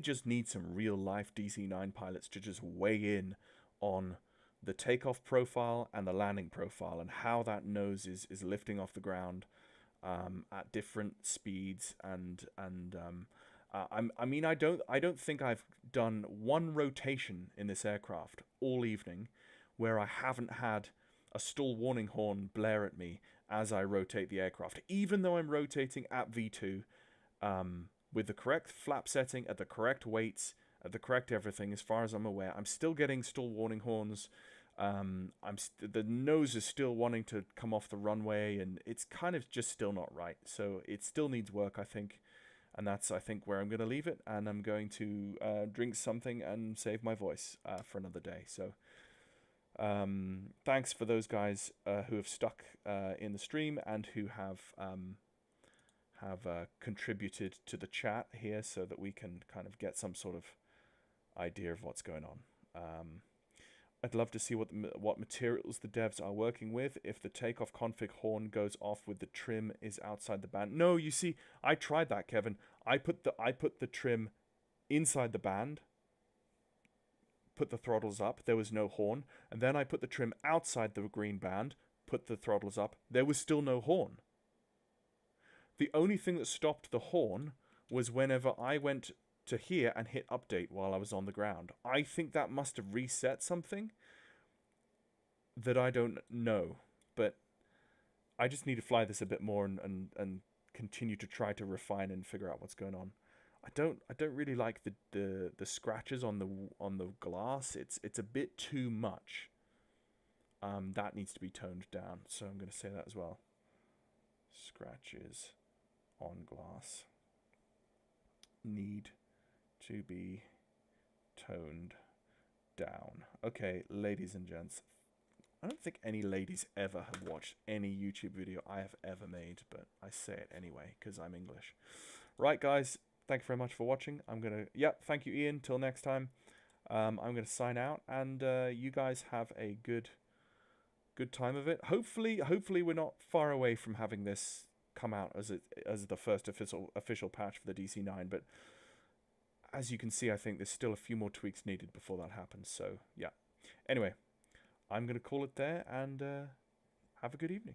just need some real life DC-9 pilots to just weigh in on the takeoff profile and the landing profile and how that nose is lifting off the ground at different speeds, and I mean, I don't think I've done one rotation in this aircraft all evening where I haven't had a stall warning horn blare at me as I rotate the aircraft, even though I'm rotating at V2 with the correct flap setting, at the correct weights, at the correct everything. As far as I'm aware, I'm still getting stall warning horns. The nose is still wanting to come off the runway, and it's kind of just still not right. So it still needs work, I think. And that's, I think, where I'm going to leave it. And I'm going to drink something and save my voice for another day. So thanks for those guys who have stuck in the stream and who have contributed to the chat here so that we can kind of get some sort of idea of what's going on. I'd love to see what materials the devs are working with. If the takeoff config horn goes off with the trim is outside the band. No, you see, I tried that, Kevin. I put the trim inside the band, put the throttles up, there was no horn, and then I put the trim outside the green band, put the throttles up, there was still no horn. The only thing that stopped the horn was whenever I went to here and hit update while I was on the ground. I think that must have reset something that I don't know, but I just need to fly this a bit more and continue to try to refine and figure out what's going on. I don't really like the scratches on the glass. It's a bit too much. That needs to be toned down, so I'm going to say that as well. Scratches on glass need to be toned down. Okay, ladies and gents, I don't think any ladies ever have watched any YouTube video I have ever made, but I say it anyway because I'm English. Right, guys, thank you very much for watching. Thank you, Ian. Till next time, I'm gonna sign out, and you guys have a good time of it. Hopefully we're not far away from having this come out as the first official patch for the DC-9, but as you can see, I think there's still a few more tweaks needed before that happens. So yeah. Anyway, I'm going to call it there, and have a good evening.